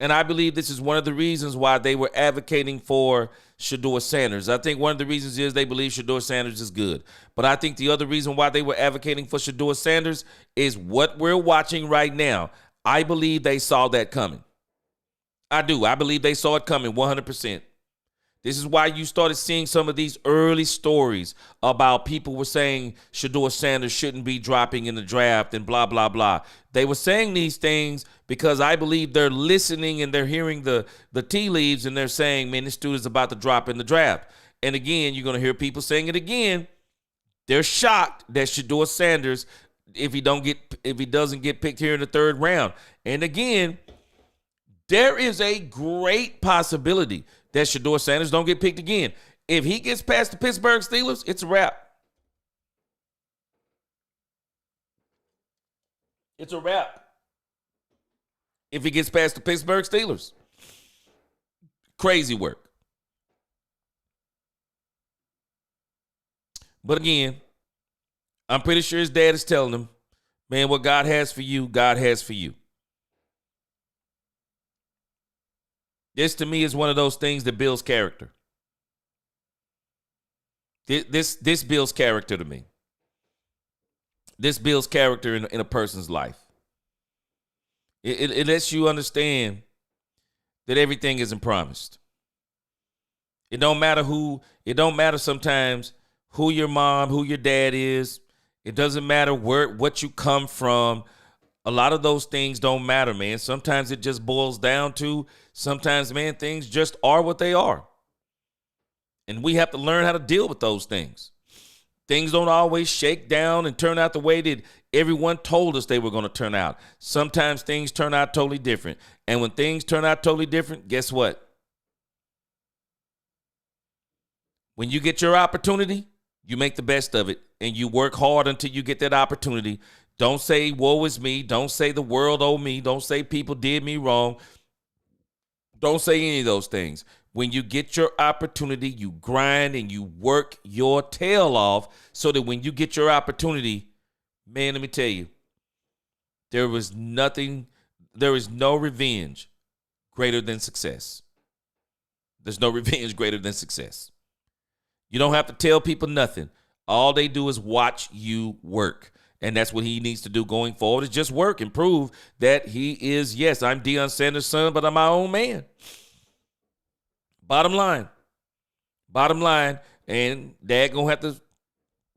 And I believe this is one of the reasons why they were advocating for Shedeur Sanders. I think one of the reasons is they believe Shedeur Sanders is good. But I think the other reason why they were advocating for Shedeur Sanders is what we're watching right now. I believe they saw that coming. I do. I believe they saw it coming 100%. This is why you started seeing some of these early stories about people were saying Shedeur Sanders shouldn't be dropping in the draft and blah, blah, blah. They were saying these things because I believe they're listening and they're hearing the tea leaves and they're saying, man, this dude is about to drop in the draft. And again, you're going to hear people saying it again. They're shocked that Shedeur Sanders, if he doesn't get picked here in the 3rd round. And again, there is a great possibility that Shedeur Sanders don't get picked again. If he gets past the Pittsburgh Steelers, it's a wrap. It's a wrap. If he gets past the Pittsburgh Steelers. Crazy work. But again, I'm pretty sure his dad is telling him, man, what God has for you, God has for you. This, to me, is one of those things that builds character. This builds character to me. This builds character in a person's life. It lets you understand that everything isn't promised. It don't matter sometimes who your mom, who your dad is. It doesn't matter what you come from. A lot of those things don't matter, man. Sometimes it just boils down to, sometimes, man, things just are what they are. And we have to learn how to deal with those things. Things don't always shake down and turn out the way that everyone told us they were going to turn out. Sometimes things turn out totally different. And when things turn out totally different, guess what? When you get your opportunity, you make the best of it. And you work hard until you get that opportunity. Don't say, woe is me. Don't say the world owed me. Don't say people did me wrong. Don't say any of those things. When you get your opportunity, you grind and you work your tail off so that when you get your opportunity, man, let me tell you, there is no revenge greater than success. There's no revenge greater than success. You don't have to tell people nothing. All they do is watch you work. And that's what he needs to do going forward, is just work and prove that he is, yes, I'm Deion Sanders' son, but I'm my own man. Bottom line, and Dad gonna have to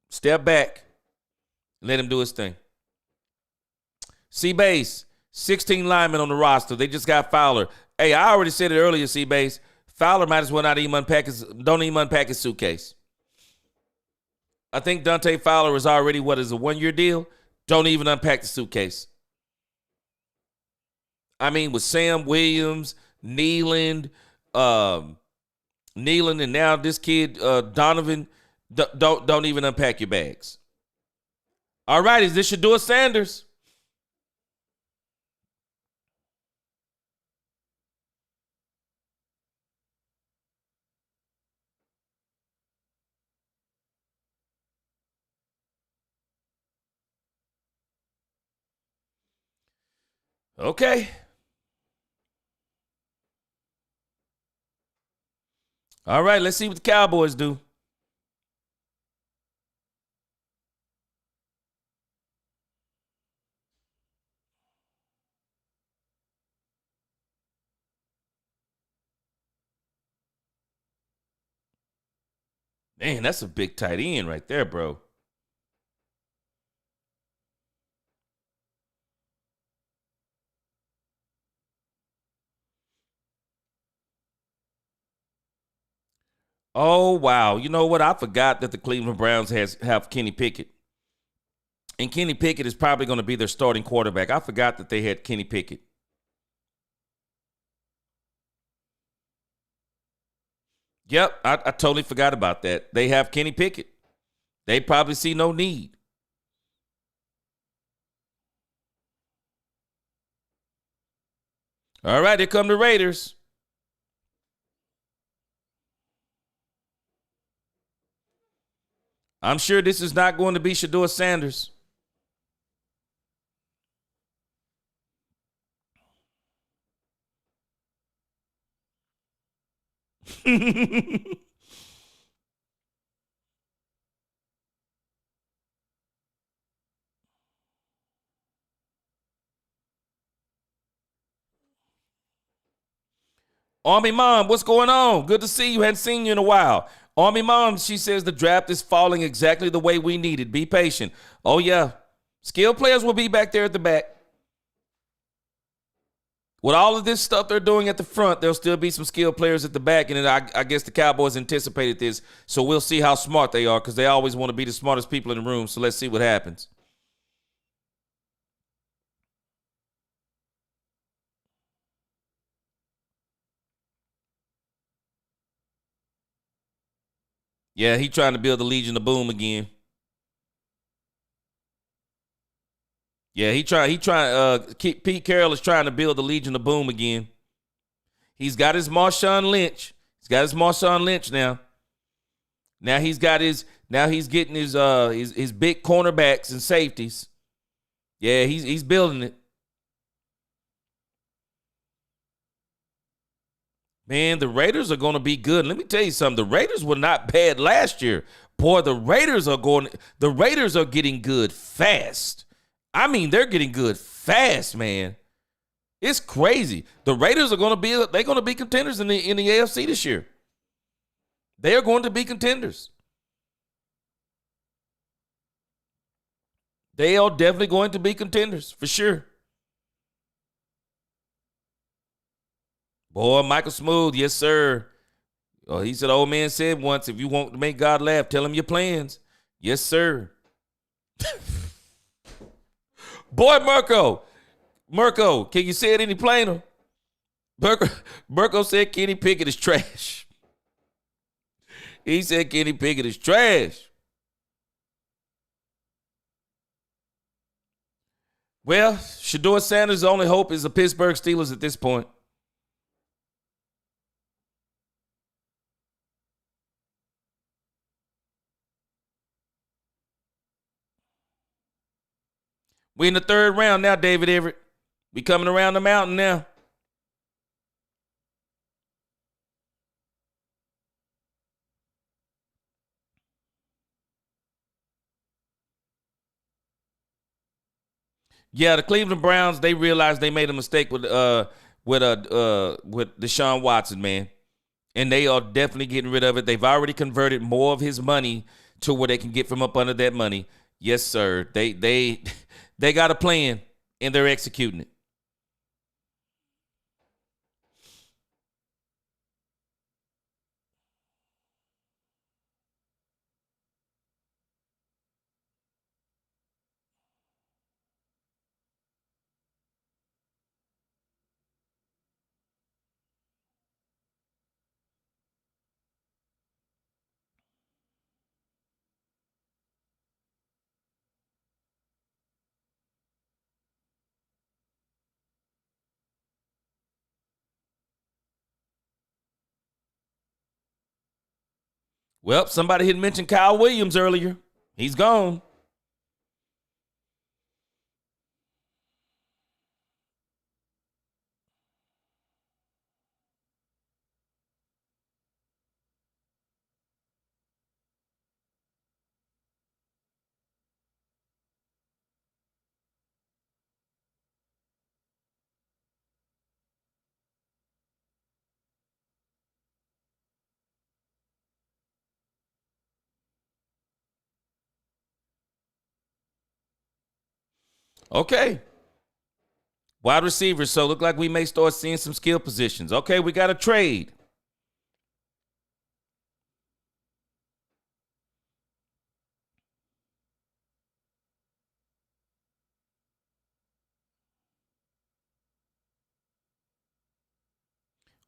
step back and let him do his thing. C-Base, 16 linemen on the roster. They just got Fowler. Hey, I already said it earlier, C-Base. Fowler might as well don't even unpack his suitcase. I think Dante Fowler is already, a 1-year deal? Don't even unpack the suitcase. I mean, with Sam Williams, Neeland, and now this kid, Donovan, don't even unpack your bags. All right, is this Shedeur Sanders? Okay. All right, let's see what the Cowboys do. Man, that's a big tight end right there, bro. Oh, wow. You know what? I forgot that the Cleveland Browns have Kenny Pickett. And Kenny Pickett is probably going to be their starting quarterback. I forgot that they had Kenny Pickett. Yep, I totally forgot about that. They have Kenny Pickett. They probably see no need. All right, here come the Raiders. I'm sure this is not going to be Shedeur Sanders. Army Mom, what's going on? Good to see you. Hadn't seen you in a while. Army Mom, she says the draft is falling exactly the way we need it. Be patient. Oh, yeah. Skilled players will be back there at the back. With all of this stuff they're doing at the front, there'll still be some skilled players at the back. And I guess the Cowboys anticipated this. So we'll see how smart they are, because they always want to be the smartest people in the room. So let's see what happens. Yeah, he trying to build the Legion of Boom again. Yeah, Pete Carroll is trying to build the Legion of Boom again. He's got his Marshawn Lynch. He's got his Marshawn Lynch now. Now he's got his Now he's getting his big cornerbacks and safeties. Yeah, he's building it. Man, the Raiders are going to be good. Let me tell you something. The Raiders were not bad last year. Boy, the Raiders are getting good fast. I mean, they're getting good fast, man. It's crazy. The Raiders are going to be contenders in the AFC this year. They are going to be contenders. They are definitely going to be contenders for sure. Boy, Michael Smooth, yes, sir. Oh, he said, old man said once, if you want to make God laugh, tell him your plans. Yes, sir. Boy, Mirko, can you say it any plainer? Mirko said Kenny Pickett is trash. He said Kenny Pickett is trash. Well, Shedeur Sanders' only hope is the Pittsburgh Steelers at this point. We in the third round now, David Everett. We coming around the mountain now. Yeah, the Cleveland Browns, they realized they made a mistake with Deshaun Watson, man. And they are definitely getting rid of it. They've already converted more of his money to where they can get from up under that money. Yes, sir. They got a plan and they're executing it. Well, somebody had mentioned Kyle Williams earlier. He's gone. Okay. Wide receivers. So look like we may start seeing some skill positions. Okay, we got a trade.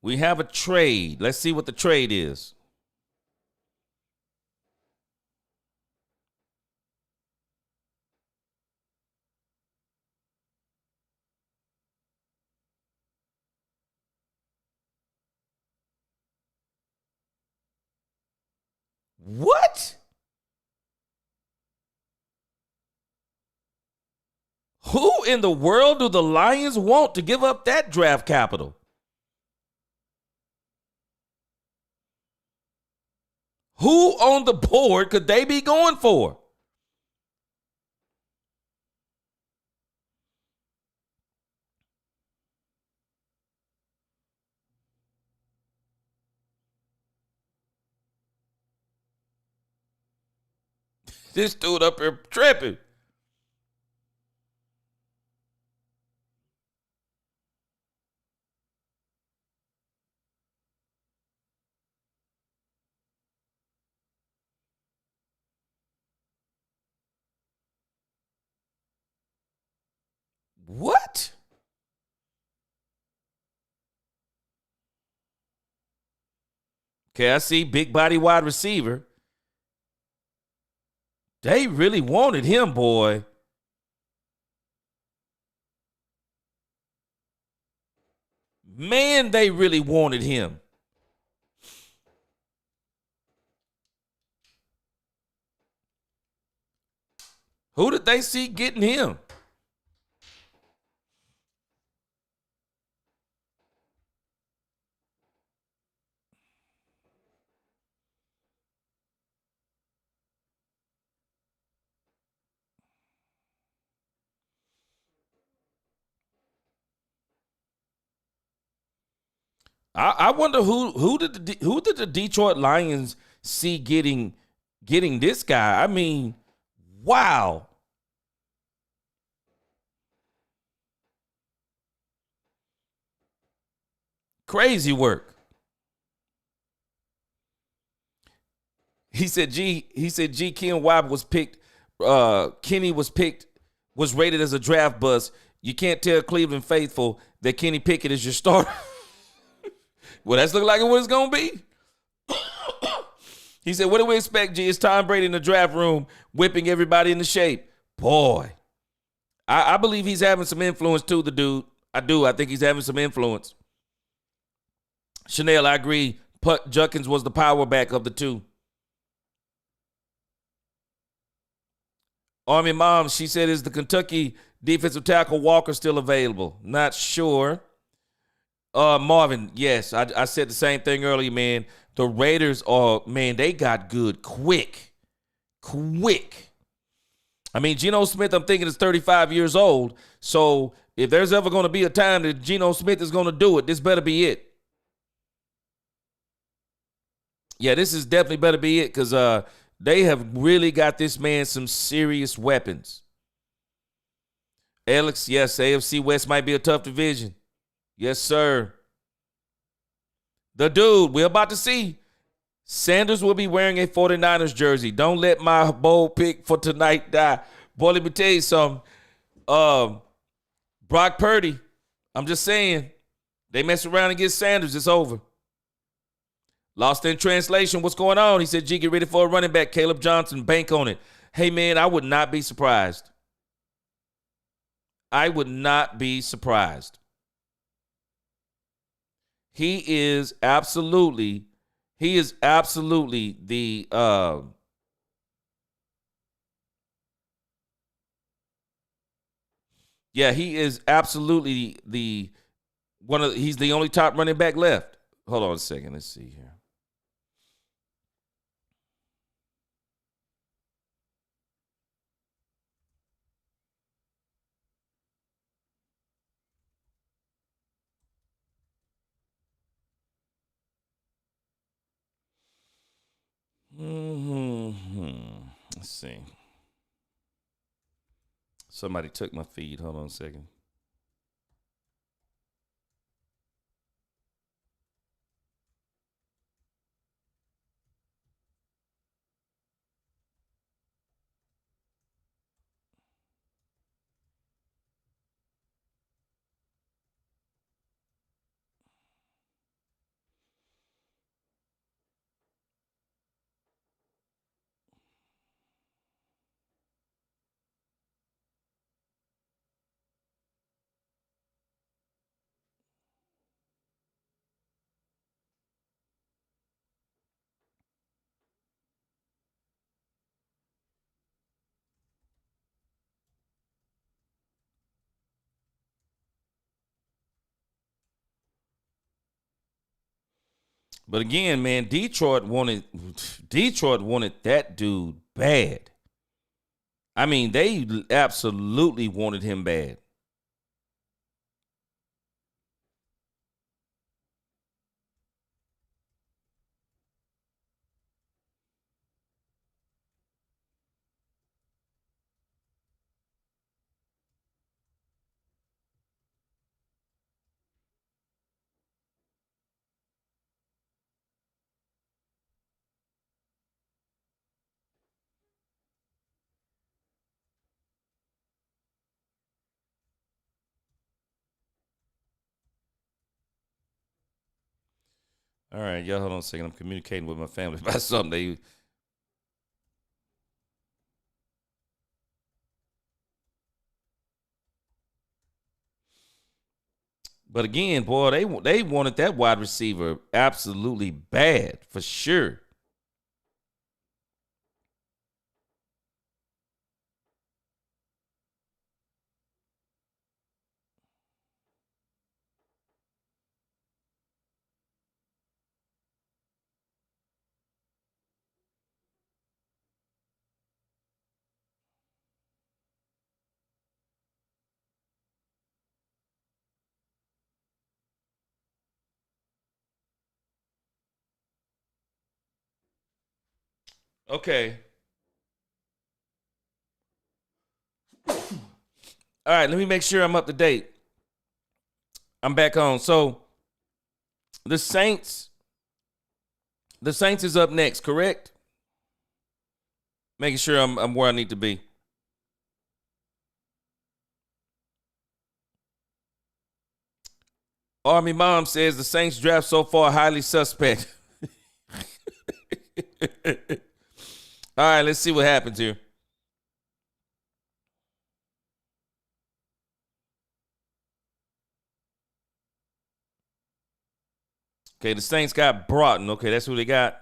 We have a trade. Let's see what the trade is. What? Who in the world do the Lions want to give up that draft capital? Who on the board could they be going for? This dude up here tripping. What? Okay, I see big body wide receiver. They really wanted him, boy. Man, they really wanted him. Who did they see getting him? I wonder who did the Detroit Lions see getting this guy? I mean, wow. Crazy work. He said G Ken Wibe was picked. Kenny was rated as a draft bust. You can't tell Cleveland faithful that Kenny Pickett is your starter. Well, that's looking like what it's gonna be. He said, what do we expect, G? It's Tom Brady in the draft room whipping everybody into shape. Boy, I believe he's having some influence too, the dude. I do. I think he's having some influence. Chanel, I agree. Putt Judkins was the power back of the two. Army Mom, she said, is the Kentucky defensive tackle Walker still available? Not sure. Marvin, yes, I said the same thing earlier, man. The Raiders they got good quick. I mean, Geno Smith, I'm thinking, is 35 years old. So if there's ever going to be a time that Geno Smith is going to do it, this better be it. Yeah, this is definitely better be it because they have really got this man some serious weapons. Alex, yes, AFC West might be a tough division. Yes, sir. The dude, we're about to see. Sanders will be wearing a 49ers jersey. Don't let my bold pick for tonight die. Boy, let me tell you something. Brock Purdy, I'm just saying, they mess around and get Sanders, it's over. Lost in translation, what's going on? He said, G, get ready for a running back. Caleb Johnson, bank on it. Hey, man, I would not be surprised. I would not be surprised. He is absolutely the he is absolutely he's the only top running back left. Hold on a second, let's see here. Let's see. Somebody took my feed. Hold on a second. But again, man, Detroit wanted that dude bad. I mean, they absolutely wanted him bad. All right, y'all hold on a second. I'm communicating with my family about something. But again, boy, they wanted that wide receiver absolutely bad for sure. Okay. All right, let me make sure I'm up to date. I'm back on. So the Saints is up next, correct? Making sure I'm where I need to be. Army Mom says the Saints draft so far highly suspect. All right, let's see what happens here. Okay, the Saints got Broughton. Okay, that's who they got.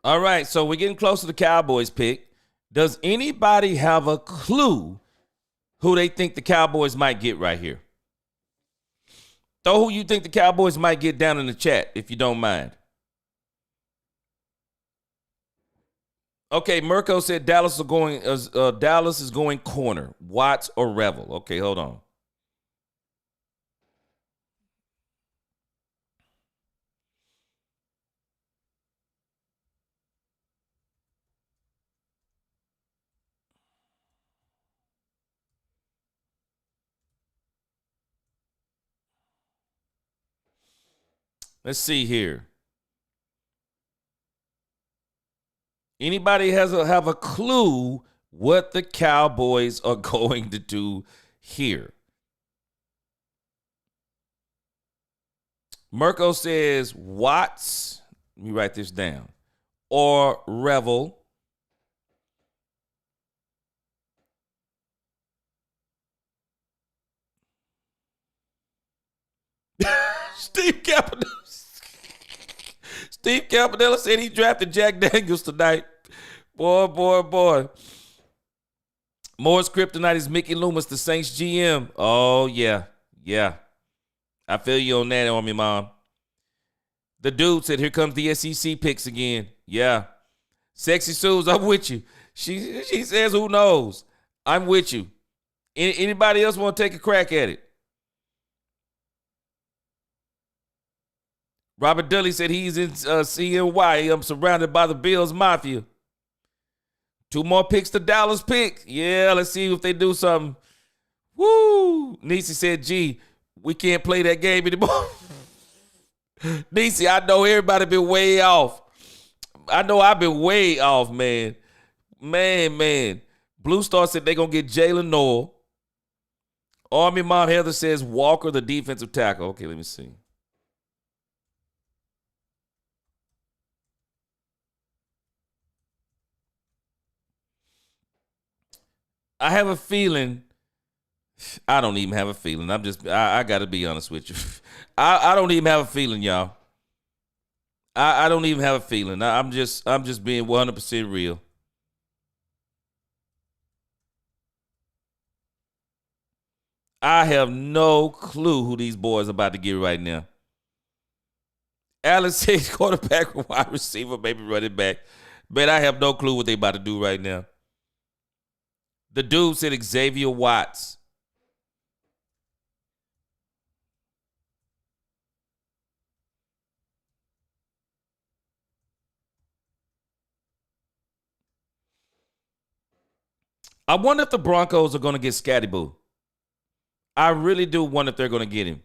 All right, so we're getting close to the Cowboys pick. Does anybody have a clue who they think the Cowboys might get right here? Throw who you think the Cowboys might get down in the chat, if you don't mind. Okay, Mirko said Dallas is going corner. Watts or Revel. Okay, hold on. Let's see here. Anybody have a clue what the Cowboys are going to do here? Mirko says Watts. Let me write this down. Or Revel. Steve Campanella said he drafted Jack Daniels tonight. Boy. Moore's kryptonite is Mickey Loomis, the Saints GM. Oh, yeah. I feel you on that, Army Mom. The dude said, here comes the SEC picks again. Yeah. Sexy Suze, I'm with you. She says, who knows? I'm with you. Anybody else want to take a crack at it? Robert Dudley said he's in CNY. I'm surrounded by the Bills Mafia. 2 more picks to Dallas pick. Yeah, let's see if they do something. Woo! Nisi said, gee, we can't play that game anymore. Nisi, I know everybody been way off. I know I've been way off, man. Man. Blue Star said they're going to get Jalen Noel. Army Mom Heather says Walker, the defensive tackle. Okay, let me see. I have a feeling. I don't even have a feeling. I got to be honest with you. I don't even have a feeling, y'all. I don't even have a feeling. I'm just being 100% real. I have no clue who these boys are about to get right now. Alex says quarterback or wide receiver, maybe running back. Man, I have no clue what they about to do right now. The dude said Xavier Watts. I wonder if the Broncos are going to get Scatty Boo. I really do wonder if they're going to get him.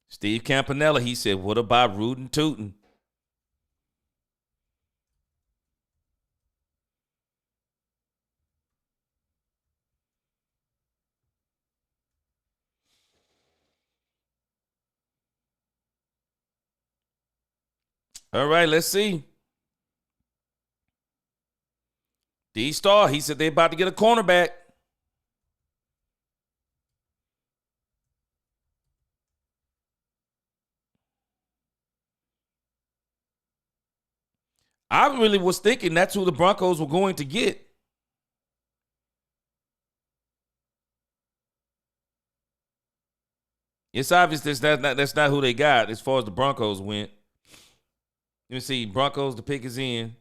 Steve Campanella, he said, what about rootin' tootin'? All right, let's see. D-Star, he said they're about to get a cornerback. I really was thinking that's who the Broncos were going to get. It's obvious that's not who they got as far as the Broncos went. Let me see. Broncos, the pick is in.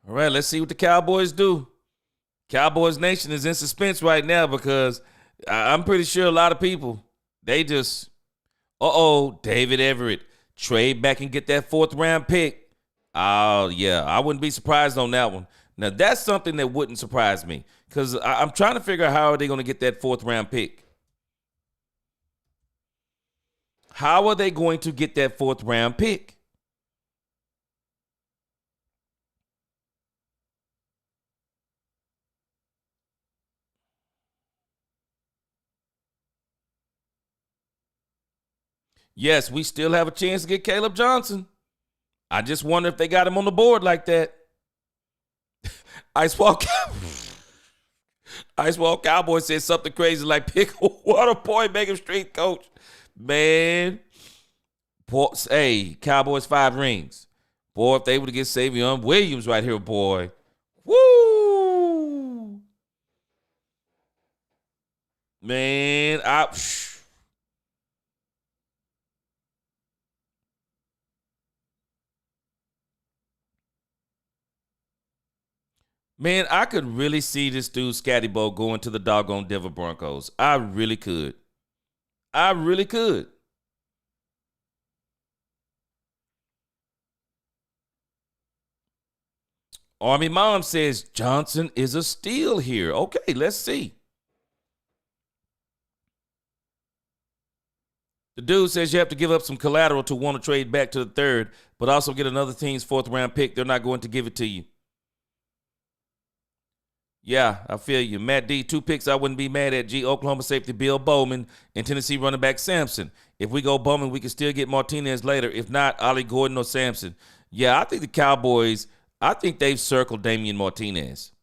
All right, let's see what the Cowboys do. Cowboys Nation is in suspense right now because I'm pretty sure a lot of people, they just, David Everett, trade back and get that 4th round pick. Oh, yeah, I wouldn't be surprised on that one. Now, that's something that wouldn't surprise me because I'm trying to figure out how are they going to get that 4th round pick. How are they going to get that 4th round pick? Yes, we still have a chance to get Caleb Johnson. I just wonder if they got him on the board like that. Ice Wall Cowboy said something crazy like pick a water boy, make him street coach. Man. Hey, Cowboys 5 rings. Boy, if they were to get Savion Williams right here, boy. Woo! Man, Man, I could really see this dude Scatty Bo going to the doggone Denver Broncos. I really could. I really could. Army Mom says Johnson is a steal here. Okay, let's see. The dude says you have to give up some collateral to want to trade back to the 3rd, but also get another team's 4th round pick. They're not going to give it to you. Yeah, I feel you. Matt D, 2 picks I wouldn't be mad at. G, Oklahoma safety Bill Bowman and Tennessee running back Sampson. If we go Bowman, we can still get Martinez later. If not, Ollie Gordon or Sampson. Yeah, I think the Cowboys, I think they've circled Damian Martinez.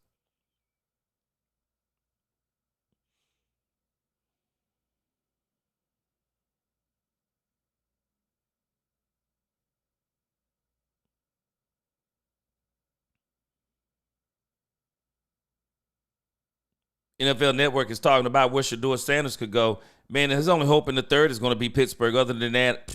NFL Network is talking about where Shedeur Sanders could go. Man, his only hope in the 3rd is going to be Pittsburgh. Other than that,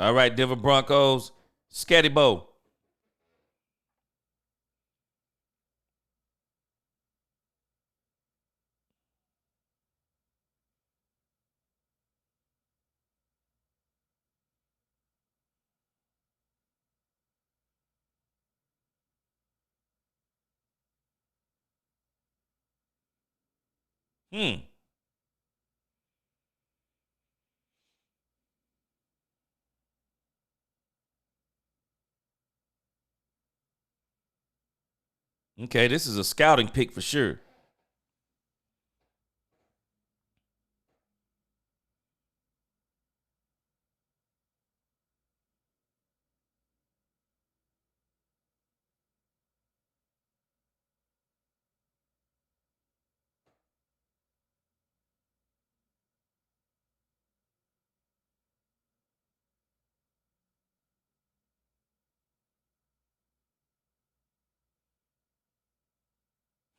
All right, Denver Broncos, Scatty Bo. Okay, this is a scouting pick for sure.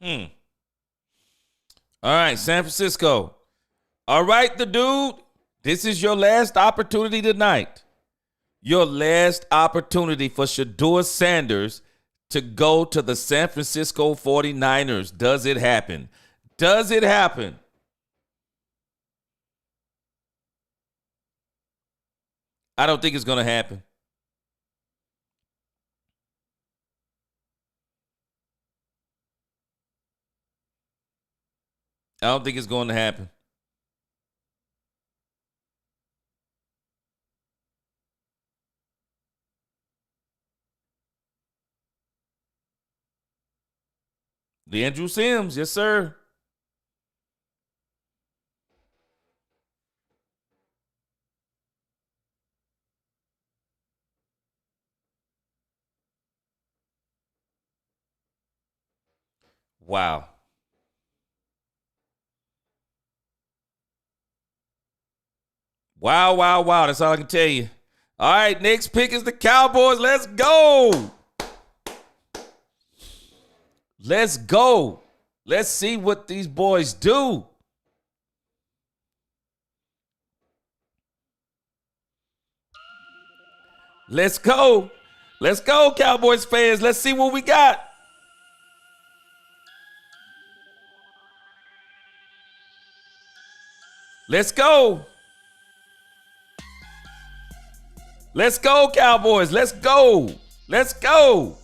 All right, San Francisco. All right, the dude. This is your last opportunity tonight. Your last opportunity for Shedeur Sanders to go to the San Francisco 49ers. Does it happen? Does it happen? I don't think it's going to happen. I don't think it's going to happen. The Andrew Sims, yes, sir. Wow. Wow, wow, wow. That's all I can tell you. All right, next pick is the Cowboys. Let's go. Let's go. Let's see what these boys do. Let's go. Let's go, Cowboys fans. Let's see what we got. Let's go. Let's go, Cowboys. Let's go. Let's go.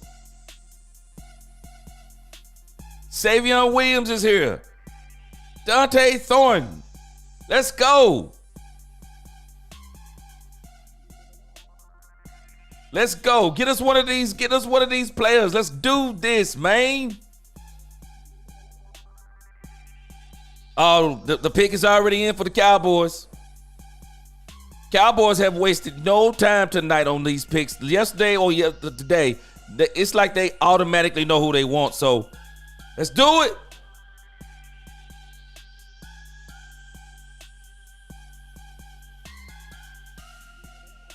Savion Williams is here. Dante Thornton. Let's go. Let's go. Get us one of these. Get us one of these players. Let's do this, man. Oh, the pick is already in for the Cowboys. Cowboys have wasted no time tonight on these picks. Yesterday or today, it's like they automatically know who they want. So let's do it.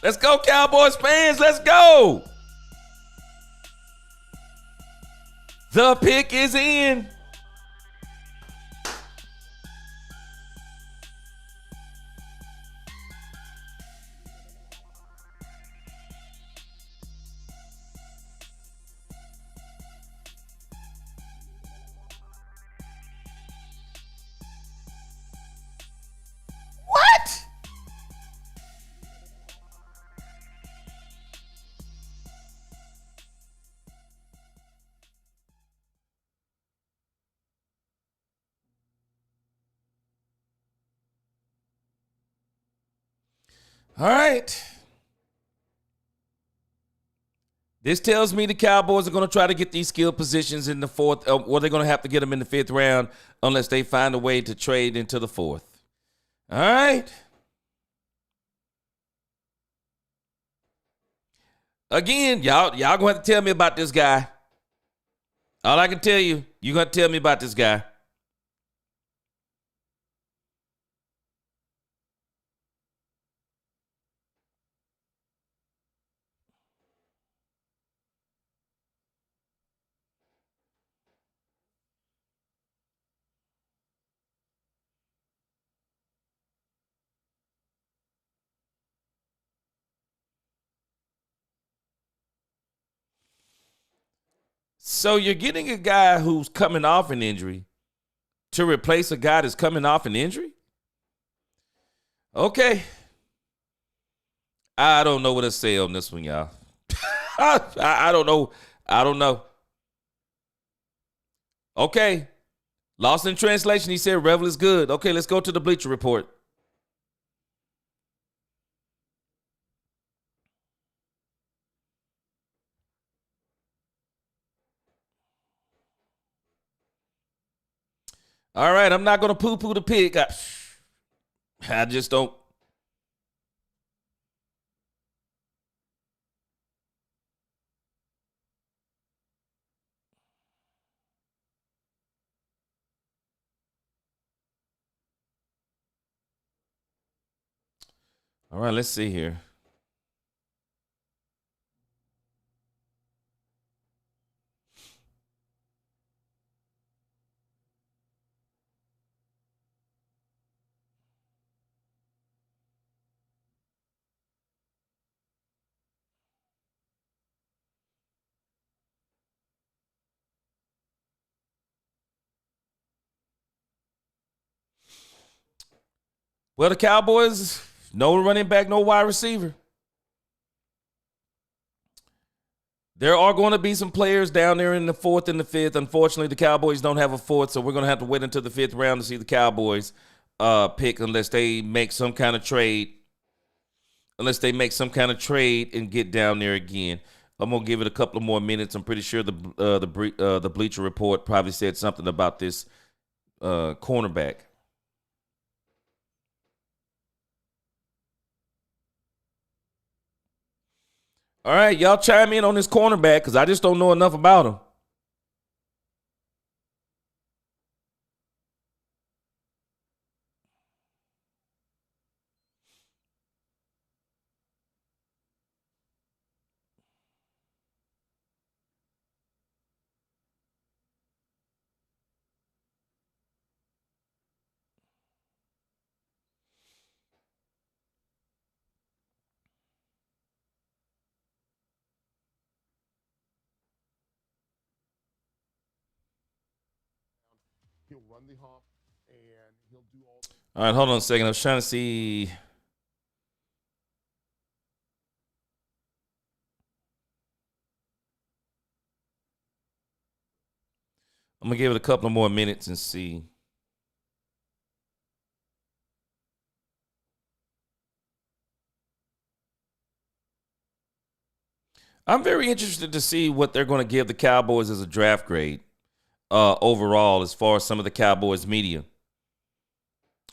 Let's go, Cowboys fans. Let's go. The pick is in. What? All right. This tells me the Cowboys are going to try to get these skill positions in the fourth, or they're going to have to get them in the fifth round unless they find a way to trade into the fourth. All right. Again, y'all going to have to tell me about this guy. All I can tell you, you're going to tell me about this guy. So you're getting a guy who's coming off an injury to replace a guy that's coming off an injury? Okay. I don't know what to say on this one, y'all. I don't know. I don't know. Okay. Lost in translation, he said Revel is good. Okay, let's go to the Bleacher Report. All right, I'm not going to poo-poo the pick. I just don't. All right, let's see here. Well, the Cowboys, no running back, no wide receiver. There are going to be some players down there in the 4th and the 5th. Unfortunately, the Cowboys don't have a 4th, so we're going to have to wait until the 5th round to see the Cowboys pick unless they make some kind of trade. Unless they make some kind of trade and get down there again. I'm going to give it a couple of more minutes. I'm pretty sure the Bleacher Report probably said something about this cornerback. All right, y'all chime in on this cornerback because I just don't know enough about him. He'll run the hump, and he'll do all. All right, hold on a second. I was trying to see. I'm going to give it a couple of more minutes and see. I'm very interested to see what they're going to give the Cowboys as a draft grade overall as far as some of the Cowboys media.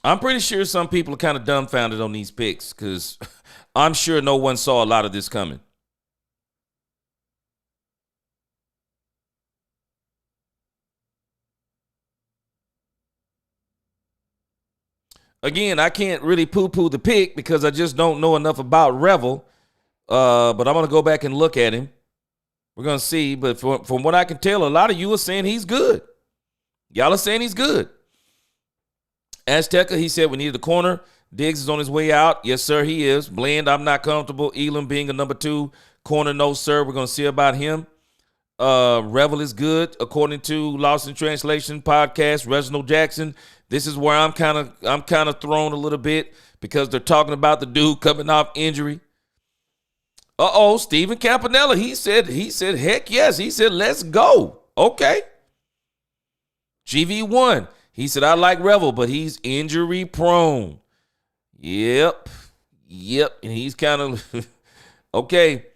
I'm pretty sure some people are kind of dumbfounded on these picks because I'm sure no one saw a lot of this coming. Again, I can't really poo-poo the pick because I just don't know enough about Revel. But I'm going to go back and look at him. We're going to see. But from what I can tell, a lot of you are saying he's good. Y'all are saying he's good. Azteca, he said we needed a corner. Diggs is on his way out. Yes, sir, he is. Bland, I'm not comfortable. Elam being a number 2 corner, no, sir. We're going to see about him. Revel is good, according to Lost in Translation podcast. Reginald Jackson. This is where I'm kind of thrown a little bit because they're talking about the dude coming off injury. Stephen Campanella. He said, heck yes. He said, let's go. Okay. GV1. He said, I like Revel, but he's injury prone. Yep. And he's kind of okay.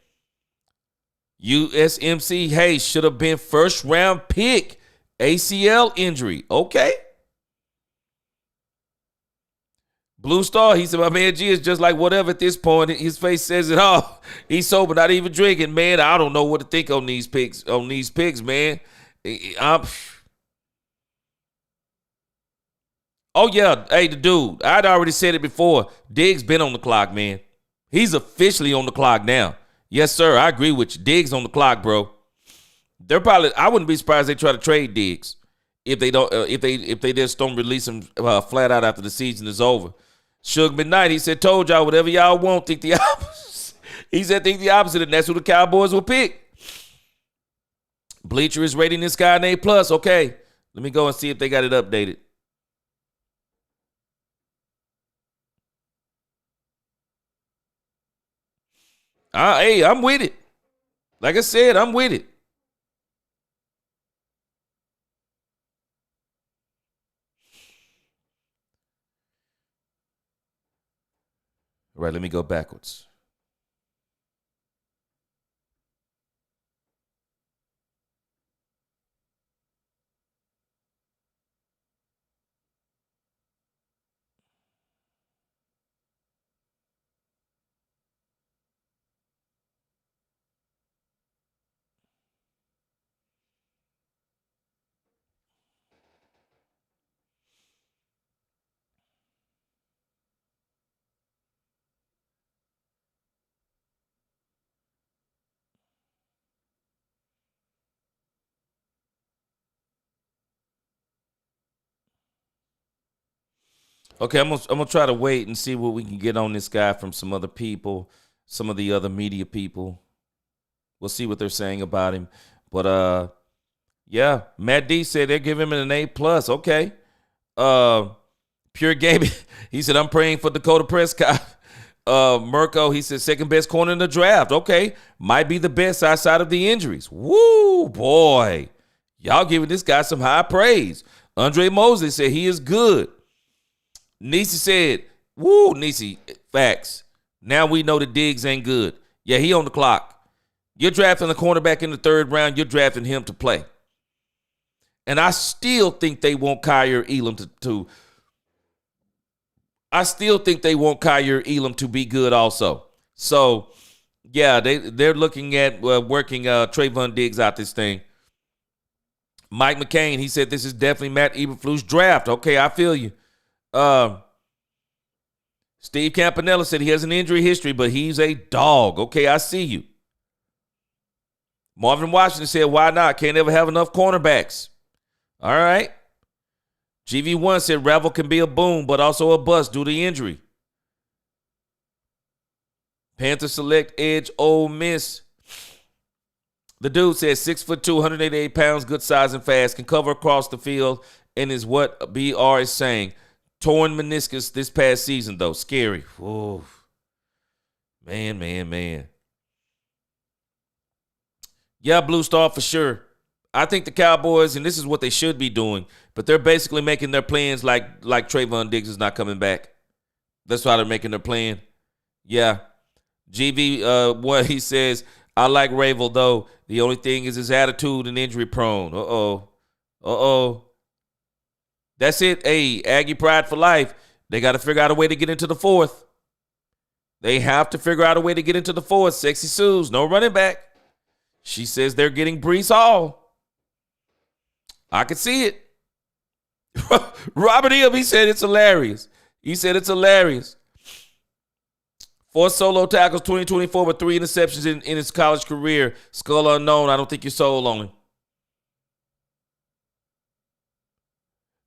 USMC Hayes should have been first round pick. ACL injury. Okay. Blue Star, he said, my man G is just like whatever at this point. His face says it all. He's sober, not even drinking, man. I don't know what to think on these picks, man. Oh, yeah. Hey, the dude, I'd already said it before. Diggs been on the clock, man. He's officially on the clock now. Yes, sir. I agree with you. Diggs on the clock, bro. I wouldn't be surprised if they try to trade Diggs if they don't, if they just don't release him flat out after the season is over. Suge Midnight, he said, told y'all whatever y'all want, think the opposite. He said, think the opposite, and that's who the Cowboys will pick. Bleacher is rating this guy an A+. Okay, let me go and see if they got it updated. Hey, I'm with it. Like I said, I'm with it. All right, let me go backwards. Okay, I'm gonna try to wait and see what we can get on this guy from some other people, some of the other media people. We'll see what they're saying about him. But yeah, Matt D said they're giving him an A+. Okay. Pure Gaming, he said, I'm praying for Dakota Prescott. Mirko, he said second best corner in the draft. Okay, might be the best outside of the injuries. Woo, boy. Y'all giving this guy some high praise. Andre Mosley said he is good. Nisi said, woo, Nisi, facts. Now we know that Diggs ain't good. Yeah, he on the clock. You're drafting a cornerback in the third round. You're drafting him to play. And I still think they want Kyer Elam to I still think they want Kyer Elam to be good also. So, yeah, they're looking at working Trayvon Diggs out this thing. Mike McCain, he said this is definitely Matt Eberflus draft. Okay, I feel you. Steve Campanella said he has an injury history, but he's a dog. Okay, I see you. Marvin Washington said, why not? Can't ever have enough cornerbacks. All right. GV1 said Ravel can be a boom, but also a bust due to injury. Panther select edge Ole Miss. The dude says 6'2", 188 pounds, good size and fast, can cover across the field, and is what BR is saying. Torn meniscus this past season, though. Scary. Whoa. Man. Yeah, Blue Star for sure. I think the Cowboys, and this is what they should be doing, but they're basically making their plans like Trayvon Diggs is not coming back. That's why they're making their plan. Yeah. GV, what he says, I like Ravel, though. The only thing is his attitude and injury prone. Uh-oh. That's it. Hey, Aggie pride for life. They got to figure out a way to get into the fourth. They have to figure out a way to get into the fourth. Sexy Sue's, no running back. She says they're getting Breece Hall. I can see it. Robert Hill, he said it's hilarious. 4 solo tackles, 2024, with 3 interceptions in his college career. Skull unknown. I don't think you're sold on him.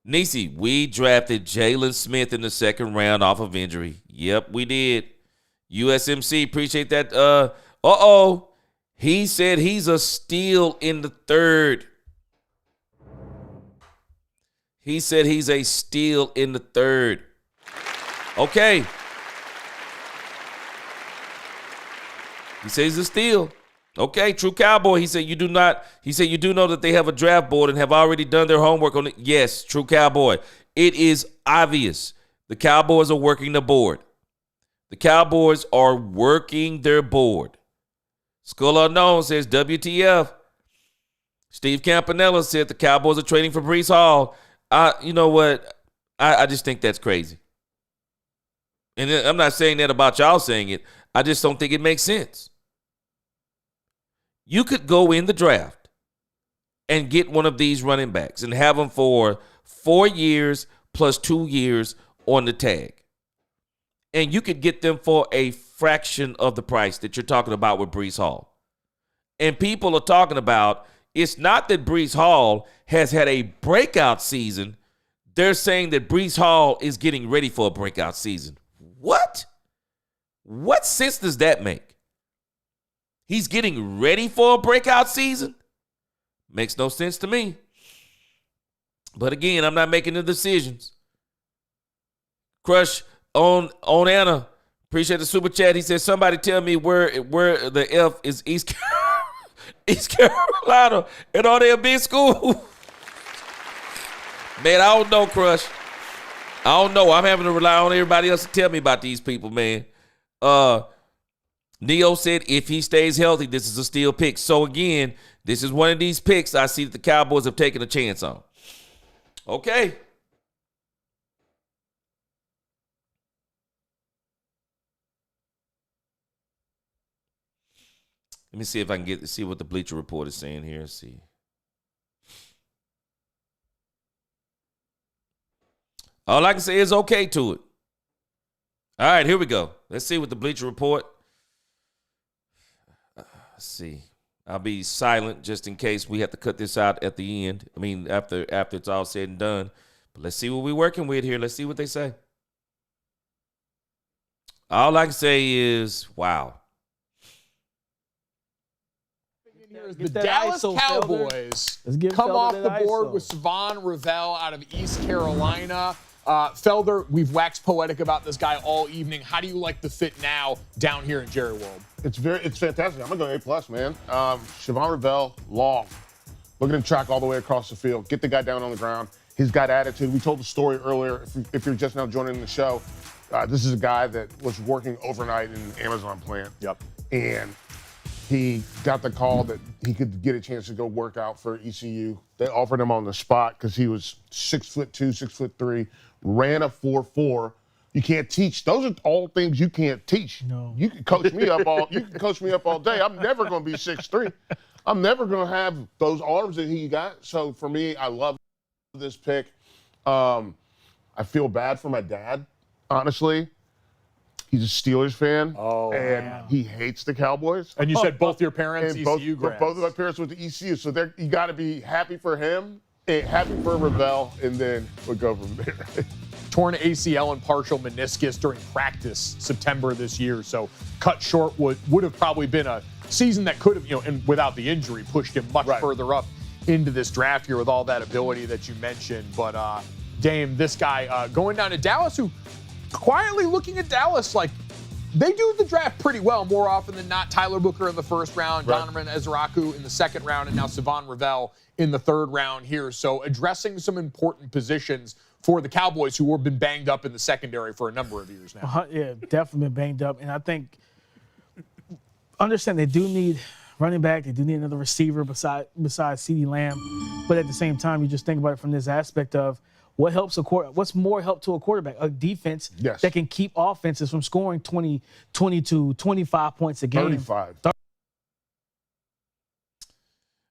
Nisi, we drafted Jalen Smith in the second round off of injury. Yep, we did. USMC, appreciate that. He said he's a steal in the third. He said he's a steal in the third. Okay. He says he's a steal. Okay, true Cowboy. He said you do know that they have a draft board and have already done their homework on it. Yes, true Cowboy. It is obvious. The Cowboys are working the board. The Cowboys are working their board. Skull Unknown says WTF. Steve Campanella said the Cowboys are trading for Breece Hall. You know what? I just think that's crazy. And I'm not saying that about y'all saying it. I just don't think it makes sense. You could go in the draft and get one of these running backs and have them for 4 years plus 2 years on the tag. And you could get them for a fraction of the price that you're talking about with Breece Hall. And people are talking about, it's not that Breece Hall has had a breakout season. They're saying that Breece Hall is getting ready for a breakout season. What? What sense does that make? He's getting ready for a breakout season? Makes no sense to me. But again, I'm not making the decisions. Crush on Anna. Appreciate the super chat. He said, somebody tell me where the F is East Carolina and are they a big school? Man, I don't know, Crush. I don't know. I'm having to rely on everybody else to tell me about these people, man. Neo said if he stays healthy, this is a steal pick. So again, this is one of these picks I see that the Cowboys have taken a chance on. Okay. Let me see if I can see what the Bleacher Report is saying here. Let's see. All I can say is okay to it. All right, here we go. Let's see what the Bleacher Report. Let's see. I'll be silent just in case we have to cut this out at the end. I mean, after it's all said and done. But let's see what we're working with here. Let's see what they say. All I can say is, wow. The Dallas Cowboys come off the board with Savon Ravel out of East Carolina. Felder, we've waxed poetic about this guy all evening. How do you like the fit now down here in Jerry World? It's fantastic. I'm gonna go A+, man. Siobhan Ravel, long. Look at him track all the way across the field. Get the guy down on the ground. He's got attitude. We told the story earlier. If you're just now joining the show, this is a guy that was working overnight in an Amazon plant. Yep. And he got the call that he could get a chance to go work out for ECU. They offered him on the spot because he was 6'2", 6'3", ran a 4.4. You can't teach. Those are all things you can't teach. No. You can coach me up all day. I'm never going to be 6'3". I'm never going to have those arms that he got. So for me, I love this pick. I feel bad for my dad, honestly. He's a Steelers fan, and he hates the Cowboys. And you said both your parents And ECU grads. both of my parents went to ECU, so you got to be happy for him, and happy for Ravel, and then we'll go from there. Torn ACL and partial meniscus during practice September this year, so cut short would have probably been a season that could have, and without the injury, pushed him much further up into this draft here with all that ability that you mentioned. But Dame, this guy going down to Dallas, who quietly looking at Dallas like they do the draft pretty well more often than not. Tyler Booker in the first round, Donovan Ezraku in the second round, and now Siobhan Ravel in the third round here. So addressing some important positions for the Cowboys, who have been banged up in the secondary for a number of years now. Yeah, definitely been banged up. And I think, understand they do need running back. They do need another receiver besides CeeDee Lamb. But at the same time, you just think about it from this aspect of what's more help to a quarterback? A defense that can keep offenses from scoring 20, 22, 25 points a game. 35.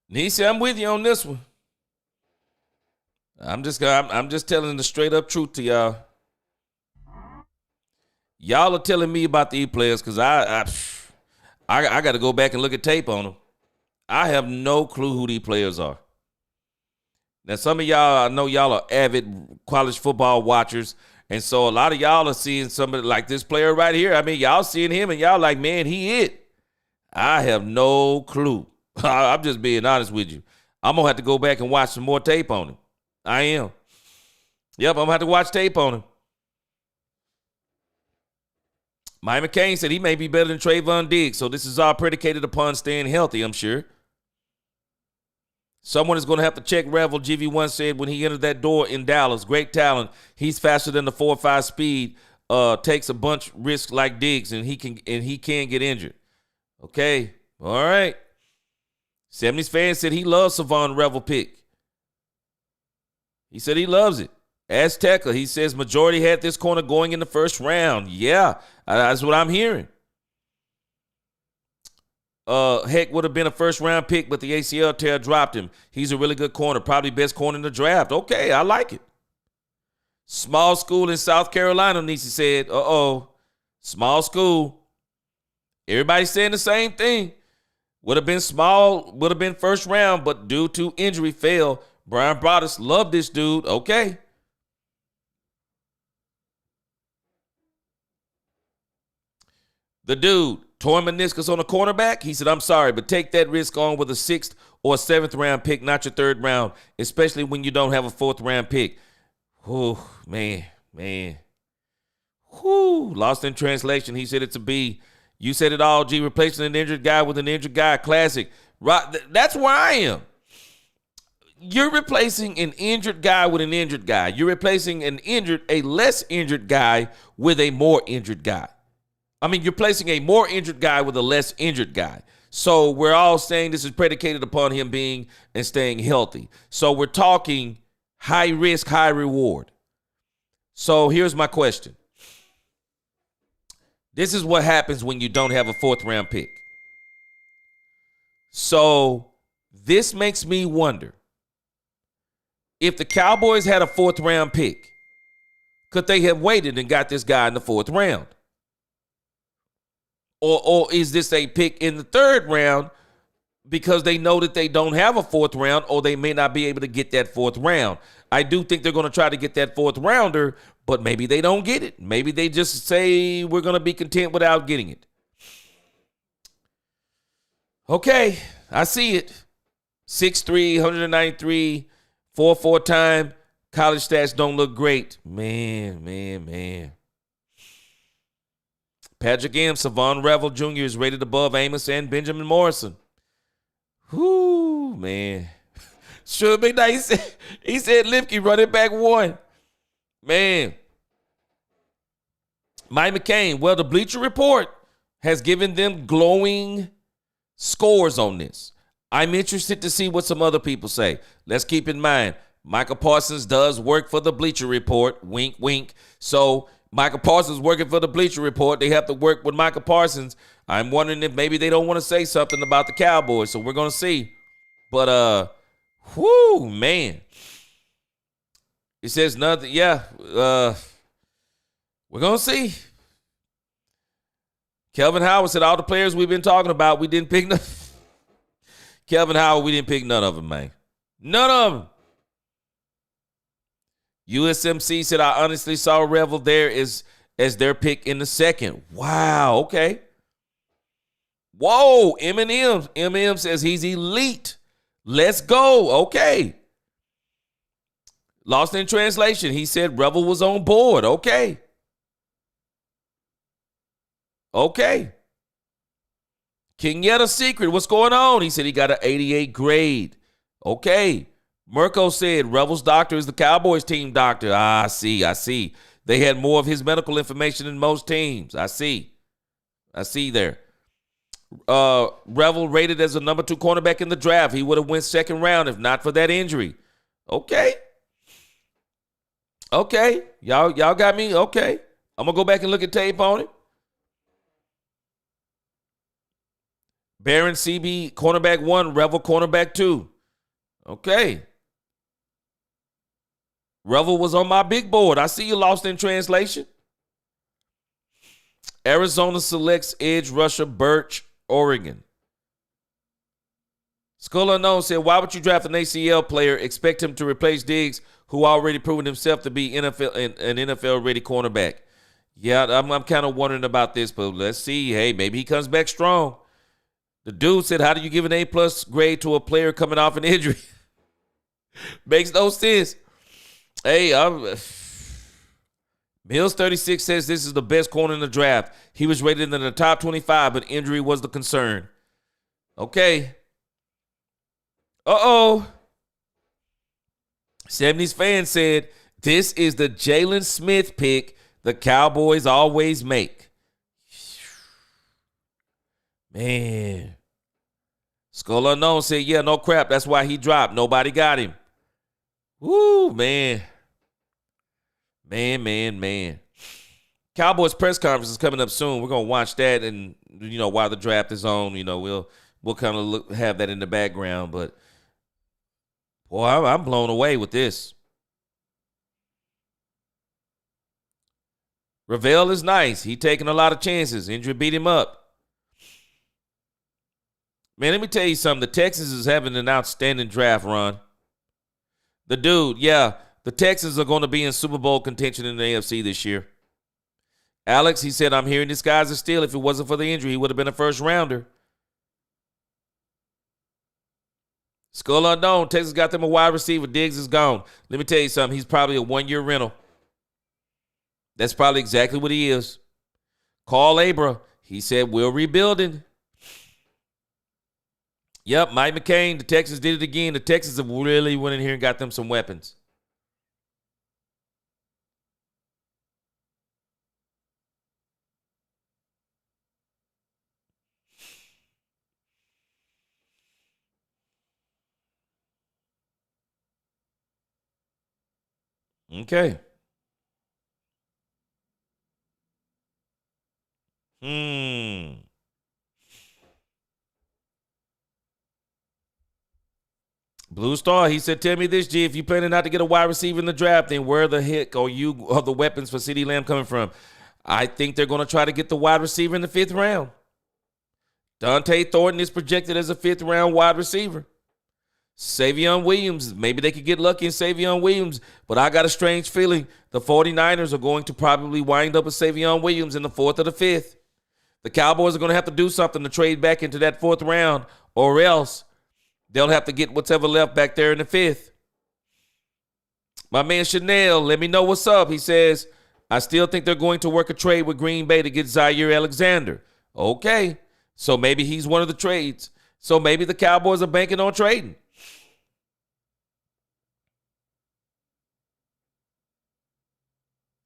Nisi, I'm with you on this one. I'm just telling the straight up truth to y'all. Y'all are telling me about the players because I got to go back and look at tape on them. I have no clue who these players are. Now, some of y'all, I know y'all are avid college football watchers, and so a lot of y'all are seeing somebody like this player right here. I mean, y'all seeing him, and y'all like, man, he it. I have no clue. I'm just being honest with you. I'm going to have to go back and watch some more tape on him. I am. Yep, I'm going to have to watch tape on him. Mike McCain said he may be better than Trayvon Diggs, so this is all predicated upon staying healthy, I'm sure. Someone is going to have to check Revel. GV1 said when he entered that door in Dallas, great talent. He's faster than the 4.5 speed. Takes a bunch risk like Diggs, and he can get injured. Okay, all right. 70s fan said he loves Savon Revel pick. He said he loves it. Azteca, he says majority had this corner going in the first round. Yeah, that's what I'm hearing. Heck would have been a first-round pick, but the ACL tear dropped him. He's a really good corner, probably best corner in the draft. Okay, I like it. Small school in South Carolina, Nisi said. Small school. Everybody's saying the same thing. Would have been small, would have been first round, but due to injury, failed. Brian Broaddus loved this dude. Okay. The dude, torn meniscus on a cornerback. He said, I'm sorry, but take that risk on with a 6th or 7th round pick, not your 3rd round, especially when you don't have a 4th round pick. Oh, man. Whew. Lost in translation. He said it's a B. You said it all, G. Replacing an injured guy with an injured guy. Classic. Right. That's where I am. You're replacing an injured guy with an injured guy. You're replacing a less injured guy with a more injured guy. I mean, you're placing a more injured guy with a less injured guy. So we're all saying this is predicated upon him being and staying healthy. So we're talking high risk, high reward. So here's my question. This is what happens when you don't have a 4th round pick. So this makes me wonder, if the Cowboys had a 4th round pick, could they have waited and got this guy in the 4th round? Or is this a pick in the 3rd round because they know that they don't have a 4th round, or they may not be able to get that 4th round? I do think they're going to try to get that 4th rounder, but maybe they don't get it. Maybe they just say we're going to be content without getting it. Okay, I see it. 6'3", 193, 4.4 time. College stats don't look great. Man. Patrick M. Savon Revel Jr. is rated above Amos and Benjamin Morrison. Whoo, man. Sure, Big Night. He said Lipke running back 1. Man. Mike McCain. Well, the Bleacher Report has given them glowing scores on this. I'm interested to see what some other people say. Let's keep in mind, Michael Parsons does work for the Bleacher Report. Wink, wink. So Michael Parsons working for the Bleacher Report. They have to work with Michael Parsons. I'm wondering if maybe they don't want to say something about the Cowboys. So we're going to see. But, whoo, man. It says nothing. Yeah. We're going to see. Kelvin Howard said all the players we've been talking about, we didn't pick none. Kelvin Howard, we didn't pick none of them, man. None of them. USMC said, I honestly saw Revel there as their pick in the second. Wow, okay. Whoa, Eminem says he's elite. Let's go. Okay. Lost in translation. He said Revel was on board. Okay. King Yetta Secret, what's going on? He said he got an 88 grade. Okay. Mirko said Revel's doctor is the Cowboys team doctor. I see. They had more of his medical information than most teams. I see there. Revel rated as a number 2 cornerback in the draft. He would have went second round if not for that injury. Okay. Y'all got me? Okay. I'm going to go back and look at tape on it. Barron CB, cornerback 1, Revel, cornerback 2. Okay. Revel was on my big board. I see you lost in translation. Arizona selects edge rusher Birch, Oregon. Skull Unknown said, why would you draft an ACL player, expect him to replace Diggs, who already proven himself to be an NFL-ready cornerback? Yeah, I'm kind of wondering about this, but let's see. Hey, maybe he comes back strong. The dude said, how do you give an A-plus grade to a player coming off an injury? Makes no sense. Hey, Mills 36 says this is the best corner in the draft. He was rated in the top 25, but injury was the concern. Okay. 70s fan said, this is the Jalen Smith pick the Cowboys always make. Man. Skull Unknown said, yeah, no crap. That's why he dropped. Nobody got him. Woo, man. Man. Cowboys press conference is coming up soon. We're going to watch that, and, while the draft is on, we'll kind of have that in the background. But, boy, I'm blown away with this. Ravel is nice. He taking a lot of chances. Injury beat him up. Man, let me tell you something. The Texans is having an outstanding draft run. The dude, yeah, the Texans are going to be in Super Bowl contention in the AFC this year. Alex, he said, I'm hearing this guy's a steal. If it wasn't for the injury, he would have been a first rounder. Skull Unknown, Texas got them a wide receiver. Diggs is gone. Let me tell you something. He's probably a 1-year rental. That's probably exactly what he is. Carl Abra, he said, we're rebuilding. Yep, Mike McCain, the Texans did it again. The Texans have really went in here and got them some weapons. Okay. Blue Star, he said, tell me this, G, if you're planning not to get a wide receiver in the draft, then where the heck are the weapons for CeeDee Lamb coming from? I think they're going to try to get the wide receiver in the 5th round. Dante Thornton is projected as a 5th-round wide receiver. Savion Williams, maybe they could get lucky in Savion Williams, but I got a strange feeling the 49ers are going to probably wind up with Savion Williams in the 4th or the 5th. The Cowboys are going to have to do something to trade back into that 4th round, or else they'll have to get whatever left back there in the 5th. My man Chanel, let me know what's up. He says, I still think they're going to work a trade with Green Bay to get Zaire Alexander. Okay. So maybe he's one of the trades. So maybe the Cowboys are banking on trading.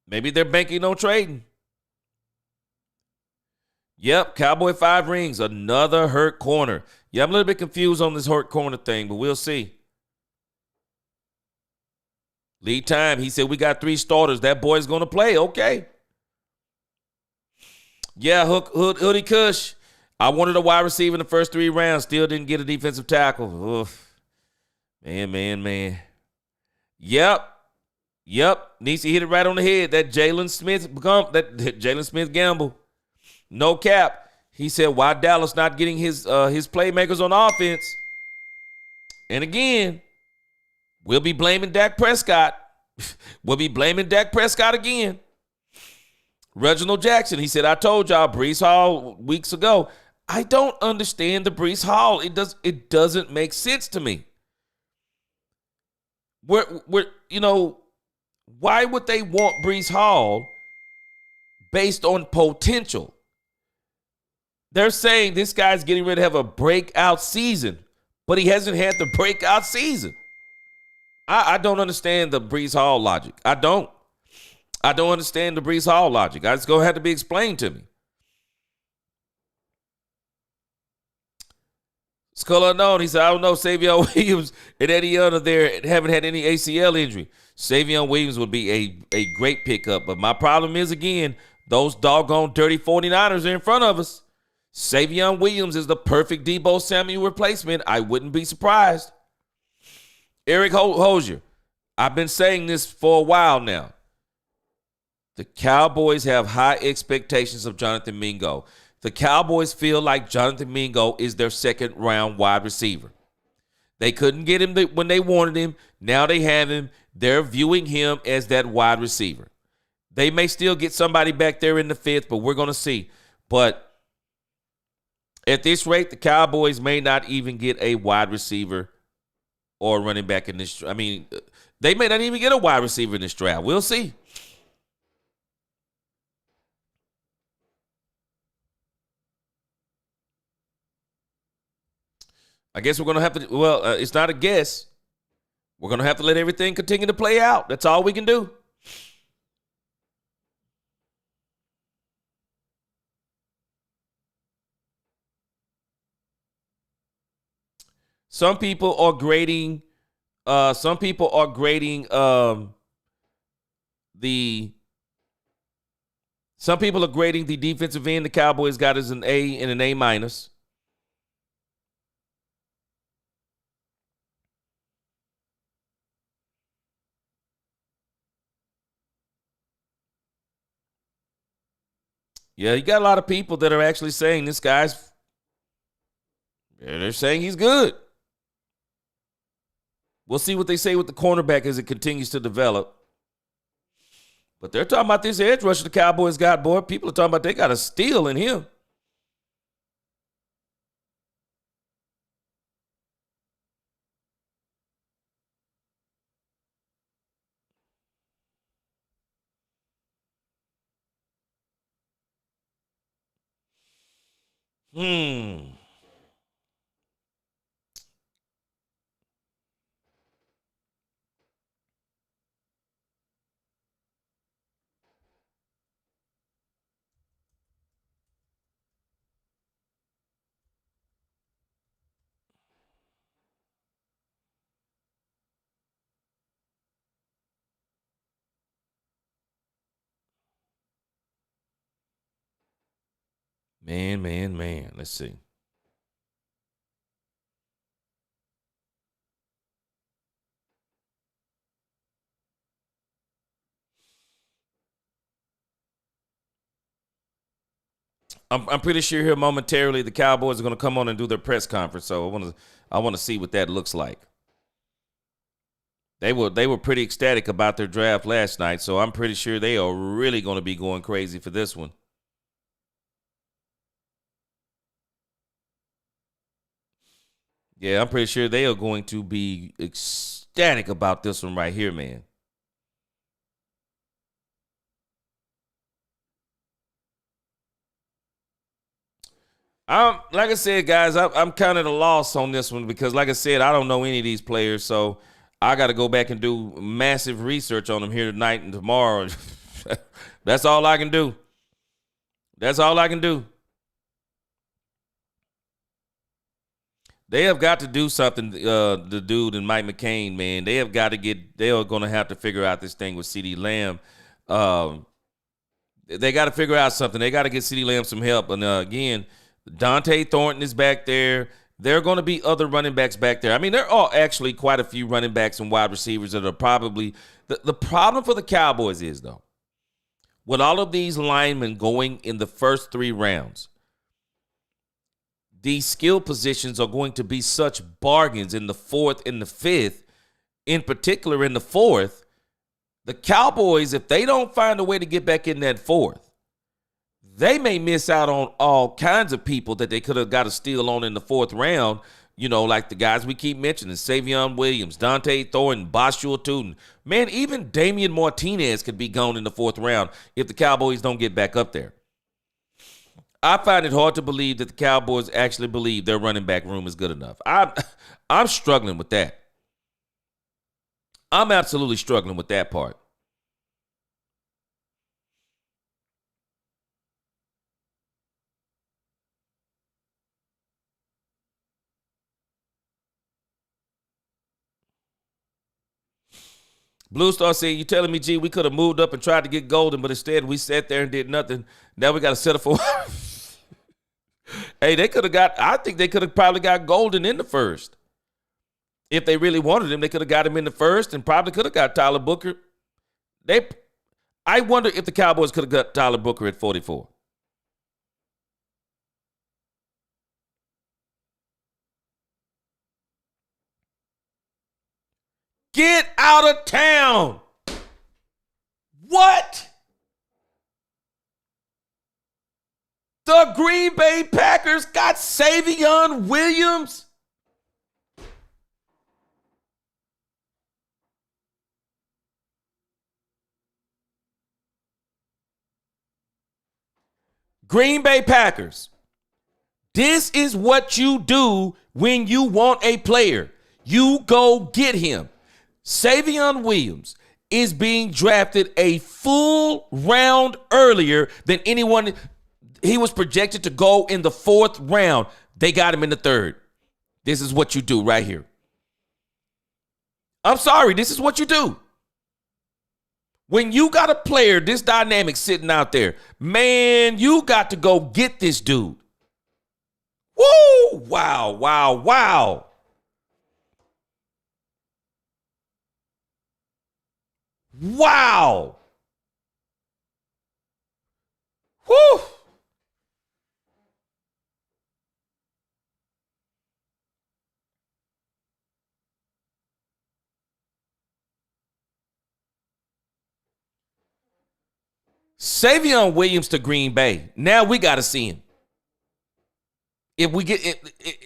Maybe they're banking on trading. Yep, Cowboy 5 rings, another hurt corner. Yeah, I'm a little bit confused on this hurt corner thing, but we'll see. Lead time, he said we got 3 starters. That boy's going to play. Okay. Yeah, Hoodie Kush. I wanted a wide receiver in the first 3 rounds. Still didn't get a defensive tackle. Oof. Man. Yep. Niecy hit it right on the head. That Jalen Smith gamble. No cap. He said, why Dallas not getting his playmakers on offense? And again, we'll be blaming Dak Prescott. We'll be blaming Dak Prescott again. Reginald Jackson, he said, I told y'all Breece Hall weeks ago. I don't understand the Breece Hall. It doesn't make sense to me. Why would they want Breece Hall based on potential? They're saying this guy's getting ready to have a breakout season, but he hasn't had the breakout season. I don't understand the Breece Hall logic. I don't understand the Breece Hall logic. It's going to have to be explained to me. Skull Unknown, he said, I don't know, Savion Williams and Eddie Young there haven't had any ACL injury. Savion Williams would be a great pickup, but my problem is, again, those doggone dirty 49ers are in front of us. Savion Williams is the perfect Deebo Samuel replacement. I wouldn't be surprised. Eric Hosier, I've been saying this for a while now. The Cowboys have high expectations of Jonathan Mingo. The Cowboys feel like Jonathan Mingo is their second-round wide receiver. They couldn't get him when they wanted him. Now they have him. They're viewing him as that wide receiver. They may still get somebody back there in the 5th, but we're going to see. But at this rate, the Cowboys may not even get a wide receiver or running back in this. I mean, they may not even get a wide receiver in this draft. We'll see. I guess we're going to have to, it's not a guess. We're going to have to let everything continue to play out. That's all we can do. Some people are grading the defensive end the Cowboys got as an A and an A minus. Yeah, you got a lot of people that are actually saying this guy's, they're saying he's good. We'll see what they say with the cornerback as it continues to develop. But they're talking about this edge rusher the Cowboys got, boy. People are talking about they got a steal in him. Man. Let's see. I'm pretty sure here momentarily the Cowboys are going to come on and do their press conference. So I want to see what that looks like. They were pretty ecstatic about their draft last night, so I'm pretty sure they are really going to be going crazy for this one. Yeah, I'm pretty sure they are going to be ecstatic about this one right here, man. Like I said, guys, I'm kind of at a loss on this one because, like I said, I don't know any of these players, so I got to go back and do massive research on them here tonight and tomorrow. That's all I can do. That's all I can do. They have got to do something, the dude and Mike McCain, man. They have got to they are going to have to figure out this thing with CeeDee Lamb. They got to figure out something. They got to get CeeDee Lamb some help. And again, Dante Thornton is back there. There are going to be other running backs back there. I mean, there are actually quite a few running backs and wide receivers that are probably the problem for the Cowboys is, though, with all of these linemen going in the first 3 rounds, these skill positions are going to be such bargains in the 4th and the 5th, in particular in the 4th. The Cowboys, if they don't find a way to get back in that 4th, they may miss out on all kinds of people that they could have got a steal on in the 4th round, like the guys we keep mentioning, Savion Williams, Dante Thornton, Joshua Tootin. Man, even Damian Martinez could be gone in the 4th round if the Cowboys don't get back up there. I find it hard to believe that the Cowboys actually believe their running back room is good enough. I'm struggling with that. I'm absolutely struggling with that part. Blue Star said, you telling me, G, we could have moved up and tried to get Golden, but instead we sat there and did nothing. Now we got to settle for. Hey, I think they could have probably got Golden in the 1st. If they really wanted him, they could have got him in the 1st and probably could have got Tyler Booker. I wonder if the Cowboys could have got Tyler Booker at 44. Get out of town. What? The Green Bay Packers got Savion Williams? Green Bay Packers. This is what you do when you want a player. You go get him. Savion Williams is being drafted a full round earlier than anyone. He was projected to go in the 4th round. They got him in the 3rd. This is what you do right here. I'm sorry, this is what you do. When you got a player this dynamic sitting out there, man, you got to go get this dude. Woo! Wow, wow, wow. Wow. Woo! Savion Williams to Green Bay. Now we got to see him. If we get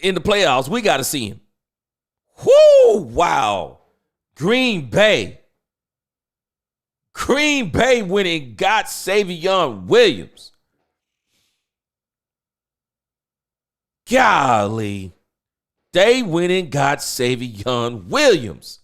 in the playoffs, we got to see him. Whoo! Wow. Green Bay. Green Bay went and got Savion Williams. Golly. They went and got Savion Williams.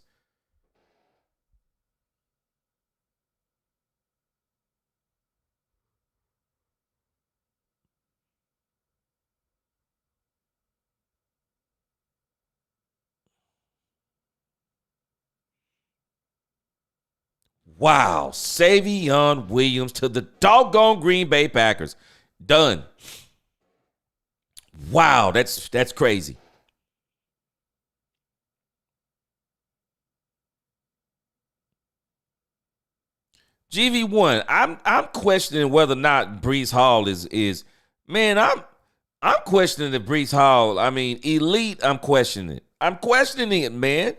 Wow, Savion Williams to the doggone Green Bay Packers. Done. Wow, that's crazy. GV1, I'm questioning whether or not Breece Hall is man, I'm questioning if Breece Hall, I mean, elite, I'm questioning it. I'm questioning it, man.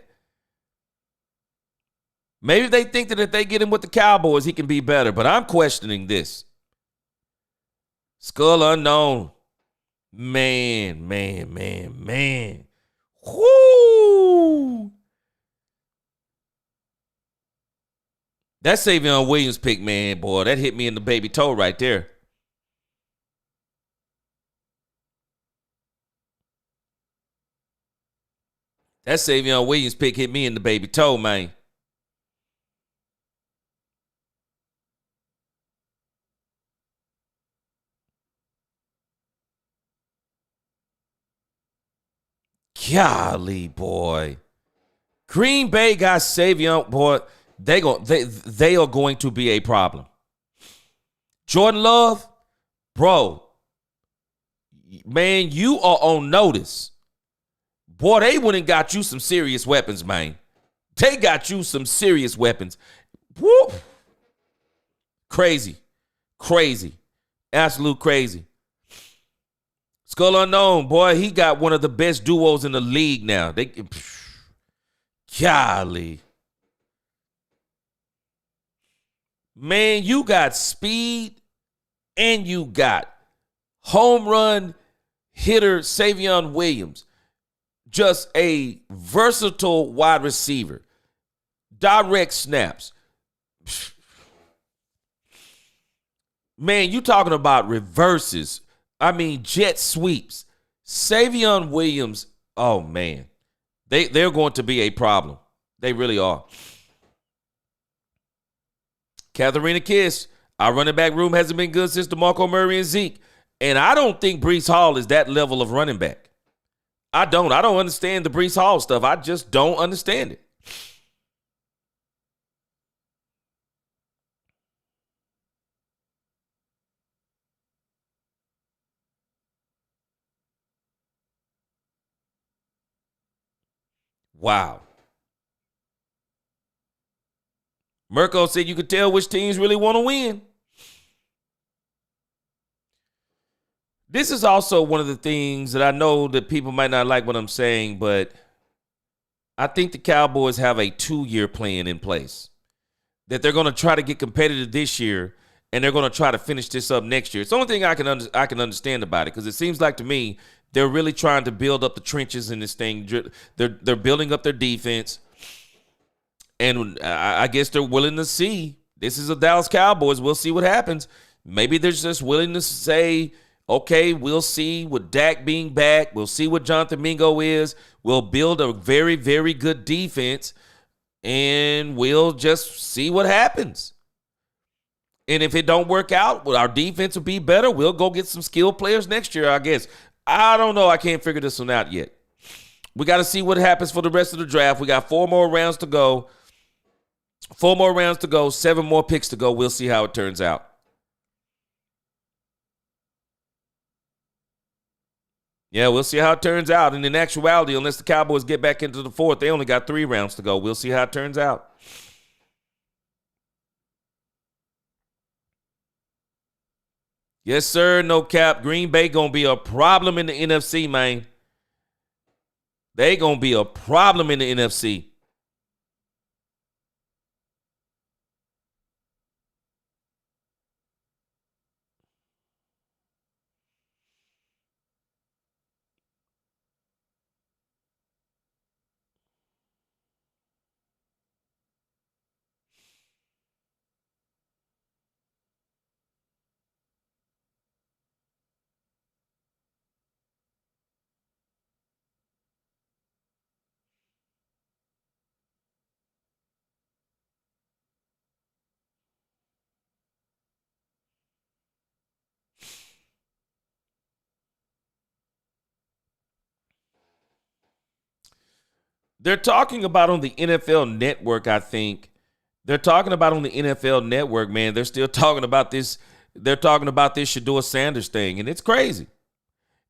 Maybe they think that if they get him with the Cowboys, he can be better, but I'm questioning this. Skull unknown. Man. Whoo! That Savion Williams pick, man, boy, that hit me in the baby toe right there. That Savion Williams pick hit me in the baby toe, man. Golly, boy. Green Bay got Savion, boy. They are going to be a problem. Jordan Love, bro, man, you are on notice. Boy, they went and got you some serious weapons, man. They got you some serious weapons. Woo! Crazy. Crazy. Absolute crazy. Skull Unknown, boy, he got one of the best duos in the league now. Golly. Man, you got speed and you got home run hitter Savion Williams. Just a versatile wide receiver. Direct snaps. Man, you talking about reverses. I mean, jet sweeps. Savion Williams, oh, man. They're going to be a problem. They really are. Katharina Kiss, our running back room hasn't been good since DeMarco Murray and Zeke. And I don't think Breece Hall is that level of running back. I don't understand the Breece Hall stuff. I just don't understand it. Wow. Mirko said you could tell which teams really want to win. This is also one of the things that I know that people might not like what I'm saying, but I think the Cowboys have a 2-year plan in place. That they're going to try to get competitive this year, and they're going to try to finish this up next year. It's the only thing I can understand about it, because it seems like to me they're really trying to build up the trenches in this thing. They're building up their defense, and I guess they're willing to see. This is a Dallas Cowboys. We'll see what happens. Maybe they're just willing to say, okay, we'll see with Dak being back. We'll see what Jonathan Mingo is. We'll build a very, very good defense, and we'll just see what happens. And if it don't work out, well, our defense will be better. We'll go get some skilled players next year, I guess. I don't know. I can't figure this one out yet. We got to see what happens for the rest of the draft. We got 4 more rounds to go. 4 more rounds to go. 7 more picks to go. We'll see how it turns out. Yeah, we'll see how it turns out. And in actuality, unless the Cowboys get back into the 4th, they only got 3 rounds to go. We'll see how it turns out. Yes, sir. No cap. Green Bay going to be a problem in the NFC, man. They going to be a problem in the NFC. They're talking about on the NFL Network, I think. They're talking about on the NFL Network, man. They're still talking about this. They're talking about this Shedeur Sanders thing, and it's crazy.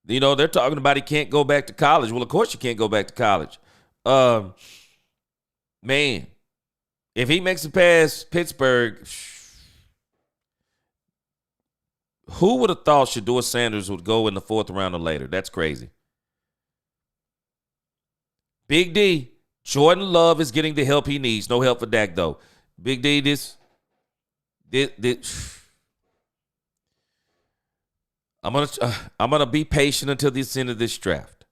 You know, they're talking about he can't go back to college. Well, of course you can't go back to college. Man, if he makes it past Pittsburgh, who would have thought Shedeur Sanders would go in the 4th round or later? That's crazy. Big D, Jordan Love is getting the help he needs. No help for Dak, though. Big D, this I'm gonna be patient until the end of this draft.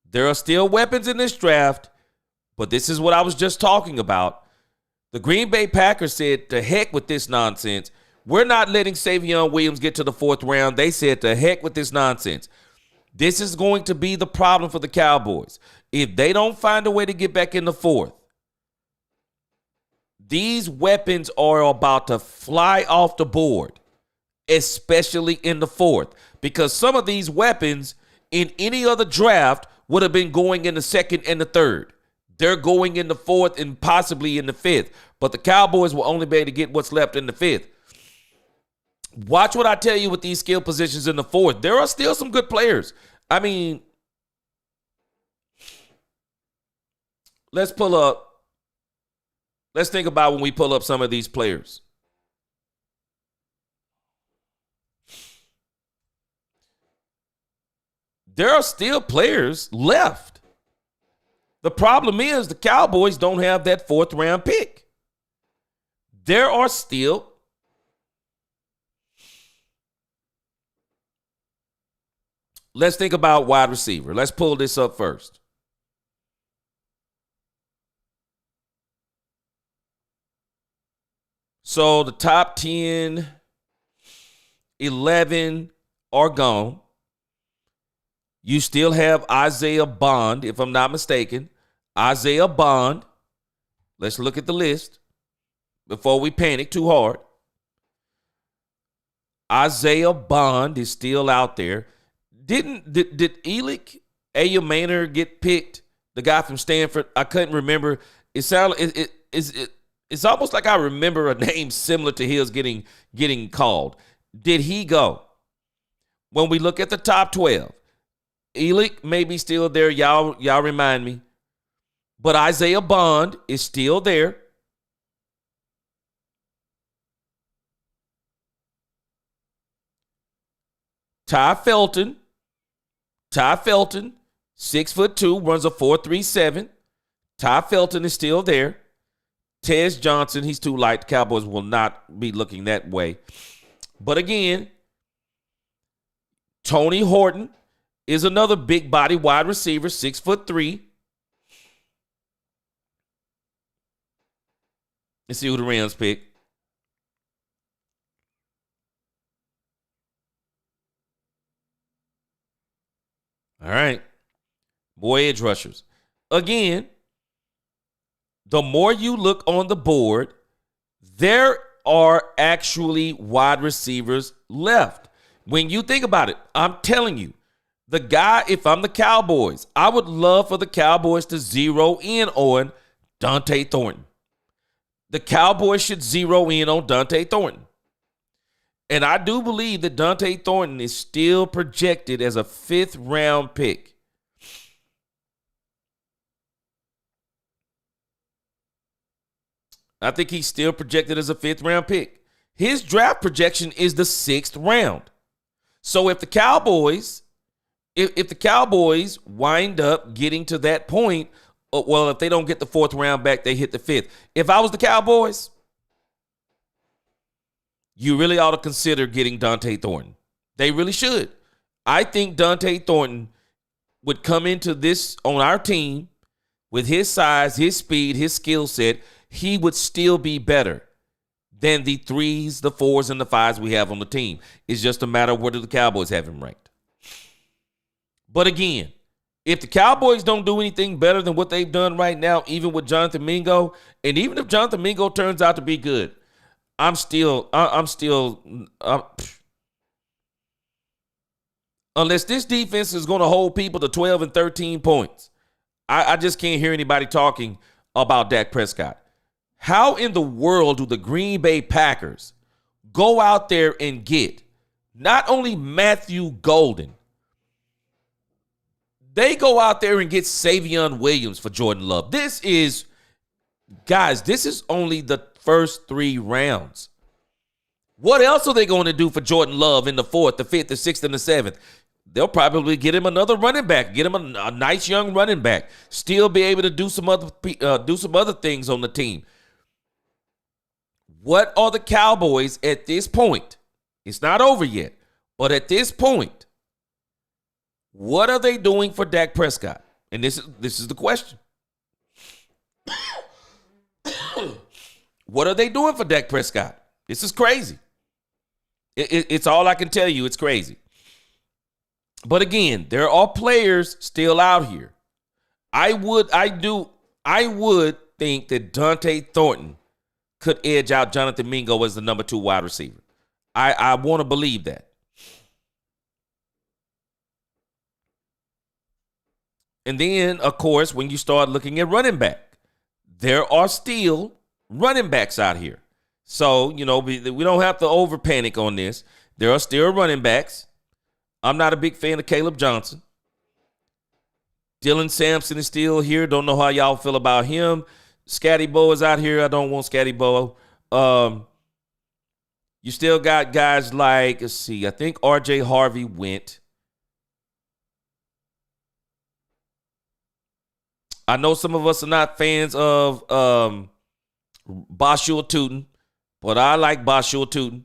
There are still weapons in this draft, but this is what I was just talking about. The Green Bay Packers said, to heck with this nonsense. We're not letting Savion Williams get to the 4th round. They said, to heck with this nonsense. This is going to be the problem for the Cowboys. If they don't find a way to get back in the fourth, these weapons are about to fly off the board, especially in the fourth, because some of these weapons in any other draft would have been going in the second and the third. They're going in the fourth and possibly in the fifth, but the Cowboys will only be able to get what's left in the fifth. Watch what I tell you with these skill positions in the fourth. There are still some good players. I mean, let's think about when we pull up some of these players. There are still players left. The problem is the Cowboys don't have that fourth round pick. There are still let's think about wide receiver. Let's pull this up first. So the top 10, 11 are gone. You still have Isaiah Bond, if I'm not mistaken. Isaiah Bond. Let's look at the list before we panic too hard. Isaiah Bond is still out there. Did Elick Ayumaner get picked? The guy from Stanford? I couldn't remember. It's almost like I remember a name similar to his getting called. Did he go? When we look at the top 12, Elick may be still there. Y'all remind me. But Isaiah Bond is still there. Ty Felton, 6'2", runs a 4.37. Ty Felton is still there. Tez Johnson, he's too light. The Cowboys will not be looking that way. But again, Tony Horton is another big body wide receiver, 6'3". Let's see who the Rams pick. All right. Boy, edge rushers. Again, the more you look on the board, there are actually wide receivers left. When you think about it, I'm telling you, the guy, if I'm the Cowboys, I would love for the Cowboys to zero in on Dante Thornton. The Cowboys should zero in on Dante Thornton. And I do believe that Dante Thornton is still projected as a 5th round pick. I think he's still projected as a 5th round pick. His draft projection is the 6th round. So if the Cowboys, if the Cowboys wind up getting to that point, well, if they don't get the 4th round back, they hit the 5th. If I was the Cowboys, you really ought to consider getting Dante Thornton. They really should. I think Dante Thornton would come into this on our team with his size, his speed, his skill set. He would still be better than the 3s, the 4s, and the 5s we have on the team. It's just a matter of where do the Cowboys have him ranked. But again, if the Cowboys don't do anything better than what they've done right now, even with Jonathan Mingo, and even if Jonathan Mingo turns out to be good, unless this defense is going to hold people to 12 and 13 points, I just can't hear anybody talking about Dak Prescott. How in the world do the Green Bay Packers go out there and get not only Matthew Golden, they go out there and get Savion Williams for Jordan Love? This is only the first 3 rounds. What else are they going to do for Jordan Love in the 4th, the 5th, the 6th, and the 7th? They'll probably get him another running back, get him a nice young running back, still be able to do some other things on the team. What are the Cowboys at this point? It's not over yet, but at this point, what are they doing for Dak Prescott? And this is the question. What are they doing for Dak Prescott? This is crazy. It's all I can tell you. It's crazy. But again, there are players still out here. I would think that Dante Thornton could edge out Jonathan Mingo as the number 2 wide receiver. I want to believe that. And then, of course, when you start looking at running back, there are still running backs out here. So, we don't have to over panic on this. There are still running backs. I'm not a big fan of Caleb Johnson. Dylan Sampson is still here. Don't know how y'all feel about him. Scatty Bo is out here. I don't want Scatty Bo. You still got guys like, let's see, I think RJ Harvey went. I know some of us are not fans of Bashua Tootin, but I like Bashua Tootin.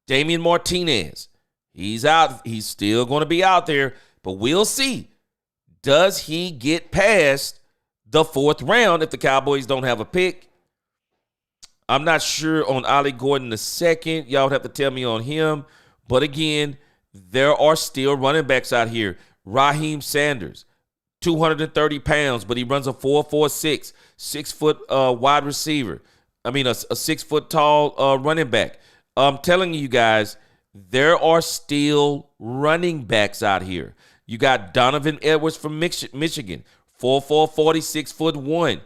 Damian Martinez, he's out. He's still going to be out there, but we'll see. Does he get past the 4th round if the Cowboys don't have a pick? I'm not sure on Ollie Gordon II. Y'all would have to tell me on him. But again, there are still running backs out here. Raheem Sanders, 230 pounds, but he runs a 4.46, 6-foot wide receiver. I mean, a 6-foot tall running back. I'm telling you guys, there are still running backs out here. You got Donovan Edwards from Michigan, 4'4", 46'1".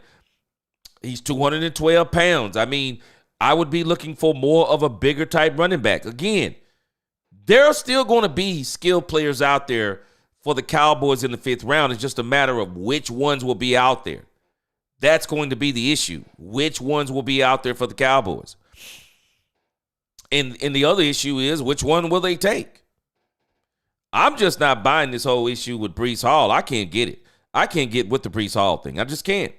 He's 212 pounds. I mean, I would be looking for more of a bigger type running back. Again, there are still going to be skilled players out there for the Cowboys in the 5th round. It's just a matter of which ones will be out there. That's going to be the issue. Which ones will be out there for the Cowboys? And the other issue is, which one will they take? I'm just not buying this whole issue with Breece Hall. I can't get it. I can't get with the Breece Hall thing. I just can't.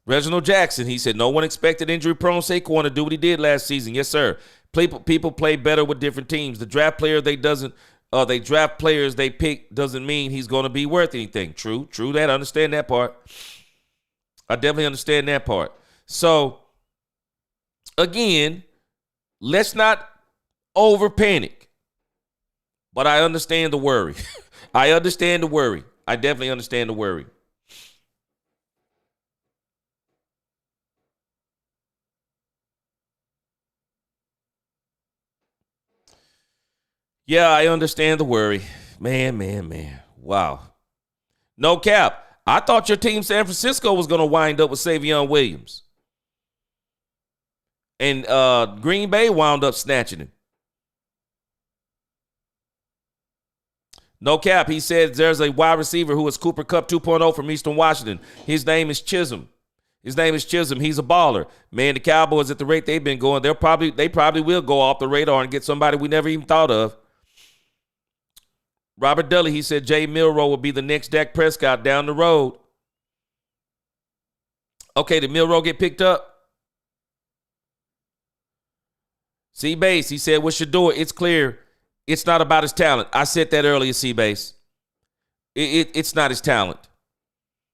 Reginald Jackson, he said, no one expected injury-prone Saquon to do what he did last season. Yes, sir. People play better with different teams. The draft player they draft players they pick doesn't mean he's going to be worth anything. True that. I understand that part. I definitely understand that part. So, again, let's not over panic. But I understand the worry. I understand the worry. I definitely understand the worry. Yeah, I understand the worry. Man. Wow. No cap. I thought your team, San Francisco, was going to wind up with Savion Williams. And Green Bay wound up snatching him. No cap. He said there's a wide receiver who is Cooper Kupp 2.0 from Eastern Washington. His name is Chisholm. He's a baller. Man, the Cowboys, at the rate they've been going, they probably will go off the radar and get somebody we never even thought of. Robert Dully, he said Jay Milroe will be the next Dak Prescott down the road. Okay, did Milroe get picked up? C-Base, he said, with Shador, it's clear it's not about his talent. I said that earlier, C-Base. It's not his talent.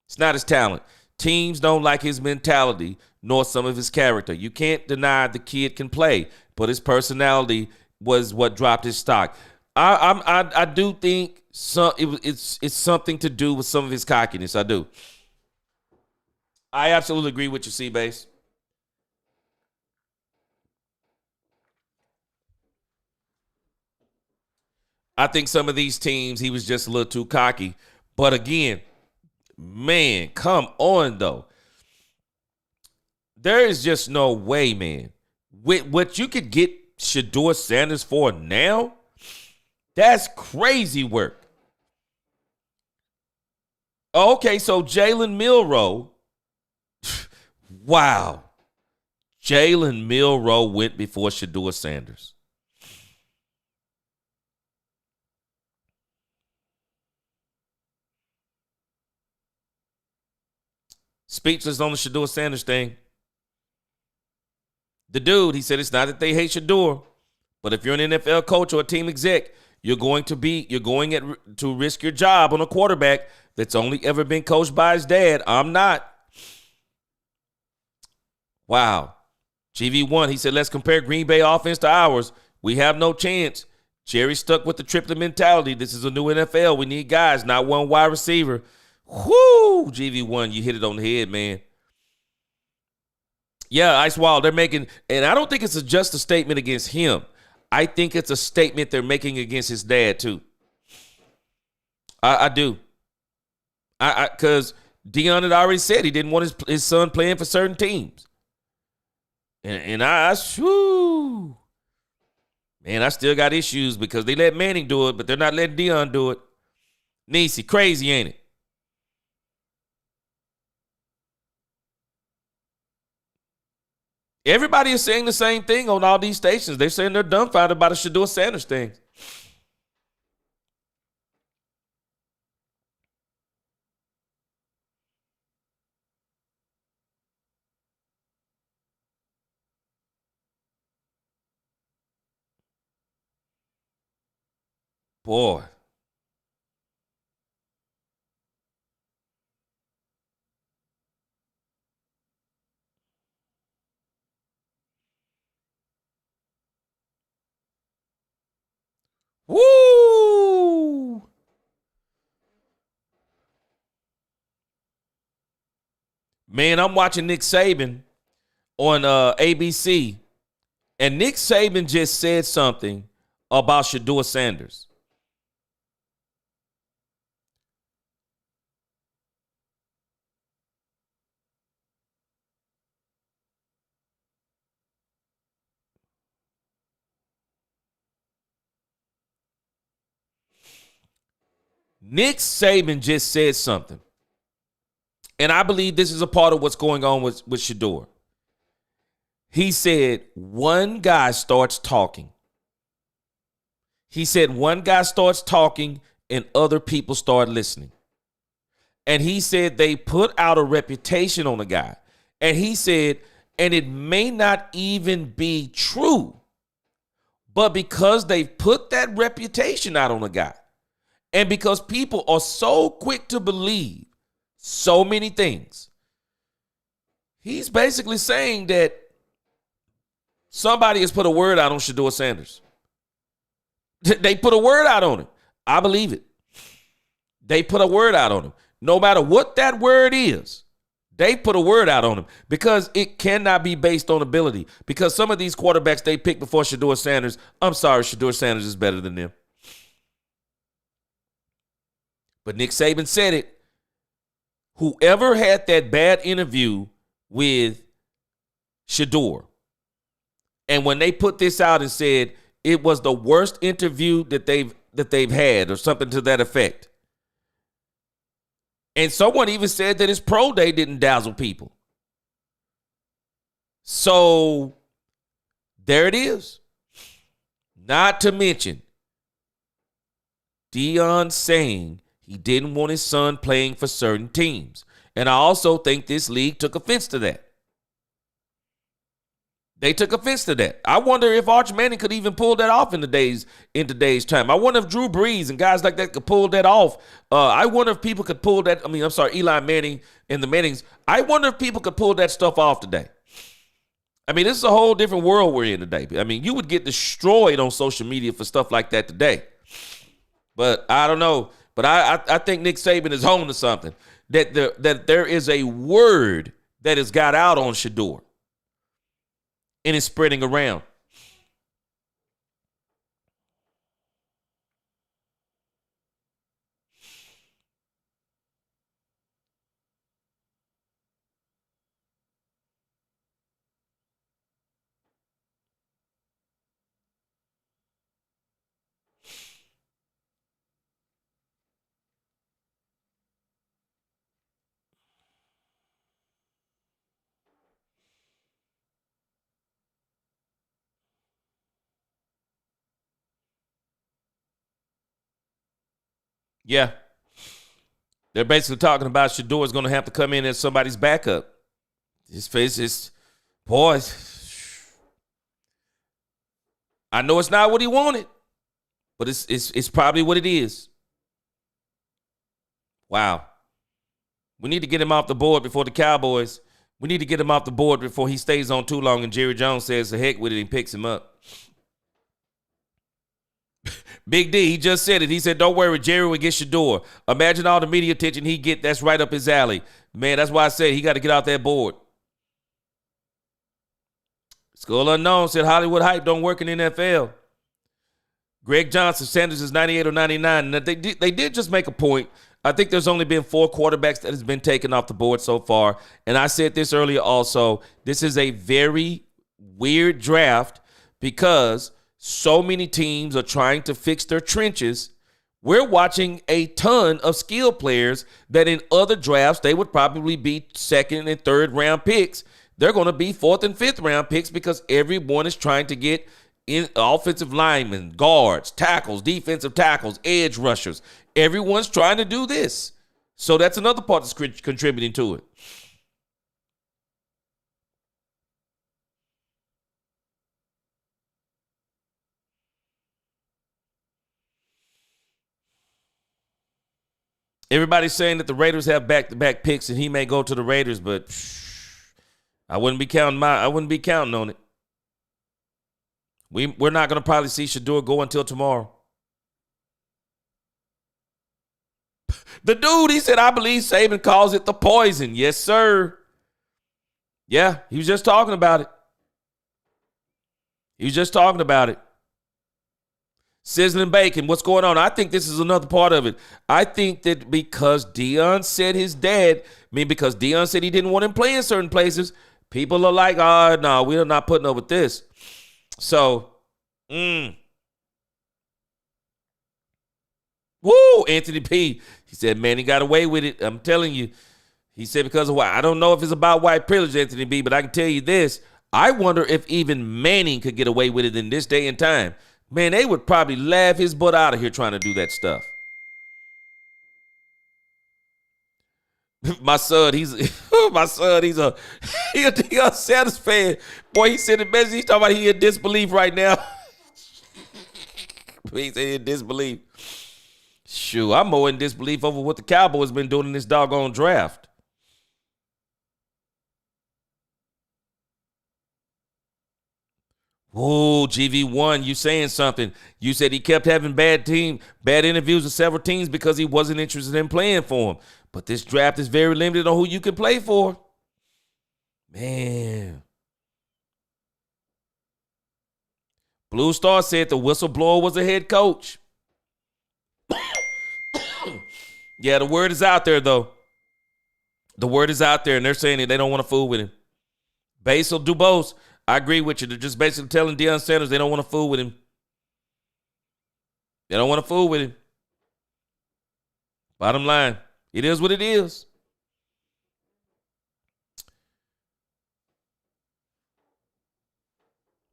It's not his talent. Teams don't like his mentality nor some of his character. You can't deny the kid can play, but his personality was what dropped his stock. I do think it's something to do with some of his cockiness. I do. I absolutely agree with you, C-Base. I think some of these teams, he was just a little too cocky. But again, man, come on, though. There is just no way, man. With what you could get Shador Sanders for now, that's crazy work. Okay, so Jalen Milroe. Wow. Jalen Milroe went before Shador Sanders. Speechless on the Shador Sanders thing. The dude, he said it's not that they hate Shador, but if you're an NFL coach or a team exec, you're going to risk your job on a quarterback that's only ever been coached by his dad. I'm not. Wow. GV1, he said, let's compare Green Bay offense to ours. We have no chance. Jerry stuck with the triplet mentality. This is a new NFL. We need guys, not one wide receiver. Whoo, GV1, you hit it on the head, man. Yeah, Ice Wild, they're making, and I don't think it's just a statement against him. I think it's a statement they're making against his dad, too. I do. Because Deion had already said he didn't want his son playing for certain teams. And whew, man, I still got issues because they let Manning do it, but they're not letting Deion do it. Niecy, crazy, ain't it? Everybody is saying the same thing on all these stations. They're saying they're dumbfounded by the Shedeur Sanders thing. Boy. Woo! Man, I'm watching Nick Saban on ABC, and Nick Saban just said something about Shedeur Sanders. Nick Saban just said something. And I believe this is a part of what's going on with Shedeur. He said one guy starts talking. He said one guy starts talking and other people start listening. And he said they put out a reputation on a guy. And he said, and it may not even be true, but because they've put that reputation out on a guy, and because people are so quick to believe so many things, he's basically saying that somebody has put a word out on Shedeur Sanders. They put a word out on him. I believe it. They put a word out on him. No matter what that word is, they put a word out on him because it cannot be based on ability. Because some of these quarterbacks they picked before Shedeur Sanders, I'm sorry, Shedeur Sanders is better than them. But Nick Saban said it. Whoever had that bad interview with Shedeur, and when they put this out and said it was the worst interview that they've had, or something to that effect, and someone even said that his pro day didn't dazzle people. So there it is. Not to mention Deion saying he didn't want his son playing for certain teams. And I also think this league took offense to that. They took offense to that. I wonder if Arch Manning could even pull that off in today's time. I wonder if Drew Brees and guys like that could pull that off. I wonder if people could pull that. Eli Manning and the Mannings. I wonder if people could pull that stuff off today. I mean, this is a whole different world we're in today. I mean, you would get destroyed on social media for stuff like that today. But I don't know. But I think Nick Saban is home to something. That there is a word that has got out on Shedeur. And it's spreading around. Yeah. They're basically talking about Shedeur is going to have to come in as somebody's backup. His face is, boy, I know it's not what he wanted, but it's probably what it is. Wow. We need to get him off the board before the Cowboys. We need to get him off the board before he stays on too long and Jerry Jones says the heck with it and picks him up. Big D, he just said it. He said, don't worry, Jerry will get Shador. Imagine all the media attention he get. That's right up his alley. Man, that's why I said he got to get out that board. Skull Unknown said Hollywood hype don't work in the NFL. Greg Johnson, Sanders is 98 or 99. Now, they did just make a point. I think there's only been 4 quarterbacks that has been taken off the board so far. And I said this earlier also. This is a very weird draft because so many teams are trying to fix their trenches. We're watching a ton of skill players that in other drafts, they would probably be second and third round picks. They're going to be fourth and fifth round picks because everyone is trying to get in offensive linemen, guards, tackles, defensive tackles, edge rushers. Everyone's trying to do this. So that's another part that's contributing to it. Everybody's saying that the Raiders have back-to-back picks and he may go to the Raiders, but I wouldn't be counting on it. We're not going to probably see Shador go until tomorrow. The dude, he said, I believe Saban calls it the poison. Yes, sir. Yeah, he was just talking about it. Sizzling bacon, what's going on? I think this is another part of it. I think that because Deion said because Deion said he didn't want him playing certain places, people are like, oh, no, we're not putting up with this. So, Woo, Anthony P. He said, man, he got away with it. I'm telling you. He said because of why. I don't know if it's about white privilege, Anthony B., but I can tell you this. I wonder if even Manning could get away with it in this day and time. Man, they would probably laugh his butt out of here trying to do that stuff. My son, he's a Deion Sanders fan. Boy, he sent a message. He's talking about he in disbelief right now. He said he in disbelief. Shoot, I'm more in disbelief over what the Cowboys been doing in this doggone draft. Whoa, GV1, you saying something. You said he kept having bad interviews with several teams because he wasn't interested in playing for them. But this draft is very limited on who you can play for. Man. Blue Star said the whistleblower was a head coach. Yeah, the word is out there, though. The word is out there, and they're saying that they don't want to fool with him. Basil Dubose, I agree with you. They're just basically telling Deion Sanders they don't want to fool with him. They don't want to fool with him. Bottom line, it is what it is.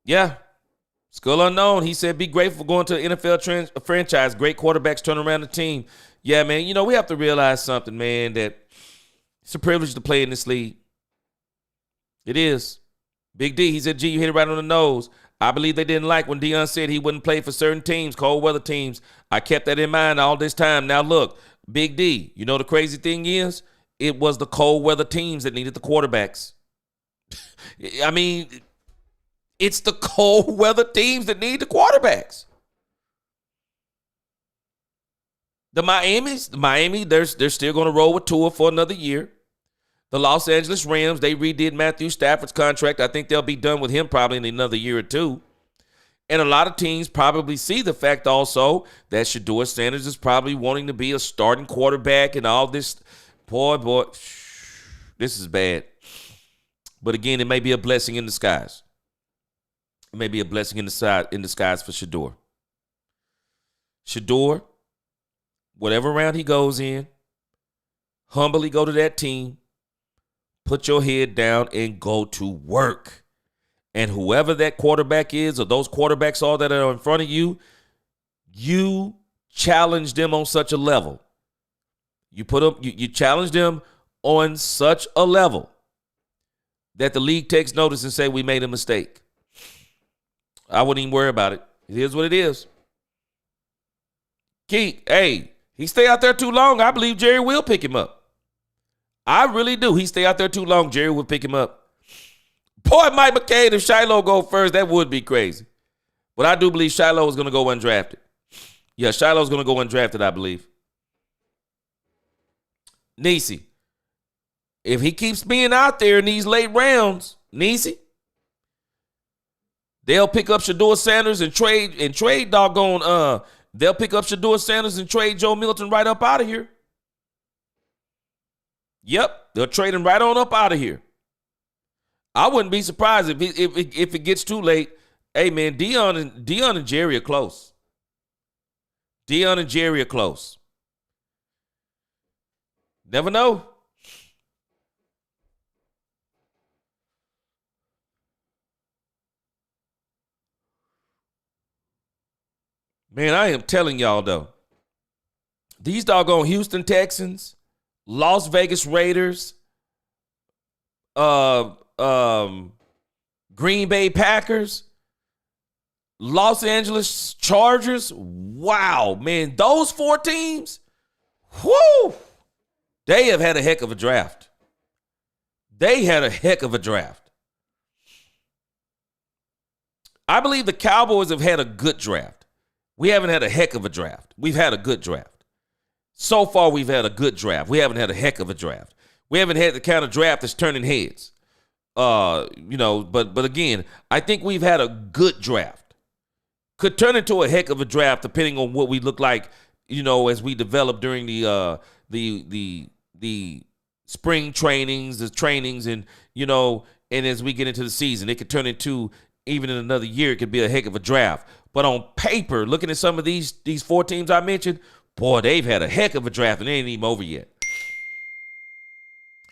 Yeah. Skull Unknown, he said, be grateful for going to an NFL franchise. Great quarterbacks turn around the team. Yeah, man, we have to realize something, man, that it's a privilege to play in this league. It is. Big D, he said, gee, you hit it right on the nose. I believe they didn't like when Deion said he wouldn't play for certain teams, cold weather teams. I kept that in mind all this time. Now, look, Big D, the crazy thing is, it was the cold weather teams that needed the quarterbacks. I mean, it's the cold weather teams that need the quarterbacks. The Miami, they're still going to roll with Tua for another year. The Los Angeles Rams, they redid Matthew Stafford's contract. I think they'll be done with him probably in another year or two. And a lot of teams probably see the fact also that Shador Sanders is probably wanting to be a starting quarterback and all this. Boy, this is bad. But again, it may be a blessing in disguise. It may be a blessing in disguise for Shador. Shador, whatever round he goes in, humbly go to that team, put your head down and go to work. And whoever that quarterback is or those quarterbacks are that are in front of you, you challenge them on such a level. You challenge them on such a level that the league takes notice and say we made a mistake. I wouldn't even worry about it. It is what it is. Keith, hey, he stay out there too long. I believe Jerry will pick him up. I really do. He stay out there too long, Jerry will pick him up. Boy, Mike McCain, if Shiloh go first, that would be crazy. But I do believe Shiloh is going to go undrafted. Yeah, Shiloh's going to go undrafted, I believe. Nisi, if he keeps being out there in these late rounds, Nisi, they'll pick up Shador Sanders and trade doggone, they'll pick up Shador Sanders and trade Joe Milton right up out of here. Yep, they'll trade him right on up out of here. I wouldn't be surprised if it gets too late. Hey, man, Dion and Jerry are close. Dion and Jerry are close. Never know. Man, I am telling y'all, though, these doggone Houston Texans, Las Vegas Raiders, Green Bay Packers, Los Angeles Chargers. Wow, man, those 4 teams, whoo, they have had a heck of a draft. They had a heck of a draft. I believe the Cowboys have had a good draft. We haven't had a heck of a draft. We've had a good draft. So far, we've had a good draft. We haven't had a heck of a draft. We haven't had the kind of draft that's turning heads. But again, I think we've had a good draft. Could turn into a heck of a draft depending on what we look like, as we develop during the spring trainings, the trainings, and and as we get into the season, it could turn into, even in another year, it could be a heck of a draft. But on paper, looking at some of these 4 teams I mentioned, boy, they've had a heck of a draft and they ain't even over yet.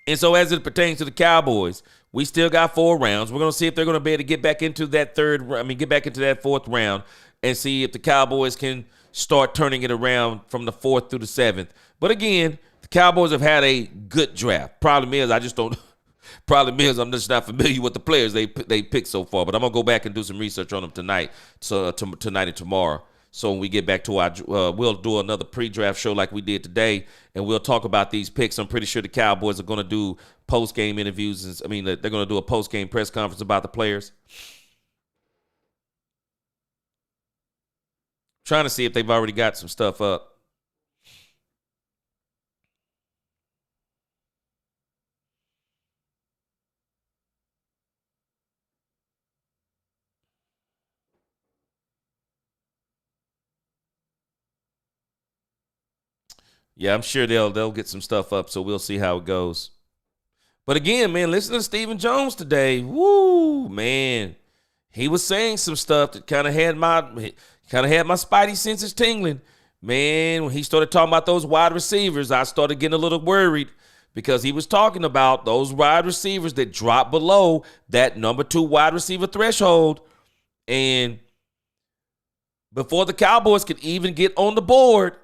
And so as it pertains to the Cowboys, we still got 4 rounds. We're going to see if they're going to be able to get back into that fourth round and see if the Cowboys can start turning it around from the 4th through the 7th. But again, the Cowboys have had a good draft. Problem is, I'm just not familiar with the players they picked so far. But I'm going to go back and do some research on them tonight. So tonight and tomorrow. So when we get back to we'll do another pre-draft show like we did today, and we'll talk about these picks. I'm pretty sure the Cowboys are going to do post-game interviews. They're going to do a post-game press conference about the players. Trying to see if they've already got some stuff up. Yeah, I'm sure they'll get some stuff up, so we'll see how it goes. But again, man, listen to Stephen Jones today. Woo, man. He was saying some stuff that kind of had my spidey senses tingling. Man, when he started talking about those wide receivers, I started getting a little worried because he was talking about those wide receivers that drop below that number 2 wide receiver threshold. And before the Cowboys could even get on the board,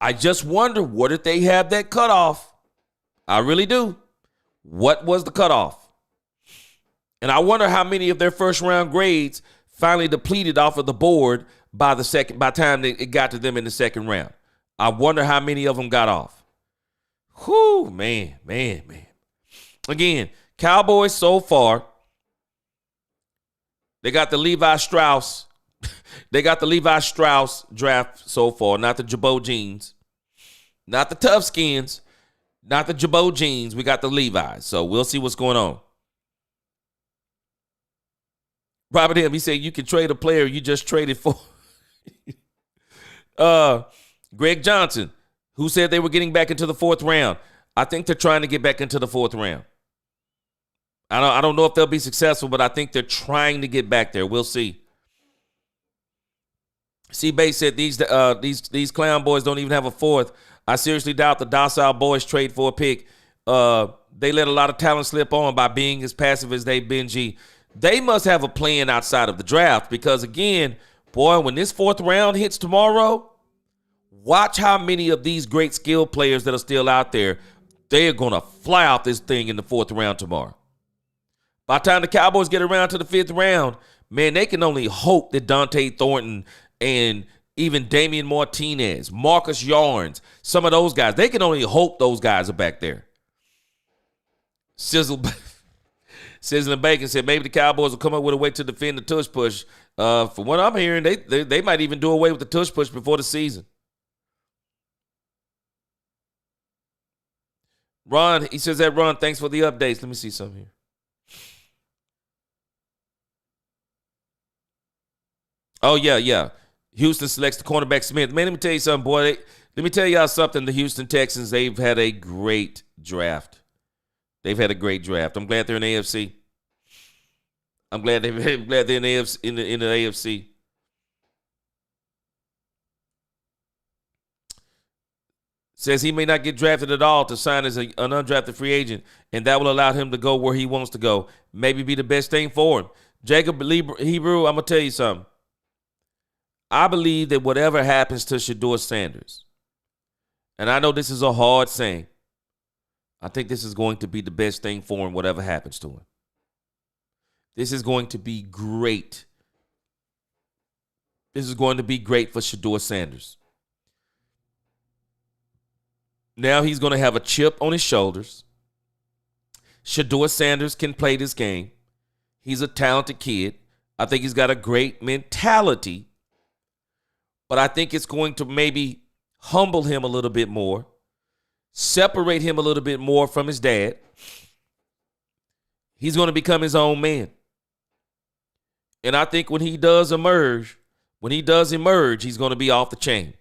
I just wonder, what did they have that cutoff? I really do. What was the cutoff? And I wonder how many of their first round grades finally depleted off of the board by the time it got to them in the second round. I wonder how many of them got off. Whew, man. Again, Cowboys so far, they got the Levi Strauss. They got the Levi Strauss draft so far, not the Jabot Jeans, not the Tough Skins, not the Jabot Jeans. We got the Levi's. So we'll see what's going on. Robert M., he said you can trade a player you just traded for. Greg Johnson, who said they were getting back into the 4th round. I think they're trying to get back into the 4th round. I don't know if they'll be successful, but I think they're trying to get back there. We'll see. C-Bay said these clown boys don't even have a 4th. I seriously doubt the docile boys trade for a pick. They let a lot of talent slip on by being as passive as they've been, G. They must have a plan outside of the draft because, again, boy, when this 4th round hits tomorrow, watch how many of these great skill players that are still out there, they are going to fly out this thing in the 4th round tomorrow. By the time the Cowboys get around to the 5th round, man, they can only hope that Dante Thornton and even Damian Martinez, Marcus Yarns, some of those guys, they can only hope those guys are back there. Sizzle and Bacon said maybe the Cowboys will come up with a way to defend the tush push. From what I'm hearing, they might even do away with the tush push before the season. Ron, he says that Ron, thanks for the updates. Let me see something here. Oh, yeah. Houston selects the cornerback Smith. Man, let me tell you something, boy. Let me tell y'all something. The Houston Texans, they've had a great draft. I'm glad they're in the AFC. I'm glad they're in the AFC, in the AFC. Says he may not get drafted at all to sign as an undrafted free agent, and that will allow him to go where he wants to go. Maybe be the best thing for him. Jacob Hebrew, I'm going to tell you something. I believe that whatever happens to Shedeur Sanders, and I know this is a hard saying, I think this is going to be the best thing for him, whatever happens to him. This is going to be great. This is going to be great for Shedeur Sanders. Now he's going to have a chip on his shoulders. Shedeur Sanders can play this game. He's a talented kid. I think he's got a great mentality. But I think it's going to maybe humble him a little bit more, separate him a little bit more from his dad. He's going to become his own man. And I think when he does emerge, he's going to be off the chain.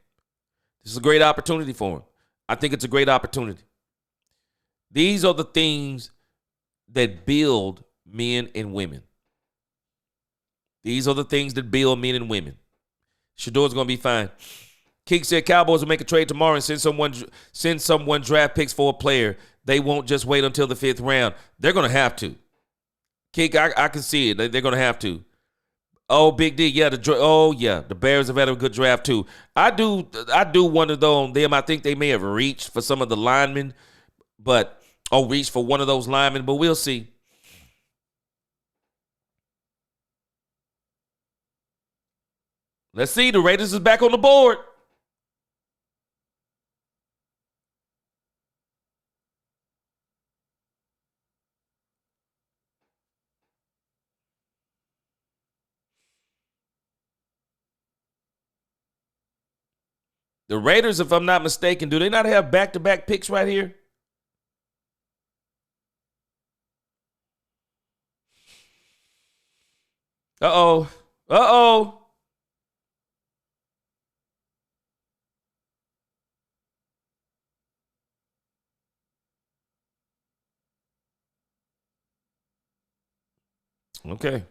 This is a great opportunity for him. I think it's a great opportunity. These are the things that build men and women. These are the things that build men and women. Shedeur's going to be fine. King said Cowboys will make a trade tomorrow and send someone draft picks for a player. They won't just wait until the 5th round. They're going to have to. King, I can see it. They're going to have to. Oh, Big D, yeah. The Bears have had a good draft too. I do wonder though on them. I think they may have reached for some of the linemen, reached for one of those linemen, but we'll see. Let's see. The Raiders is back on the board. The Raiders, if I'm not mistaken, do they not have back-to-back picks right here? Uh-oh. Okay.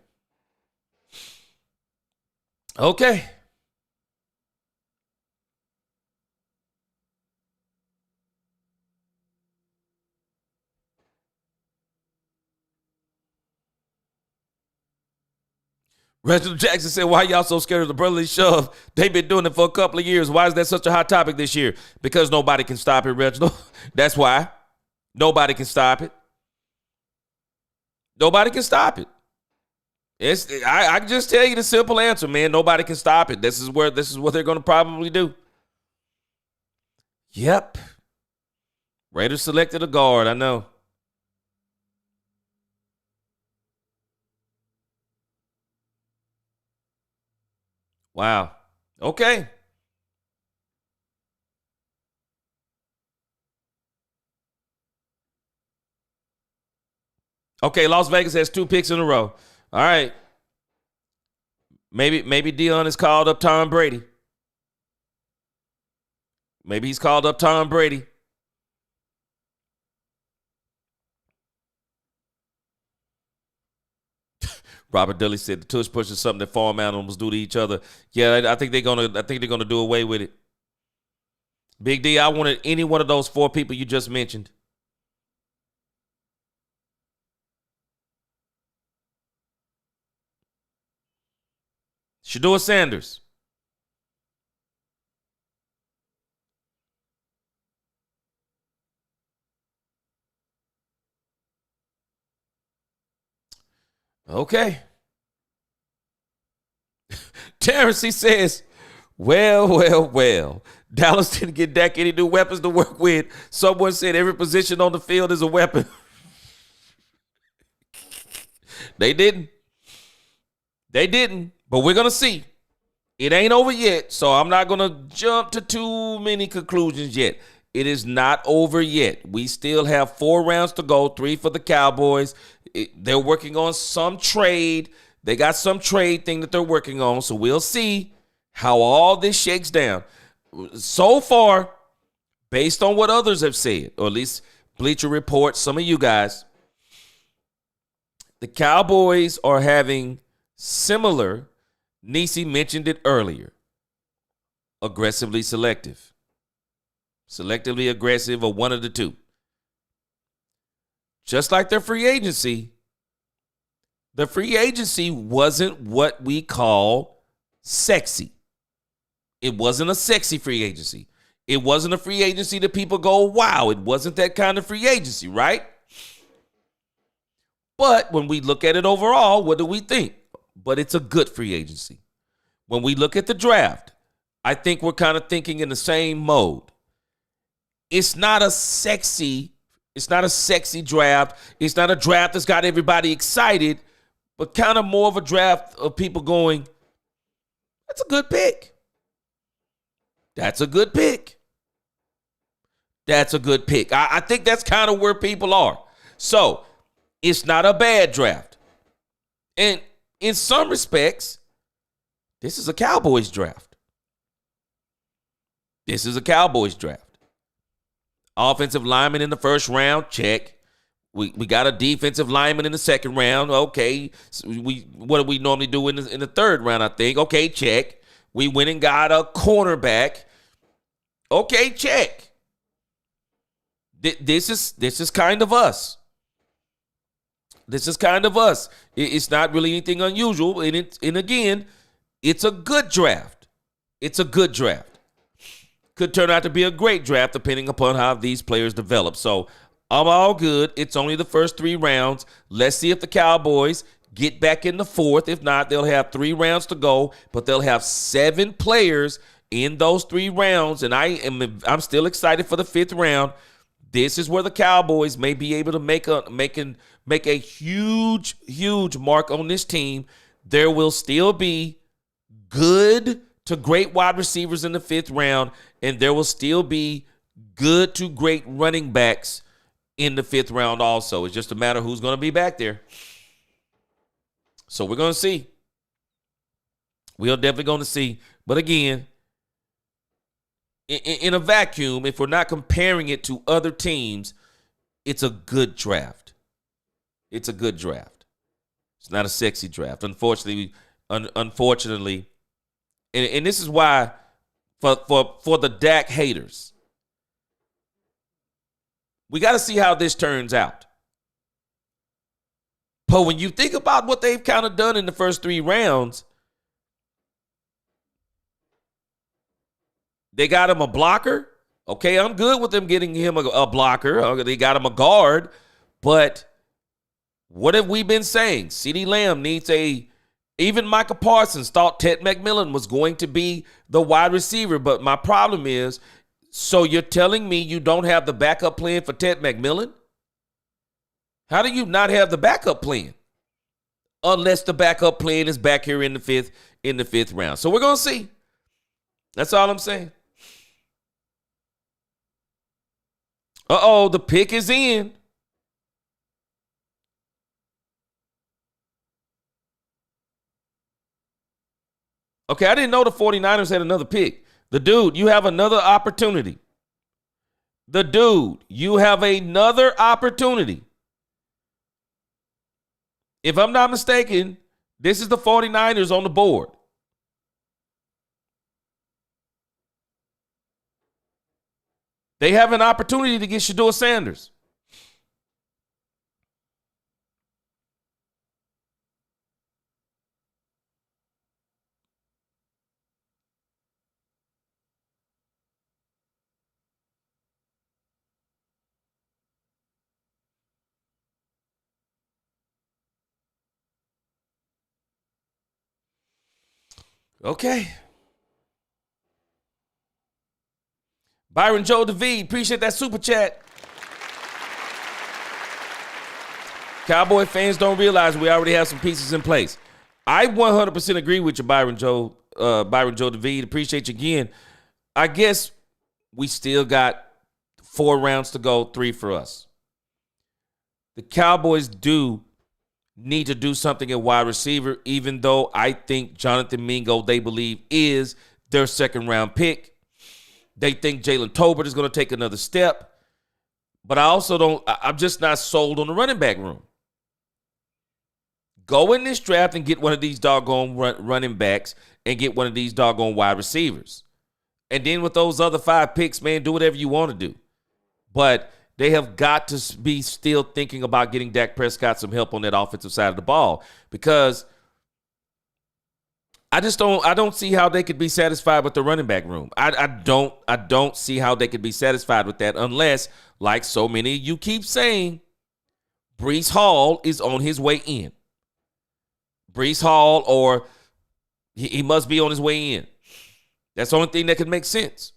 Reginald Jackson said, why y'all so scared of the brotherly shove? They've been doing it for a couple of years. Why is that such a hot topic this year? Because nobody can stop it, Reginald. That's why. Nobody can stop it. Nobody can stop it. I can just tell you the simple answer, man. Nobody can stop it. This is what they're going to probably do. Yep. Raiders selected a guard, I know. Wow. Okay. Okay, Las Vegas has 2 picks in a row. All right. Maybe Dion has called up Tom Brady. Maybe he's called up Tom Brady. Robert Dilley said the tush push is something that farm animals do to each other. Yeah, I think they're gonna do away with it. Big D, I wanted any one of those 4 people you just mentioned. Shedeur Sanders. Okay. Terrence, he says, well. Dallas didn't get Dak any new weapons to work with. Someone said every position on the field is a weapon. They didn't. But we're going to see. It ain't over yet, so I'm not going to jump to too many conclusions yet. It is not over yet. We still have 4 rounds to go, 3 for the Cowboys. They're working on some trade. They got some trade thing that they're working on, so we'll see how all this shakes down. So far, based on what others have said, or at least Bleacher Report, some of you guys, the Cowboys are having similar, Nisi mentioned it earlier, aggressively selective. Selectively aggressive, or one of the two. Just like their free agency, the free agency wasn't what we call sexy. It wasn't a sexy free agency. It wasn't a free agency that people go, wow, it wasn't that kind of free agency, right? But when we look at it overall, what do we think? But it's a good free agency. When we look at the draft, I think we're kind of thinking in the same mode. It's not a sexy draft. It's not a draft that's got everybody excited, but kind of more of a draft of people going, that's a good pick. That's a good pick. That's a good pick. I think that's kind of where people are. So it's not a bad draft. And in some respects, this is a Cowboys draft. This is a Cowboys draft. Offensive lineman in the first round, check. We got a defensive lineman in the second round. Okay. So what do we normally do in the third round, I think? Okay, check. We went and got a cornerback. Okay, check. This is kind of us. This is kind of us. It's not really anything unusual. And again, it's a good draft. It's a good draft. Could turn out to be a great draft depending upon how these players develop. So I'm all good. It's only the first 3 rounds. Let's see if the Cowboys get back in the 4th. If not, they'll have 3 rounds to go, but they'll have 7 players in those 3 rounds. And I'm still excited for the 5th round. This is where the Cowboys may be able to make a huge mark on this team. There will still be good to great wide receivers in the 5th round, and there will still be good to great running backs in the 5th round also. It's just a matter of who's going to be back there. So we're going to see. We are definitely going to see. But again, in a vacuum, if we're not comparing it to other teams, it's a good draft. It's a good draft. It's not a sexy draft. Unfortunately, and this is why for the Dak haters, we got to see how this turns out. But when you think about what they've kind of done in the first 3 rounds, they got him a blocker. Okay, I'm good with them getting him a blocker. They got him a guard. But what have we been saying? CeeDee Lamb needs even Micah Parsons thought Ted McMillan was going to be the wide receiver. But my problem is, so you're telling me you don't have the backup plan for Ted McMillan? How do you not have the backup plan? Unless the backup plan is back here in the fifth round. So we're going to see. That's all I'm saying. Uh-oh, the pick is in. Okay, I didn't know the 49ers had another pick. The dude, you have another opportunity. You have another opportunity. If I'm not mistaken, this is the 49ers on the board. They have an opportunity to get Shedeur Sanders. Okay. Byron Joe DeVee, appreciate that super chat. Cowboy fans don't realize we already have some pieces in place. I 100% agree with you, Byron Joe David. Appreciate you again. I guess we still got 4 rounds to go, 3 for us. The Cowboys do need to do something at wide receiver, even though I think Jonathan Mingo, they believe, is their second-round pick. They think Jalen Tolbert is going to take another step. But I'm just not sold on the running back room. Go in this draft and get one of these doggone running backs and get one of these doggone wide receivers. And then with those other 5 picks, man, do whatever you want to do. But they have got to be still thinking about getting Dak Prescott some help on that offensive side of the ball, because I don't see how they could be satisfied with the running back room. I don't see how they could be satisfied with that unless, like so many of you keep saying, Breece Hall is on his way in. Breece Hall, or he must be on his way in. That's the only thing that could make sense.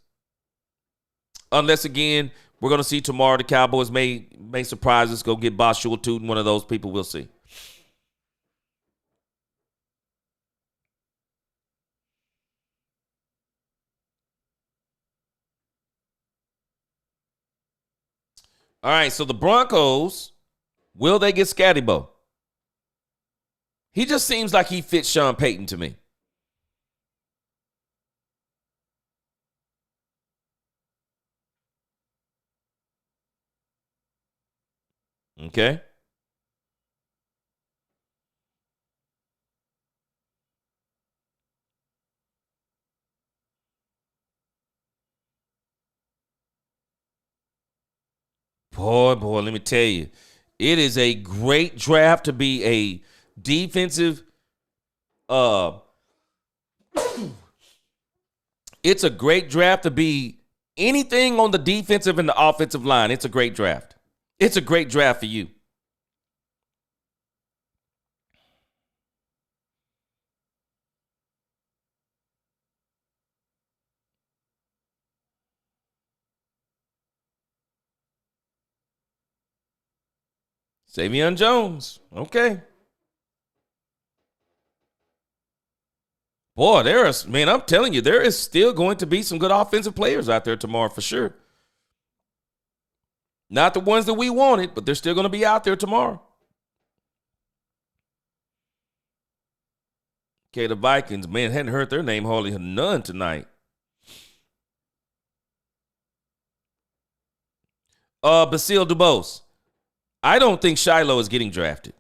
Unless, again, we're going to see tomorrow the Cowboys may surprise us, go get Joshua Tootin, one of those people. We'll see. All right, so the Broncos, will they get Scattybo? He just seems like he fits Sean Payton to me. Okay. Boy, let me tell you, it is a great draft to be a defensive. It's a great draft to be anything on the defensive and the offensive line. It's a great draft. It's a great draft for you. Savion Jones. Okay. Boy, I'm telling you, there is still going to be some good offensive players out there tomorrow for sure. Not the ones that we wanted, but they're still going to be out there tomorrow. Okay, the Vikings, man, hadn't heard their name hardly none tonight. Basile Dubose. I don't think Shiloh is getting drafted.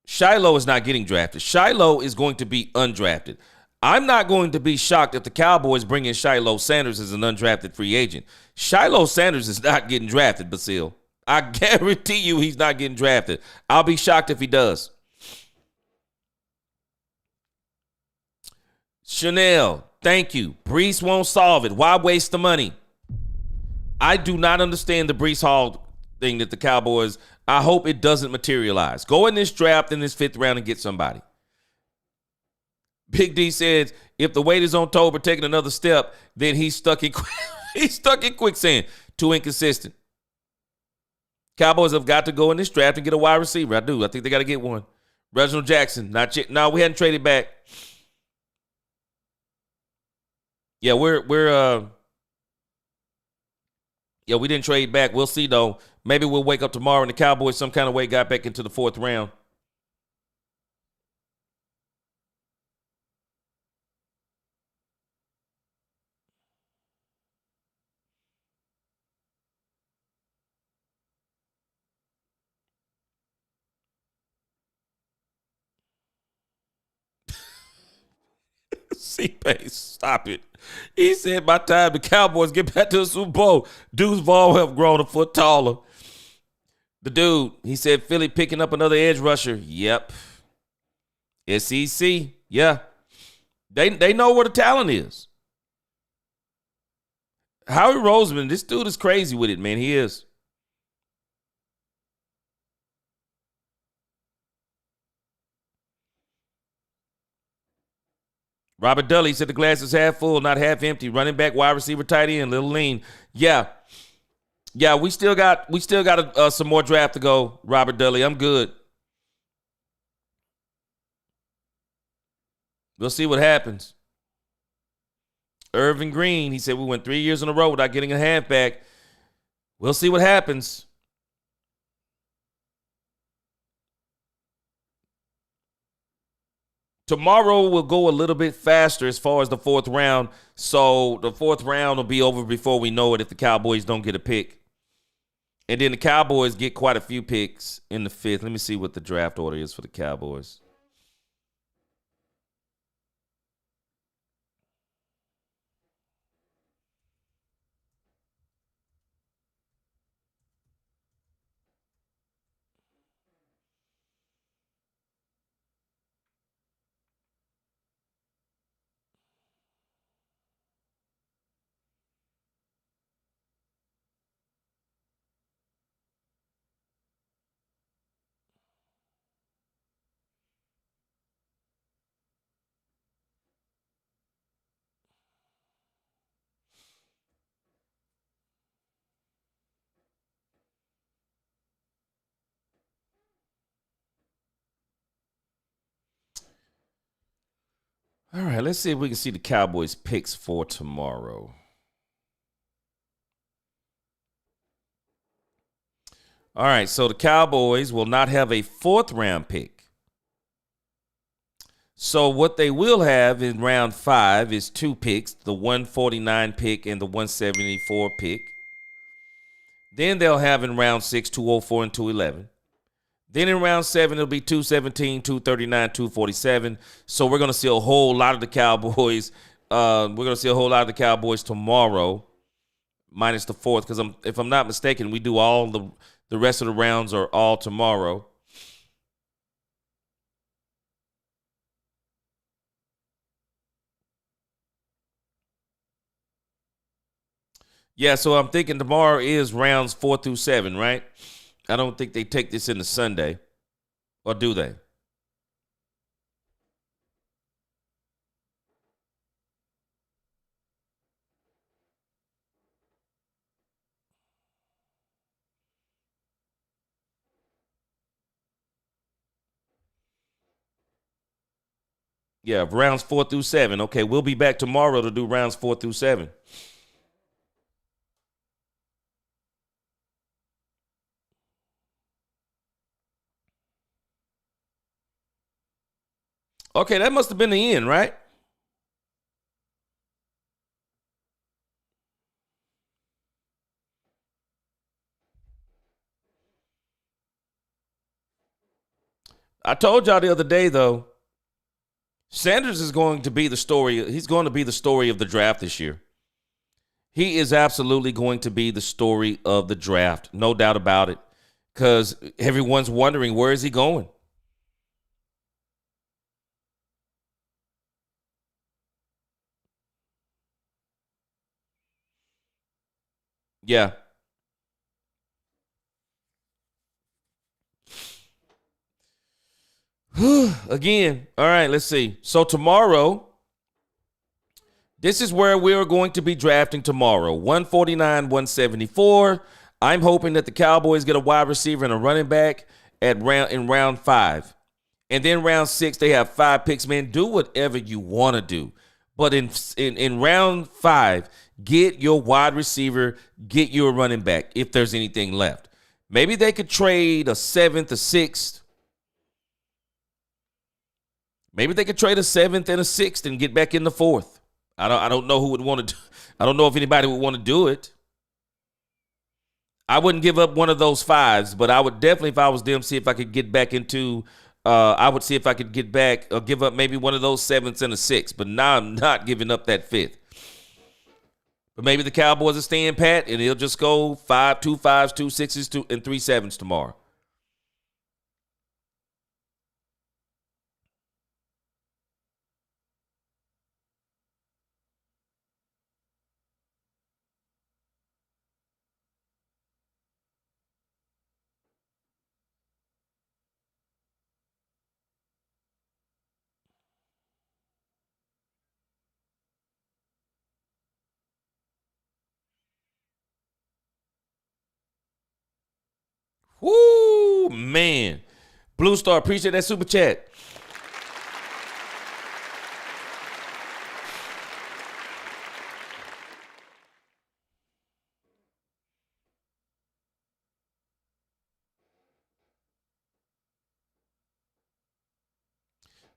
Shiloh is not getting drafted. Shiloh is going to be undrafted. I'm not going to be shocked if the Cowboys bring in Shiloh Sanders as an undrafted free agent. Shiloh Sanders is not getting drafted, Basile. I guarantee you he's not getting drafted. I'll be shocked if he does. Chanel, thank you. Breece won't solve it. Why waste the money? I do not understand the Breece Hall thing that the Cowboys, I hope it doesn't materialize. Go in this draft in this 5th round and get somebody. Big D says, if the weight is on Tolbert taking another step, then he's stuck in quicksand. Too inconsistent. Cowboys have got to go in this draft and get a wide receiver. I do. I think they got to get one. Reginald Jackson, not yet. No, we hadn't traded back. Yeah, we didn't trade back. We'll see, though. Maybe we'll wake up tomorrow and the Cowboys some kind of way got back into the 4th round. C-Pace, stop it. He said by the time the Cowboys get back to the Super Bowl, Deuce Vaughn will have grown a foot taller. The dude, he said Philly picking up another edge rusher. Yep. SEC. Yeah. They know where the talent is. Howie Roseman, this dude is crazy with it, man. He is. Robert Dully said the glass is half full, not half empty. Running back, wide receiver, tight end, little lean. Yeah, we still got some more draft to go, Robert Dully. I'm good. We'll see what happens. Irvin Green, he said we went 3 years in a row without getting a halfback. We'll see what happens. Tomorrow will go a little bit faster as far as the fourth round. So the fourth round will be over before we know it if the Cowboys don't get a pick. And then the Cowboys get quite a few picks in the fifth. Let me see what the draft order is for the Cowboys. All right, let's see if we can see the Cowboys picks for tomorrow. All right, so the Cowboys will not have a fourth round pick. So what they will have in round 5 is 2 picks, the 149 pick and the 174 pick. Then they'll have in round 6, 204 and 211. Then in round 7, it'll be 217, 239, 247. So we're going to see a whole lot of the Cowboys. We're going to see a whole lot of the Cowboys tomorrow, minus the fourth, because if I'm not mistaken, we do all the rest of the rounds are all tomorrow. Yeah, so I'm thinking tomorrow is rounds 4 through 7, right? I don't think they take this into Sunday. Or do they? Yeah, rounds 4 through 7. Okay, we'll be back tomorrow to do rounds 4 through 7. Okay, that must have been the end, right? I told y'all the other day, though, Sanders is going to be the story. He's going to be the story of the draft this year. He is absolutely going to be the story of the draft, no doubt about it, because everyone's wondering, where is he going? Yeah. Again, all right, let's see. So tomorrow, this is where we are going to be drafting tomorrow. 149, 174. I'm hoping that the Cowboys get a wide receiver and a running back in round 5. And then round 6, they have 5 picks. Man, do whatever you want to do. But in round 5, get your wide receiver, get your running back if there's anything left. Maybe they could trade a 7th, a 6th. Maybe they could trade a 7th and a 6th and get back in the 4th. I don't know who would want to. I don't know if anybody would want to do it. I wouldn't give up one of those 5s, but I would definitely, if I was them, see if I could get back into. I would see if I could get back or give up maybe one of those 7ths and a 6th. But now I'm not giving up that 5th. But maybe the Cowboys are staying pat and he'll just go 2 5s, 2 6s, and 3 7s tomorrow. Woo, man. Blue Star, appreciate that super chat.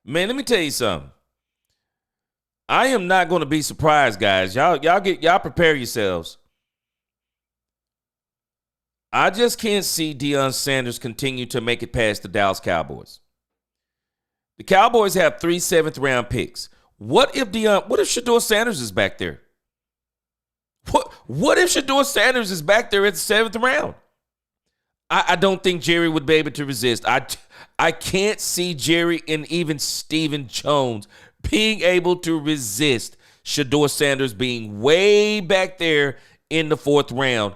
Man, let me tell you something. I am not going to be surprised, guys. Y'all prepare yourselves. I just can't see Deion Sanders continue to make it past the Dallas Cowboys. The Cowboys have 3 7th-round picks. What if Shedeur Sanders is back there? What if Shedeur Sanders is back there at the 7th round? I don't think Jerry would be able to resist. I can't see Jerry and even Stephen Jones being able to resist Shedeur Sanders being way back there in the 4th round,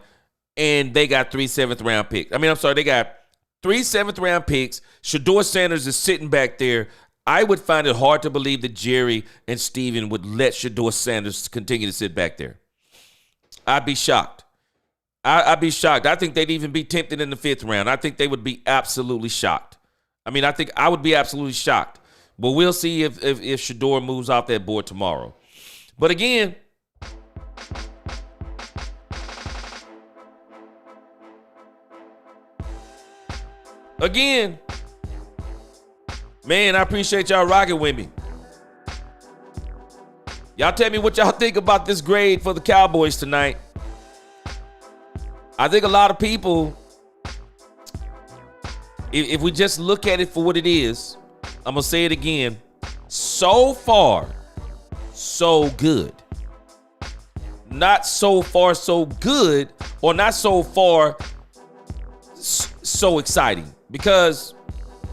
and they got 3 7th-round picks. They got 3 7th-round picks. Shedeur Sanders is sitting back there. I would find it hard to believe that Jerry and Stephen would let Shedeur Sanders continue to sit back there. I'd be shocked. I'd be shocked. I think they'd even be tempted in the 5th round. I think they would be absolutely shocked. I think I would be absolutely shocked. But we'll see if Shedeur moves off that board tomorrow. But again, man, I appreciate y'all rocking with me. Y'all tell me what y'all think about this grade for the Cowboys tonight. I think a lot of people, if we just look at it for what it is, I'm going to say it again. So far, so good. Not so far, so good, or not so far, so exciting. Because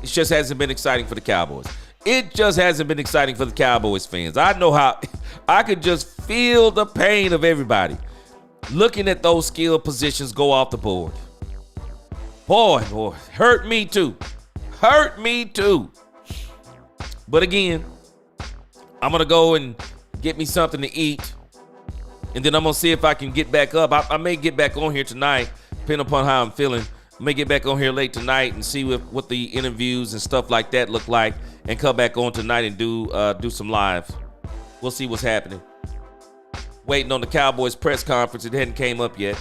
it just hasn't been exciting for the Cowboys. It just hasn't been exciting for the Cowboys fans. I know how I could just feel the pain of everybody looking at those skill positions go off the board. Boy, hurt me too. But again, I'm going to go and get me something to eat. And then I'm going to see if I can get back up. I may get back on here tonight, depending upon how I'm feeling. I may get back on here late tonight and see what the interviews and stuff like that look like, and come back on tonight and do some live. We'll see what's happening. Waiting on the Cowboys press conference. It hadn't came up yet.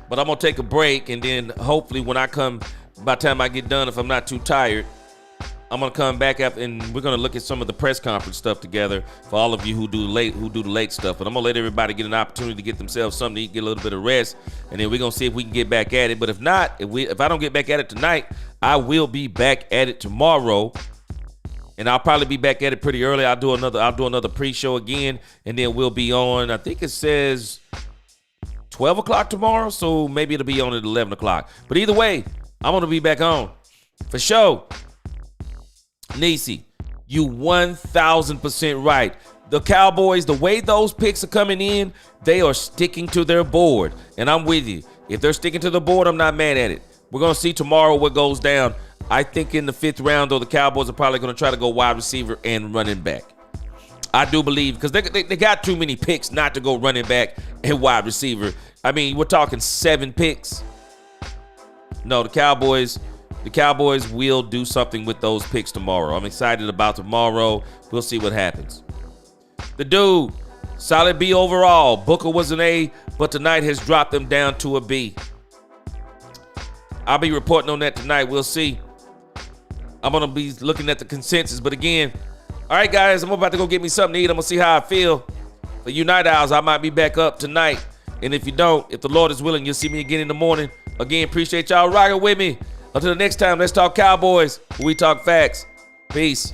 But I'm going to take a break, and then hopefully when I come, by the time I get done, if I'm not too tired, I'm going to come back after, and we're going to look at some of the press conference stuff together for all of you who do the late stuff. But I'm going to let everybody get an opportunity to get themselves something to eat, get a little bit of rest, and then we're going to see if we can get back at it. But if not, if I don't get back at it tonight, I will be back at it tomorrow. And I'll probably be back at it pretty early. I'll do another pre-show again, and then we'll be on, I think it says 12 o'clock tomorrow, so maybe it'll be on at 11 o'clock. But either way, I'm going to be back on. For sure. Nisi, you 1,000% right. The Cowboys, the way those picks are coming in, they are sticking to their board. And I'm with you. If they're sticking to the board, I'm not mad at it. We're going to see tomorrow what goes down. I think in the 5th round, though, the Cowboys are probably going to try to go wide receiver and running back. I do believe, because they got too many picks not to go running back and wide receiver. We're talking 7 picks. No, the Cowboys will do something with those picks tomorrow. I'm excited about tomorrow. We'll see what happens. The dude, solid B overall. Booker was an A, but tonight has dropped them down to a B. I'll be reporting on that tonight. We'll see. I'm going to be looking at the consensus. But again, all right, guys, I'm about to go get me something to eat. I'm going to see how I feel. For you night owls, I might be back up tonight. And if you don't, if the Lord is willing, you'll see me again in the morning. Again, appreciate y'all rocking with me. Until the next time, let's talk Cowboys. We talk facts. Peace.